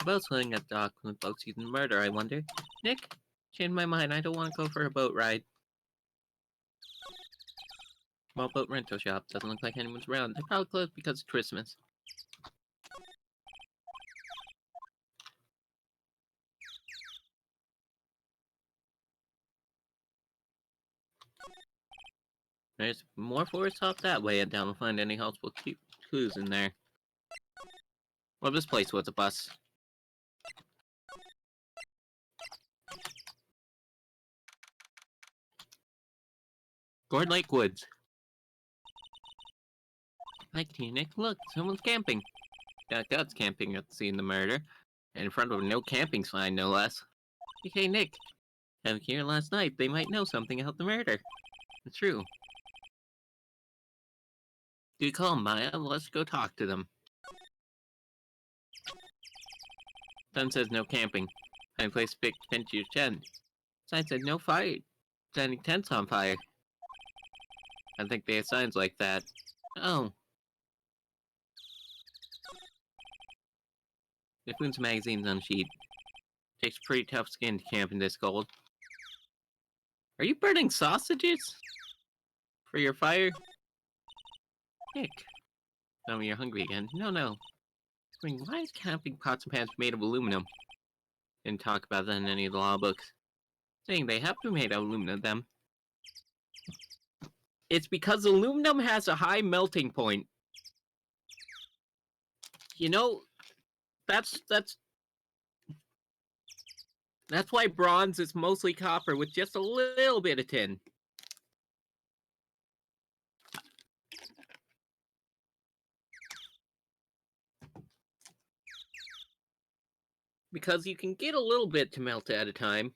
Boat swimming at dock with folks using murder, I wonder. Nick? Changed my mind. I don't want to go for a boat ride. Small boat rental shop. Doesn't look like anyone's around. They're probably closed because of Christmas. There's more forest off that way, and down to find any helpful clues in there. Well, this place was a bus. Gourd Lake Woods. Hi, Nick. Look, someone's camping. Got guts camping at the scene of the murder. And in front of a no camping sign, no less. Hey, Nick. Having here last night, they might know something about the murder. It's true. Good call, Maya. Let's go talk to them. Sun says no camping. I place pick pinch your tent. Sign said no fire. Standing tents on fire. I think they have signs like that. Oh. They found some magazines on a sheet. Takes pretty tough skin to camp in this cold. Are you burning sausages? For your fire? Nick. Tell me you're hungry again. No. Spring, why is camping pots and pans made of aluminum? Didn't talk about that in any of the law books. Saying they have to be made of aluminum, them. It's because aluminum has a high melting point. You know, that's why bronze is mostly copper with just a little bit of tin. Because you can get a little bit to melt at a time.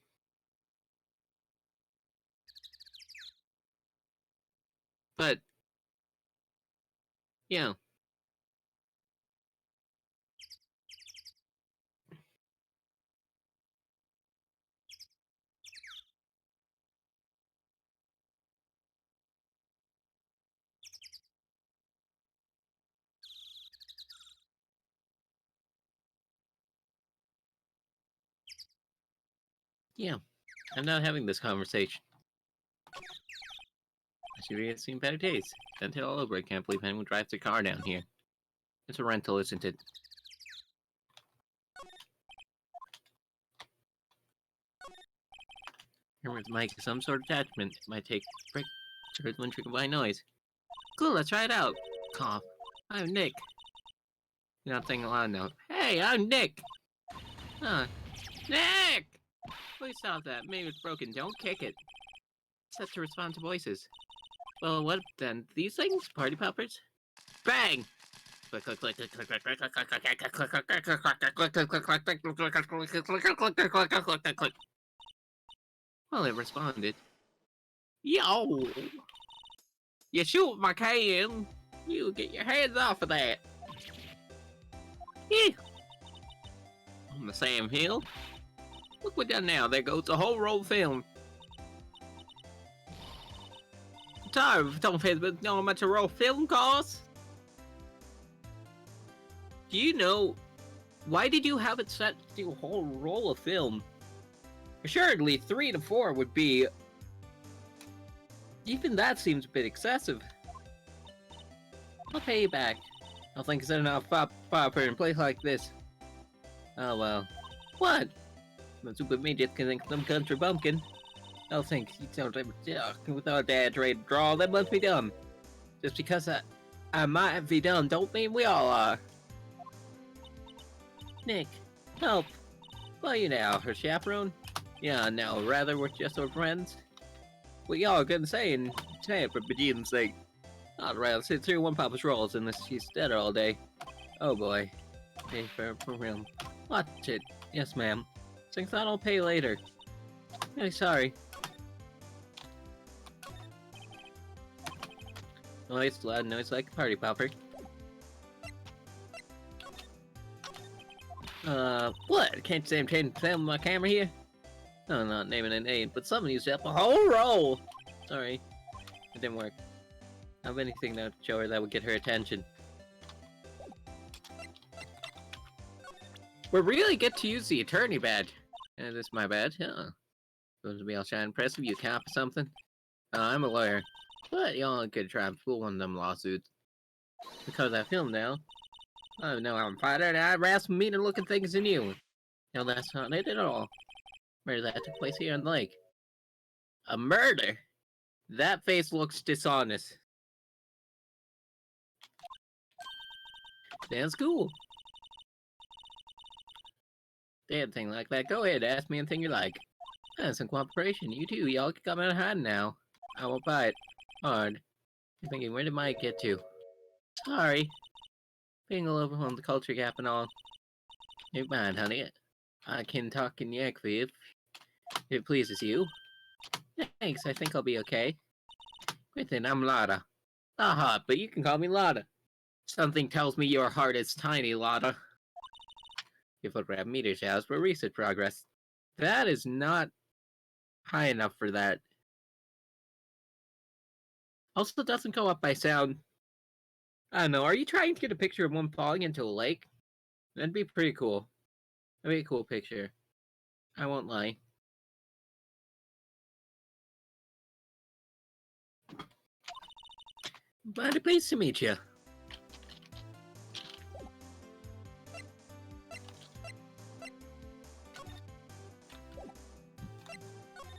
But, yeah. Yeah, I'm not having this conversation. I should have seen better days. Sent it all over. I can't believe anyone drives their car down here. It's a rental, isn't it? Remember, the mic is some sort of attachment. It might take break. Heard one triggered by noise. Cool, let's try it out. Cough. I'm Nick. You're not saying aloud now. Hey, I'm Nick! Huh. Nick! Please stop that. Maybe it's broken. Don't kick it. Set to respond to voices. Well, what then? These things? Party poppers? Bang! Click, click, click, click, click, click, click, click, click, click, click, click, click, click, click, click, click. Well, it responded. Yo! You shoot my can! You get your hands off of that! Yeah! On the Sam Hill. Look what we done now. There goes the whole roll of film. Don't Facebook know how much a roll of film costs? Do you know why did you have it set to a whole roll of film? Assuredly, 3 to 4 would be. Even that seems a bit excessive. I'll pay you back. I think it's enough popper in a place like this. Oh well. What? That's with me just think some country bumpkin. I'll think you don't ever without dad trade draw, that must be dumb. Just because I might be dumb don't mean we all are. Nick, help. Well, you know, her chaperone? Yeah, no, rather we're just our friends. We all gonna say it for Begin's sake. Alright, let's sit through one Papa's rolls and she's dead all day. Oh boy. Pay for real. Watch it. Yes, ma'am. Since I'll pay later. Really sorry. Noise, loud noise like a party popper. What? Can't say I'm changing my camera here? No, I'm not naming a name, but someone used up a whole roll! Sorry. It didn't work. I have anything to show her that would get her attention. We really get to use the attorney badge. This is my badge, huh? Supposed to be all shiny impressive, you cop or something? I'm a lawyer. But y'all could try and fool one of them lawsuits. Because I filmed now. I know I'm a fighter and I'd rather some meaner looking things than you. No, that's not it at all. Murder that took place here on the lake. A murder? That face looks dishonest. That's cool. Damn thing like that. Go ahead, ask me anything you like. That's some cooperation. You too, y'all can come out of hiding now. I won't bite. Hard. I'm thinking, where did Mike get to? Sorry. Being a little on the culture gap and all. Never mind, honey. I can talk in yak for you if it pleases you. Thanks, I think I'll be okay. Great then, I'm Lotta. Aha, but you can call me Lotta. Something tells me your heart is tiny, Lotta. Your photograph meter showers for research progress. That is not high enough for that. Also doesn't go up by sound. I don't know, are you trying to get a picture of one falling into a lake? That'd be pretty cool. That'd be a cool picture. I won't lie. Mighty pleased to meet you.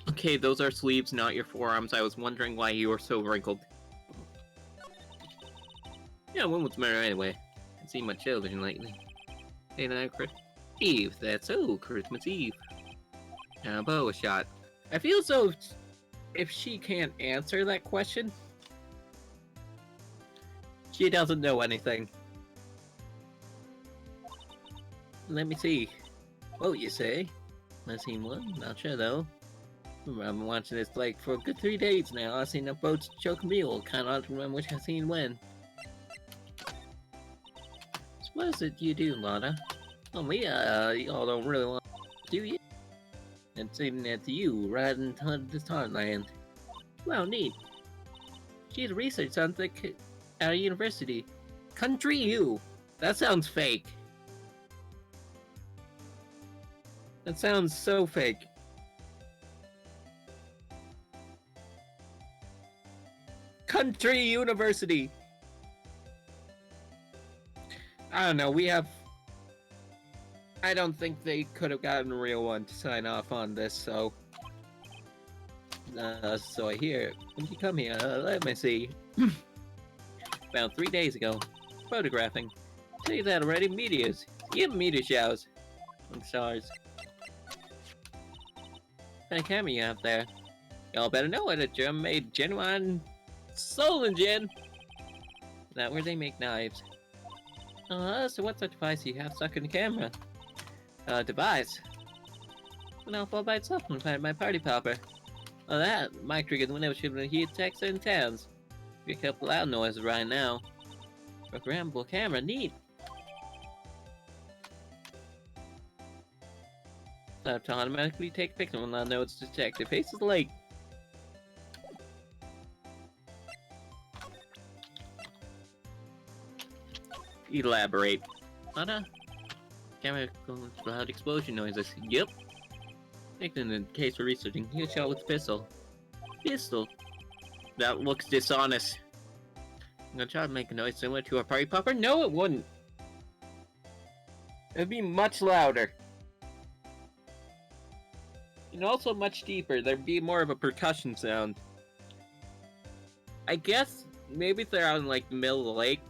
Okay, those are sleeves, not your forearms. I was wondering why you were so wrinkled. Yeah, when was murder anyway? I haven't seen much television lately. Hey, now, Eve, that's Christmas Eve. Now, bow a shot. I feel so if she can't answer that question, she doesn't know anything. Let me see. What you say? I've seen one, not sure though. I've been watching this lake for a good 3 days now. I've seen a boat choke a mule. Kinda hard to remember which I've seen when. So what is it you do, Lotta? Oh, me, y'all don't really want to, do you? It's even at you, right into this Heartland. Wow, neat. She's a research scientist at a university. Country you! That sounds fake. That sounds so fake. Country University! I don't know, we have... I don't think they could have gotten a real one to sign off on this, so... so I hear. When did you come here? Let me see. About 3 days ago. Photographing. Tell you that already, meteors. Give meteor showers. And stars. What kind of camera you have there? Y'all better know it, a German-made genuine soul engine! Is that where they make knives? So what's that device you have stuck in the camera? Device? Went off all by itself and find my party popper. Well, that might trigger the window shooting a huge text in towns. Be a couple loud noises right now. Programmable camera, neat! So I have to automatically take a picture when I know it's detected. Faces lake. Elaborate. Camera loud explosion noises. Yep. Taken in the case for researching. He was shot with a pistol. Pistol? That looks dishonest. I'm gonna try to make a noise similar to a party popper? No, it wouldn't. It'd be much louder. And also much deeper. There'd be more of a percussion sound. I guess maybe if they're out in like the middle of the lake,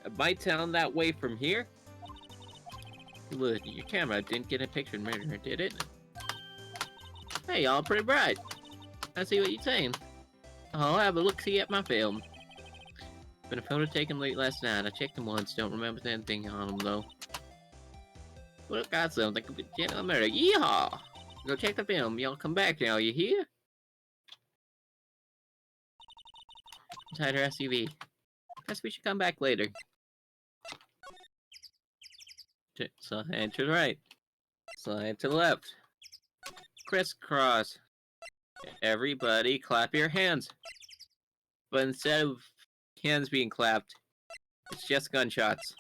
it might sound that way from here. Look, your camera didn't get a picture of murderer, did it? Hey, y'all pretty bright. I see what you're saying. I'll have a look-see at my film. Been a photo taken late last night. I checked them once. Don't remember anything on them though. Well, got something. General murder. Yeehaw! Go check the film. Y'all come back now. You hear? Inside her SUV. Guess we should come back later. Slide to the right. Slide to the left. Crisscross. Everybody clap your hands. But instead of hands being clapped, it's just gunshots.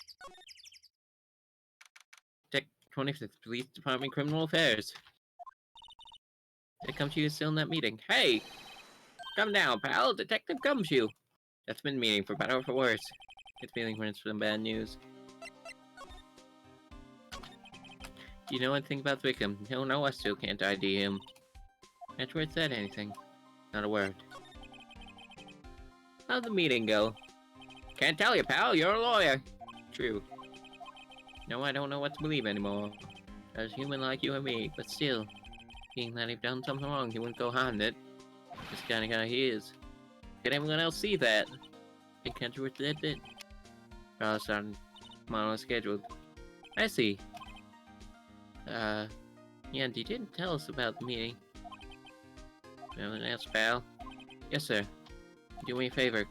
Check 25th Police Department Criminal Affairs. Gumshoe is still in that meeting. Hey! Come down, pal. Detective Gumshoe. That's been meeting for better or for worse. Get feeling when it's some bad news. Do you know anything about the victim? No, I still can't ID him. Edward said anything. Not a word. How'd the meeting go? Can't tell you, pal. You're a lawyer. True. No, I don't know what to believe anymore. As human like you and me, but still. Being that he'd done something wrong, he wouldn't go hiding it. This kind of guy he is. Could anyone else see that? Think Edward did it? Trial starting tomorrow as scheduled. I see. Yeah, and he didn't tell us about the meeting. Anyone else, pal? Yes, sir. Do me a favor.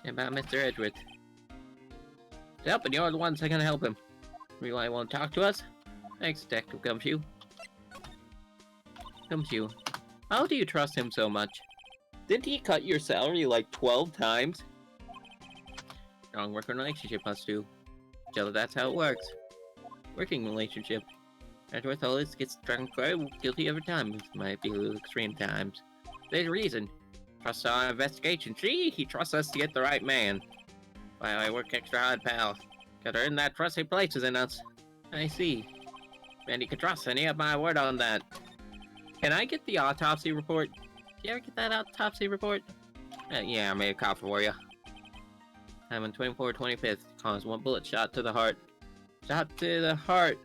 About Mr. Edgeworth. Help, and you're the ones that are gonna help him. Really won't talk to us? Thanks, Detective Gumshoe. Gumshoe, how do you trust him so much? Didn't he cut your salary like 12 times? Strong working relationship must do. So that's how it works. Working relationship. Edgeworth always gets drunk or guilty every time. It might be a little extreme times. There's a reason. Trust our investigation. See, he trusts us to get the right man. Why I work extra hard, pal. Gotta earn that trust he places in us. I see. And you can trust any of my word on that. Can I get the autopsy report? Did you ever get that autopsy report? Yeah, I made a copy for you. I'm on 24-25th. Caused one bullet shot to the heart. Shot to the heart.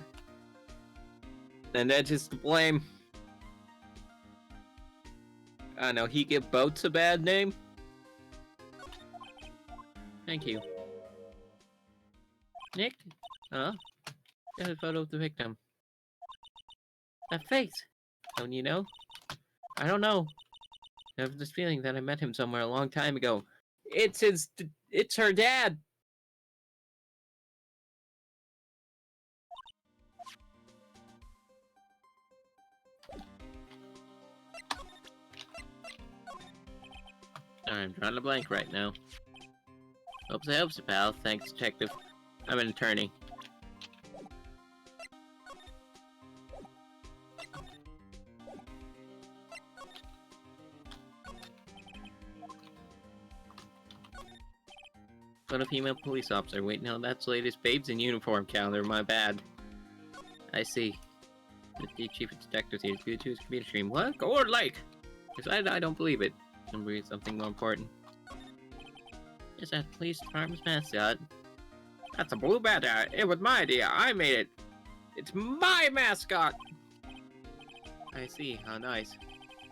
And Edge is to blame. I know, he give boats a bad name? Thank you. Nick? Huh? Got a photo of the victim. That face! Don't you know? I don't know. I have this feeling that I met him somewhere a long time ago. It's her dad! I'm drawing a blank right now. Hopes it helps, pal. Thanks, Detective. I'm an attorney. But a female police officer. Wait, no, that's latest Babes in Uniform calendar. My bad. I see. The chief of detectives here due to his computer stream. What? Gourd Lake! Decided I don't believe it. Something more important. Is that police department's mascot? That's a blue banner. It was my idea. I made it. It's my mascot. I see. How nice.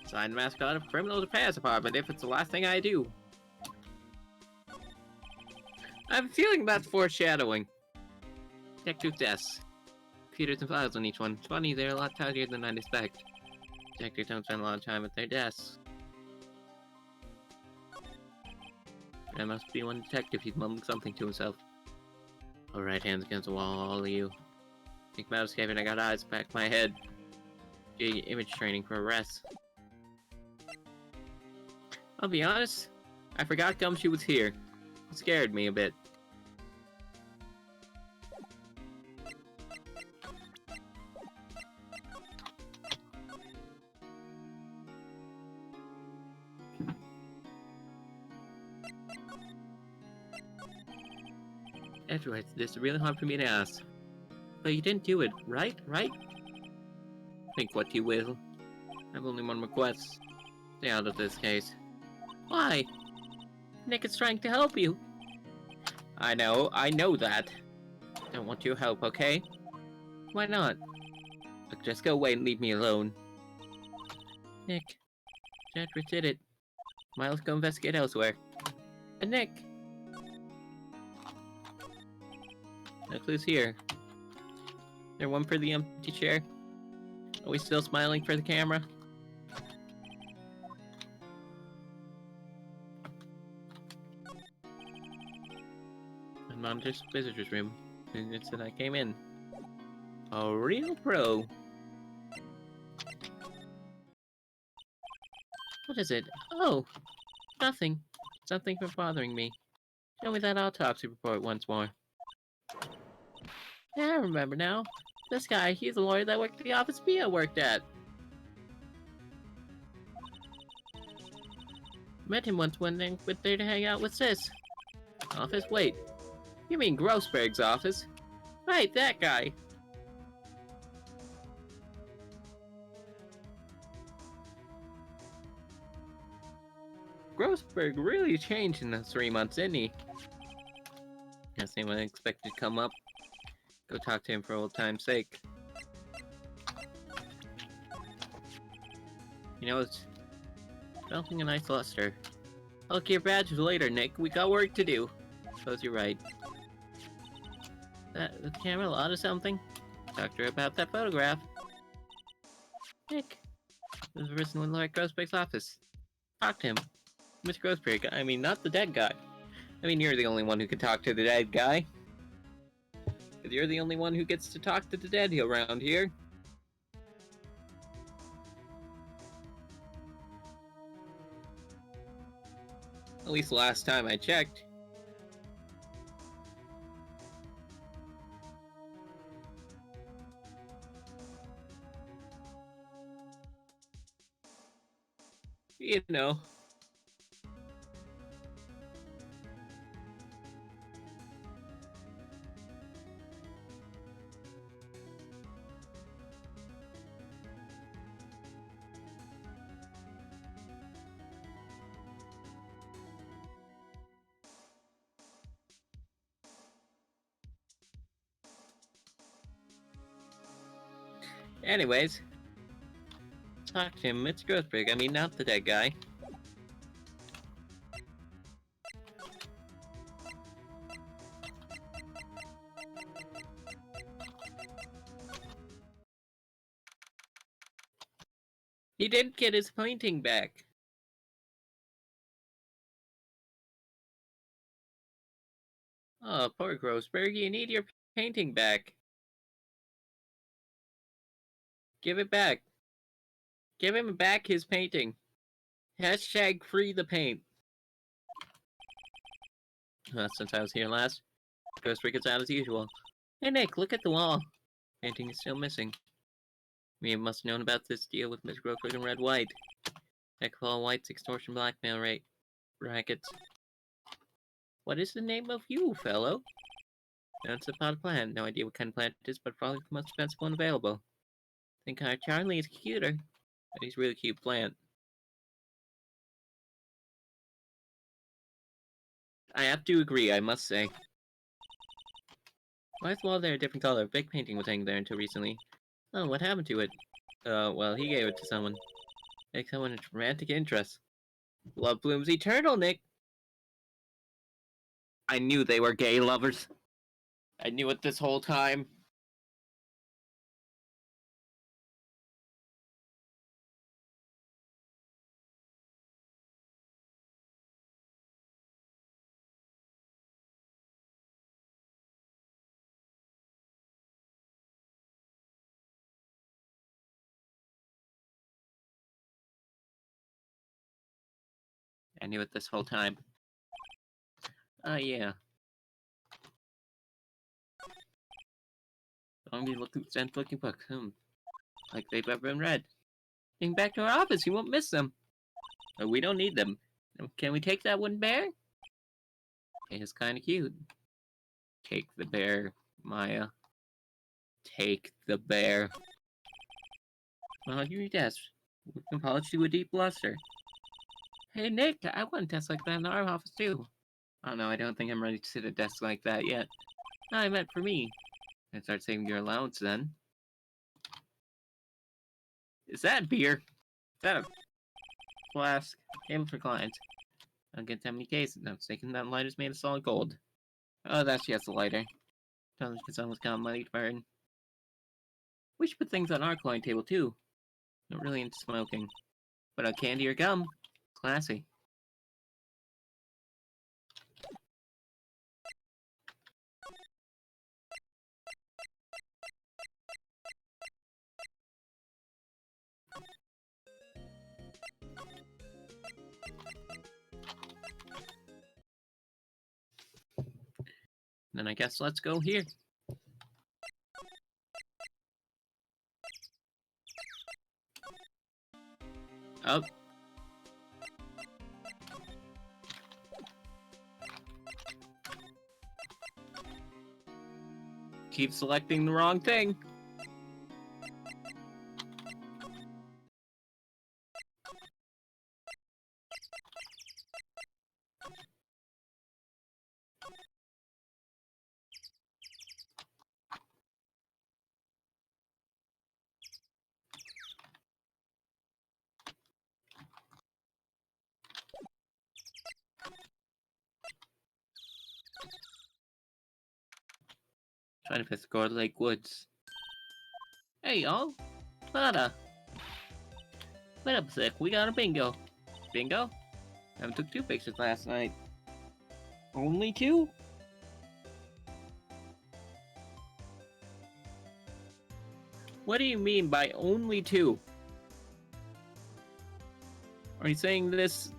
Signed mascot of criminal affairs department. If it's the last thing I do. I have a feeling that's foreshadowing. Detective desk. Computers and files on each one. It's funny, they're a lot tidier than I'd expect. Detectives don't spend a lot of time at their desks. There must be one detective. He's mumbling something to himself. Alright, hands against the wall, all of you. Think about escaping, I got eyes back my head. Gee, image training for arrests. I'll be honest, I forgot Gumshoe was here. It scared me a bit. Edward, this is really hard for me to ask. But you didn't do it, right? Right? Think what you will. I have only one request. Stay out of this case. Why? Nick is trying to help you. I know that. Don't want your help, okay? Why not? Look, just go away and leave me alone. Nick. Edward did it. Miles, go investigate elsewhere. And Nick. No clues here. There one for the empty chair? Are we still smiling for the camera? And monitor's visitor's room. And it said I came in. A real pro. What is it? Oh, nothing. Something for bothering me. Show me that autopsy report once more. Yeah, I remember now. This guy, he's a lawyer that worked at the office Mia worked at. Met him once when they went there to hang out with Sis. Office? Wait. You mean Grossberg's office? Right, that guy. Grossberg really changed in those 3 months, didn't he? Guess anyone expected to come up. Go talk to him for old time's sake. You know, it's developing a nice luster. I'll get your badges later, Nick. We got work to do. Suppose you're right. The camera a lot of something? Talk to her about that photograph. Nick. There's a person in Lord Grossberg's office. Talk to him. Mr. Grossberg, I mean, not the dead guy. I mean, you're the only one who can talk to the dead guy. Because you're the only one who gets to talk to the dead around here. At least last time I checked. You know. Anyways. Talk to him, Mr. Grossberg. I mean, not the dead guy. He didn't get his painting back. Oh, poor Grossberg, you need your painting back. Give it back. Give him back his painting. Hashtag free the paint. Since I was here last, Grossberg is out as usual. Hey Nick, look at the wall. Painting is still missing. We must have known about this deal with Miss Grossberg and Red White. Heck of all White's extortion blackmail rackets. What is the name of you, fellow? That's about a plant. No idea what kind of plant it is, but probably the most expensive one available. Think our Charlie is cuter. But he's a really cute plant. I have to agree, I must say. Why is the wall there a different color? A big painting was hanging there until recently. Oh, what happened to it? Well, he gave it to someone. Like someone with romantic interest. Love blooms eternal, Nick! I knew they were gay lovers. I knew it this whole time. I knew it this whole time. Oh, yeah. Only looking book. Like they've ever been read. Getting back to our office, you won't miss them. Oh, we don't need them. Can we take that wooden bear? It's kind of cute. Take the bear, Maya. Take the bear. Well, your desk. We can polish you a deep luster. Hey, Nick, I want a desk like that in our office, too. Oh, no, I don't think I'm ready to sit at a desk like that yet. No, I meant for me. I start saving your allowance, then. Is that beer? Is that a flask? Table for clients. I don't get that many cases. I'm mistaken that lighter's made of solid gold. Oh, that's just a lighter. Sounds like someone's got money to burn. We should put things on our coin table too. Not really into smoking. But on candy or gum, classy. Then I guess let's go here. Up. Keep selecting the wrong thing. Trying to piss go to Lake Woods. Hey y'all, Lada. Wait up a sec, we got a bingo. Bingo? I took 2 pictures last night. Only 2? What do you mean by only 2? Are you saying this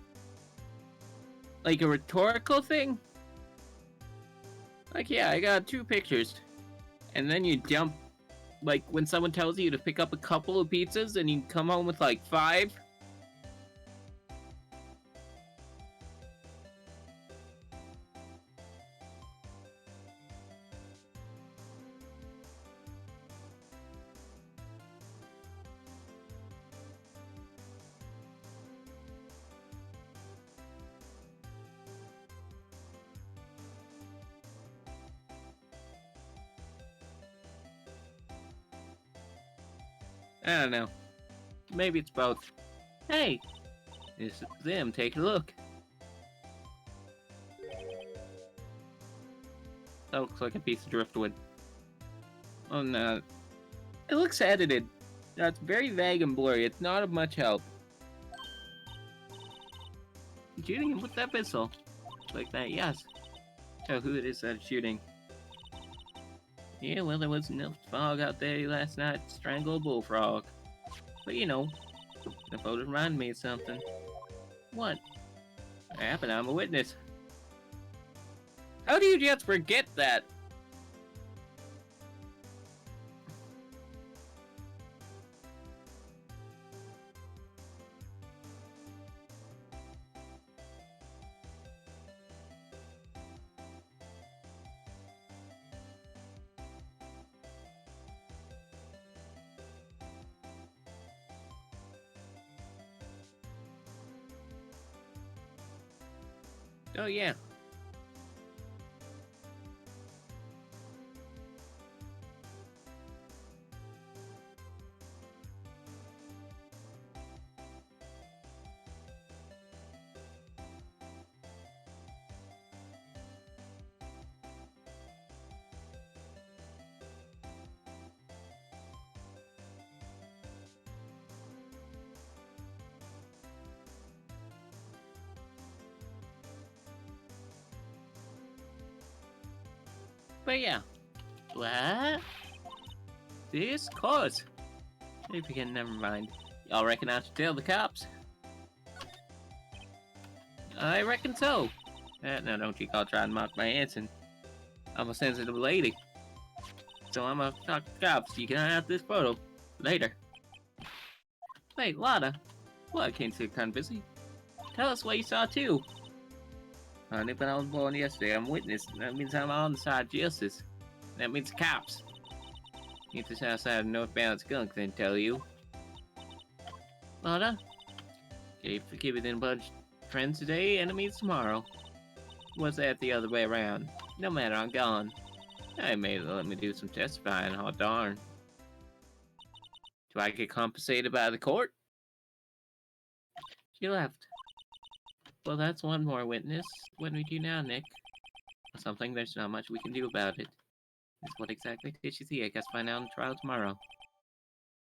like a rhetorical thing? Like, yeah, I got 2 pictures. And then you jump, like, when someone tells you to pick up a couple of pizzas and you come home with, like, 5? I don't know. Maybe it's both. Hey! This is them, take a look. That looks like a piece of driftwood. Oh no. It looks edited. That's very vague and blurry. It's not of much help. Shooting him with that pistol. Like that, yes. Tell who it is that's shooting. Yeah, well, there was enough fog out there last night to strangle a bullfrog. But you know, the photo reminded me of something. What? What happened? I'm a witness. How do you just forget that? Oh yeah. But yeah. What? This course? If you can, never mind. Y'all reckon I should tell the cops? I reckon so. Now don't you call trying to mock my answer. I'm a sensitive lady. So I'm gonna talk to the cops. You can have this photo. Later. Wait, Lada. Well, I can't see you're kind of busy. Tell us what you saw too. Honey, but I was born yesterday. I'm witness. That means I'm on the side of justice. That means cops. If this outside of northbound skunk, then tell you. Lada? Okay, forgive it in a bunch. Friends today, enemies tomorrow. What's that the other way around? No matter, I'm gone. I may let me do some testifying, oh darn. Do I get compensated by the court? She left. Well, that's one more witness. What do we do now, Nick? Something, there's not much we can do about it. What exactly did she see? I guess find out in trial tomorrow.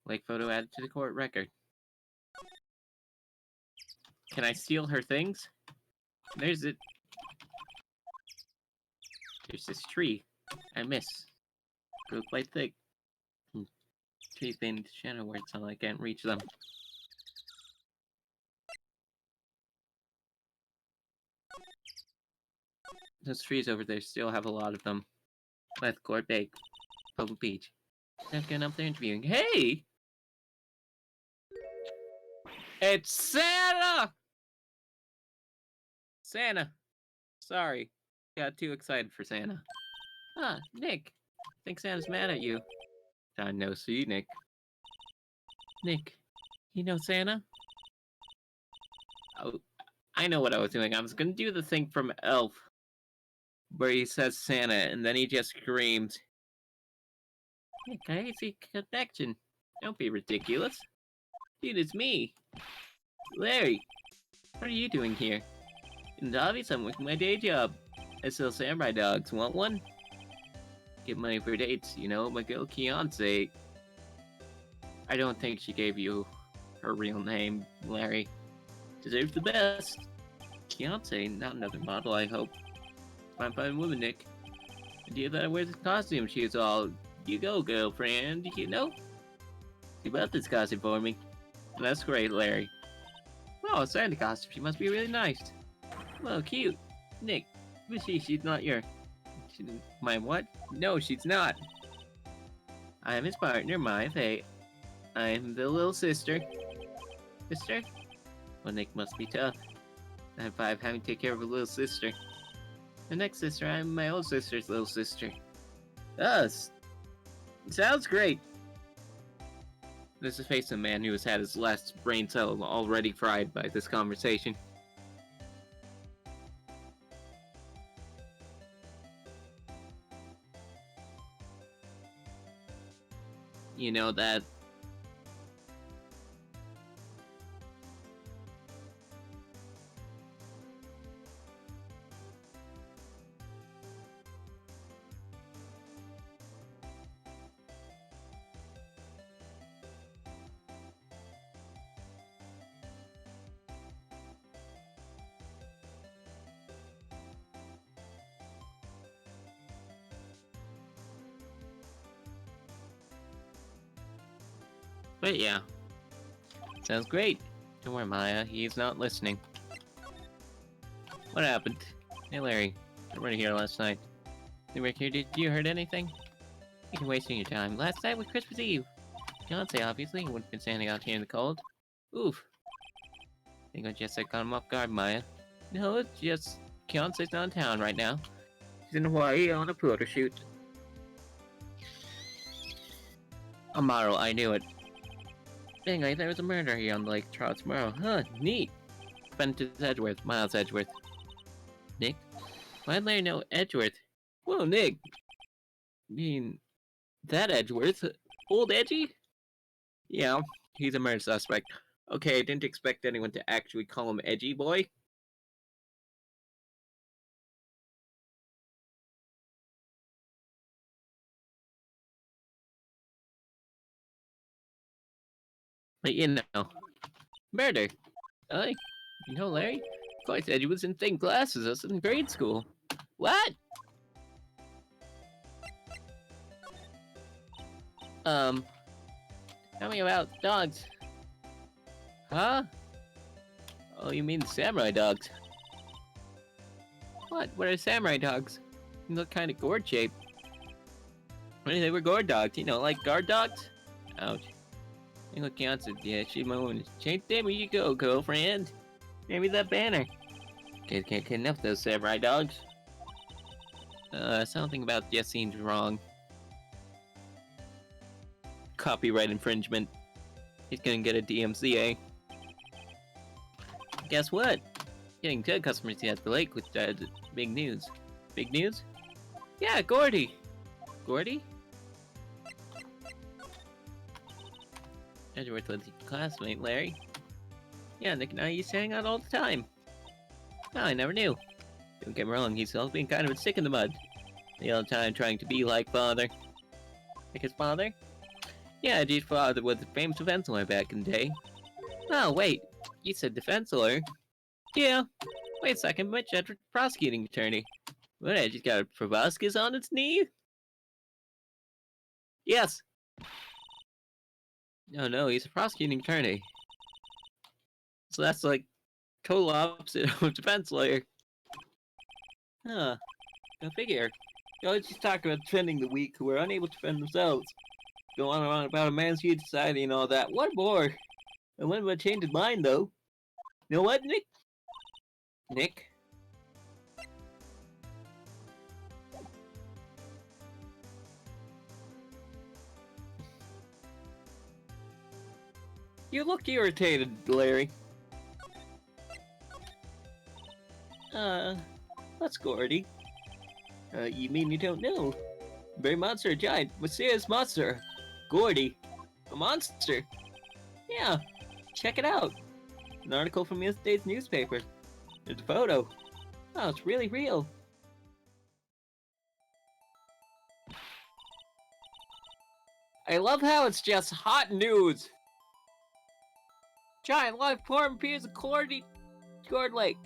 Lake photo added to the court record. Can I steal her things? There's it. There's this tree. I miss. Go quite thick. Trees bend into shadow where it's all I can't reach them. Those trees over there still have a lot of them. Left Court Bake. Pebble Beach. Not going up there interviewing. Hey! It's Santa! Santa! Sorry. Got too excited for Santa. Ah, Nick. I think Santa's mad at you. I know, see, Nick. Nick, you know Santa? Oh, I know what I was doing. I was gonna do the thing from Elf, where he says Santa, and then he just screams. Nick, I see connection. Don't be ridiculous. Dude, it's me. Larry, what are you doing here? In the obvious, I'm working my day job. I sell samurai dogs. Want one? Get money for dates, you know, my girl Fiance. I don't think she gave you her real name, Larry. Deserves the best. Fiance, not another model, I hope. Fine woman, Nick. Idea that I wear this costume, she is all, you go, girlfriend, you know? You bought this costume for me. That's great, Larry. Oh, a Santa costume, she must be really nice. Well, cute. Nick, who's she? She's not your... My what? No, she's not. I am his partner, my fate. I am the little sister. Sister? Well, Nick must be tough. I have 5 having to take care of a little sister. The next sister, I'm my old sister's little sister. Us. Sounds great. This is the face of a man who has had his last brain cell already fried by this conversation. You know that... But yeah. Sounds great. Don't worry, Maya. He's not listening. What happened? Hey, Larry. I weren't here last night. You were here. Did you heard anything? You're wasting your time. Last night was Christmas Eve. Fiance, obviously. He wouldn't have been standing out here in the cold. Oof. Think I just got him off guard, Maya. No, it's just... Fiance's not in town right now. She's in Hawaii on a photo shoot. A model, I knew it. Dang, there was a murder here on the lake trial tomorrow. Huh, neat. Benton Edgeworth, Miles Edgeworth. Nick? Why'd Larry know Edgeworth? Whoa, Nick! I mean, that Edgeworth? Old Edgy? Yeah, he's a murder suspect. Okay, I didn't expect anyone to actually call him Edgy Boy. But you know, murder. You know, Larry? I said he was in thick glasses us in grade school. What? Tell me about dogs. Huh? Oh, you mean samurai dogs? What? What are samurai dogs? You look kind of gourd-shaped. They were gourd dogs, you know, like guard dogs? Ouch. You look answered, yeah, she's my woman. Change there where you go, girlfriend. Maybe that banner. Can't get enough of those samurai dogs. Something about just seems wrong. Copyright infringement. He's gonna get a DMCA. Guess what? Getting good customers at the lake with big news. Big news? Yeah, Gordy! Gordy? Edgeworth was your classmate, Larry. Yeah, Nick and I used to hang out all the time. Oh, I never knew. Don't get me wrong, he's always been kind of a stick in the mud. The whole time trying to be like father. Like his father? Yeah, G's father was a famous defense lawyer back in the day. Oh, wait. You said defense lawyer? Yeah. Wait a second, but Jedrick prosecuting attorney. What, I just got a proboscis on its knee? Yes. No, he's a prosecuting attorney. So that's like total opposite of a defense lawyer. Huh. Go figure. You always just talk about defending the weak who are unable to defend themselves. Go on and on about a man's huge society and all that. What more? And when would change his mind, though? You know what, Nick? Nick? You look irritated, Larry. What's Gordy? You mean you don't know? Very monster, a giant, mysterious monster. Gordy. A monster. Yeah, check it out. An article from yesterday's newspaper. There's a photo. Oh, it's really real. I love how it's just hot news. Giant live form appears at Cord Lake.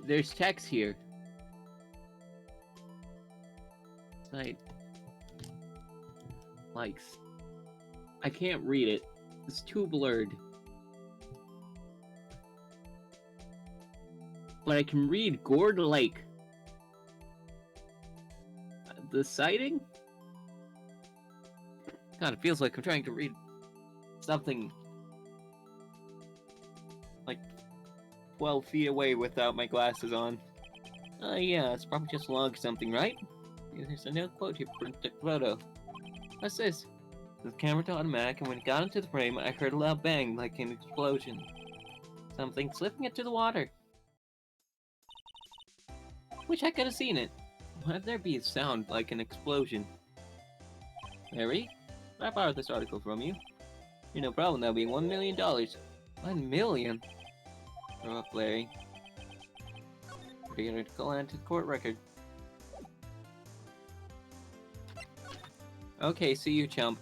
There's text here. Site. Likes. I can't read it. It's too blurred. But I can read Gourd Lake. The sighting? God, it feels like I'm trying to read something like 12 feet away without my glasses on. Yeah, it's probably just a log or something, right? There's a note quote here for the photo. What's this? The camera to automatic, and when it got into the frame, I heard a loud bang, like an explosion. Something slipping into the water. Wish I could have seen it. Why would there be a sound like an explosion? Larry? I borrowed this article from you. You're no problem, that'll be $1 million. $1 million? Grow up, Larry. We're gonna go on to the court record. Okay, see you, chump.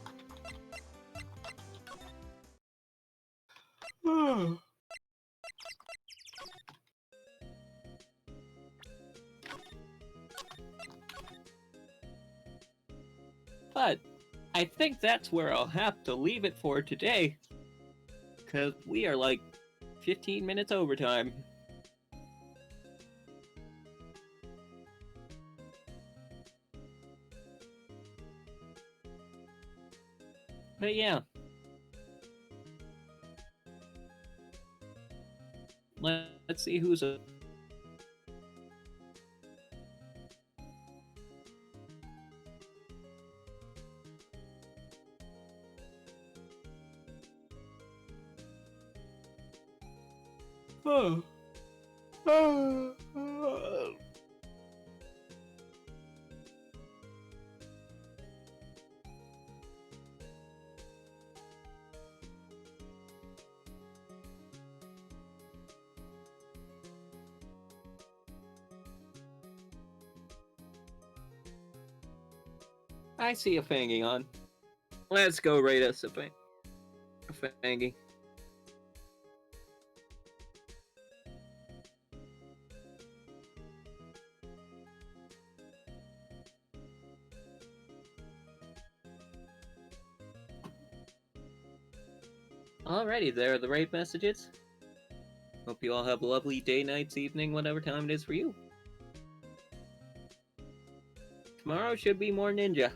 But I think that's where I'll have to leave it for today. Because we are like 15 minutes overtime. But yeah. Let's see who's up. I see a Fangy on. Let's go rate us a Fangy. Alrighty, there are the rate messages. Hope you all have a lovely day, night, evening, whatever time it is for you. Tomorrow should be more ninja.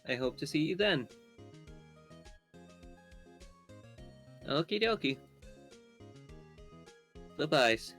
I hope to see you then. Okie dokie. Bye-byes.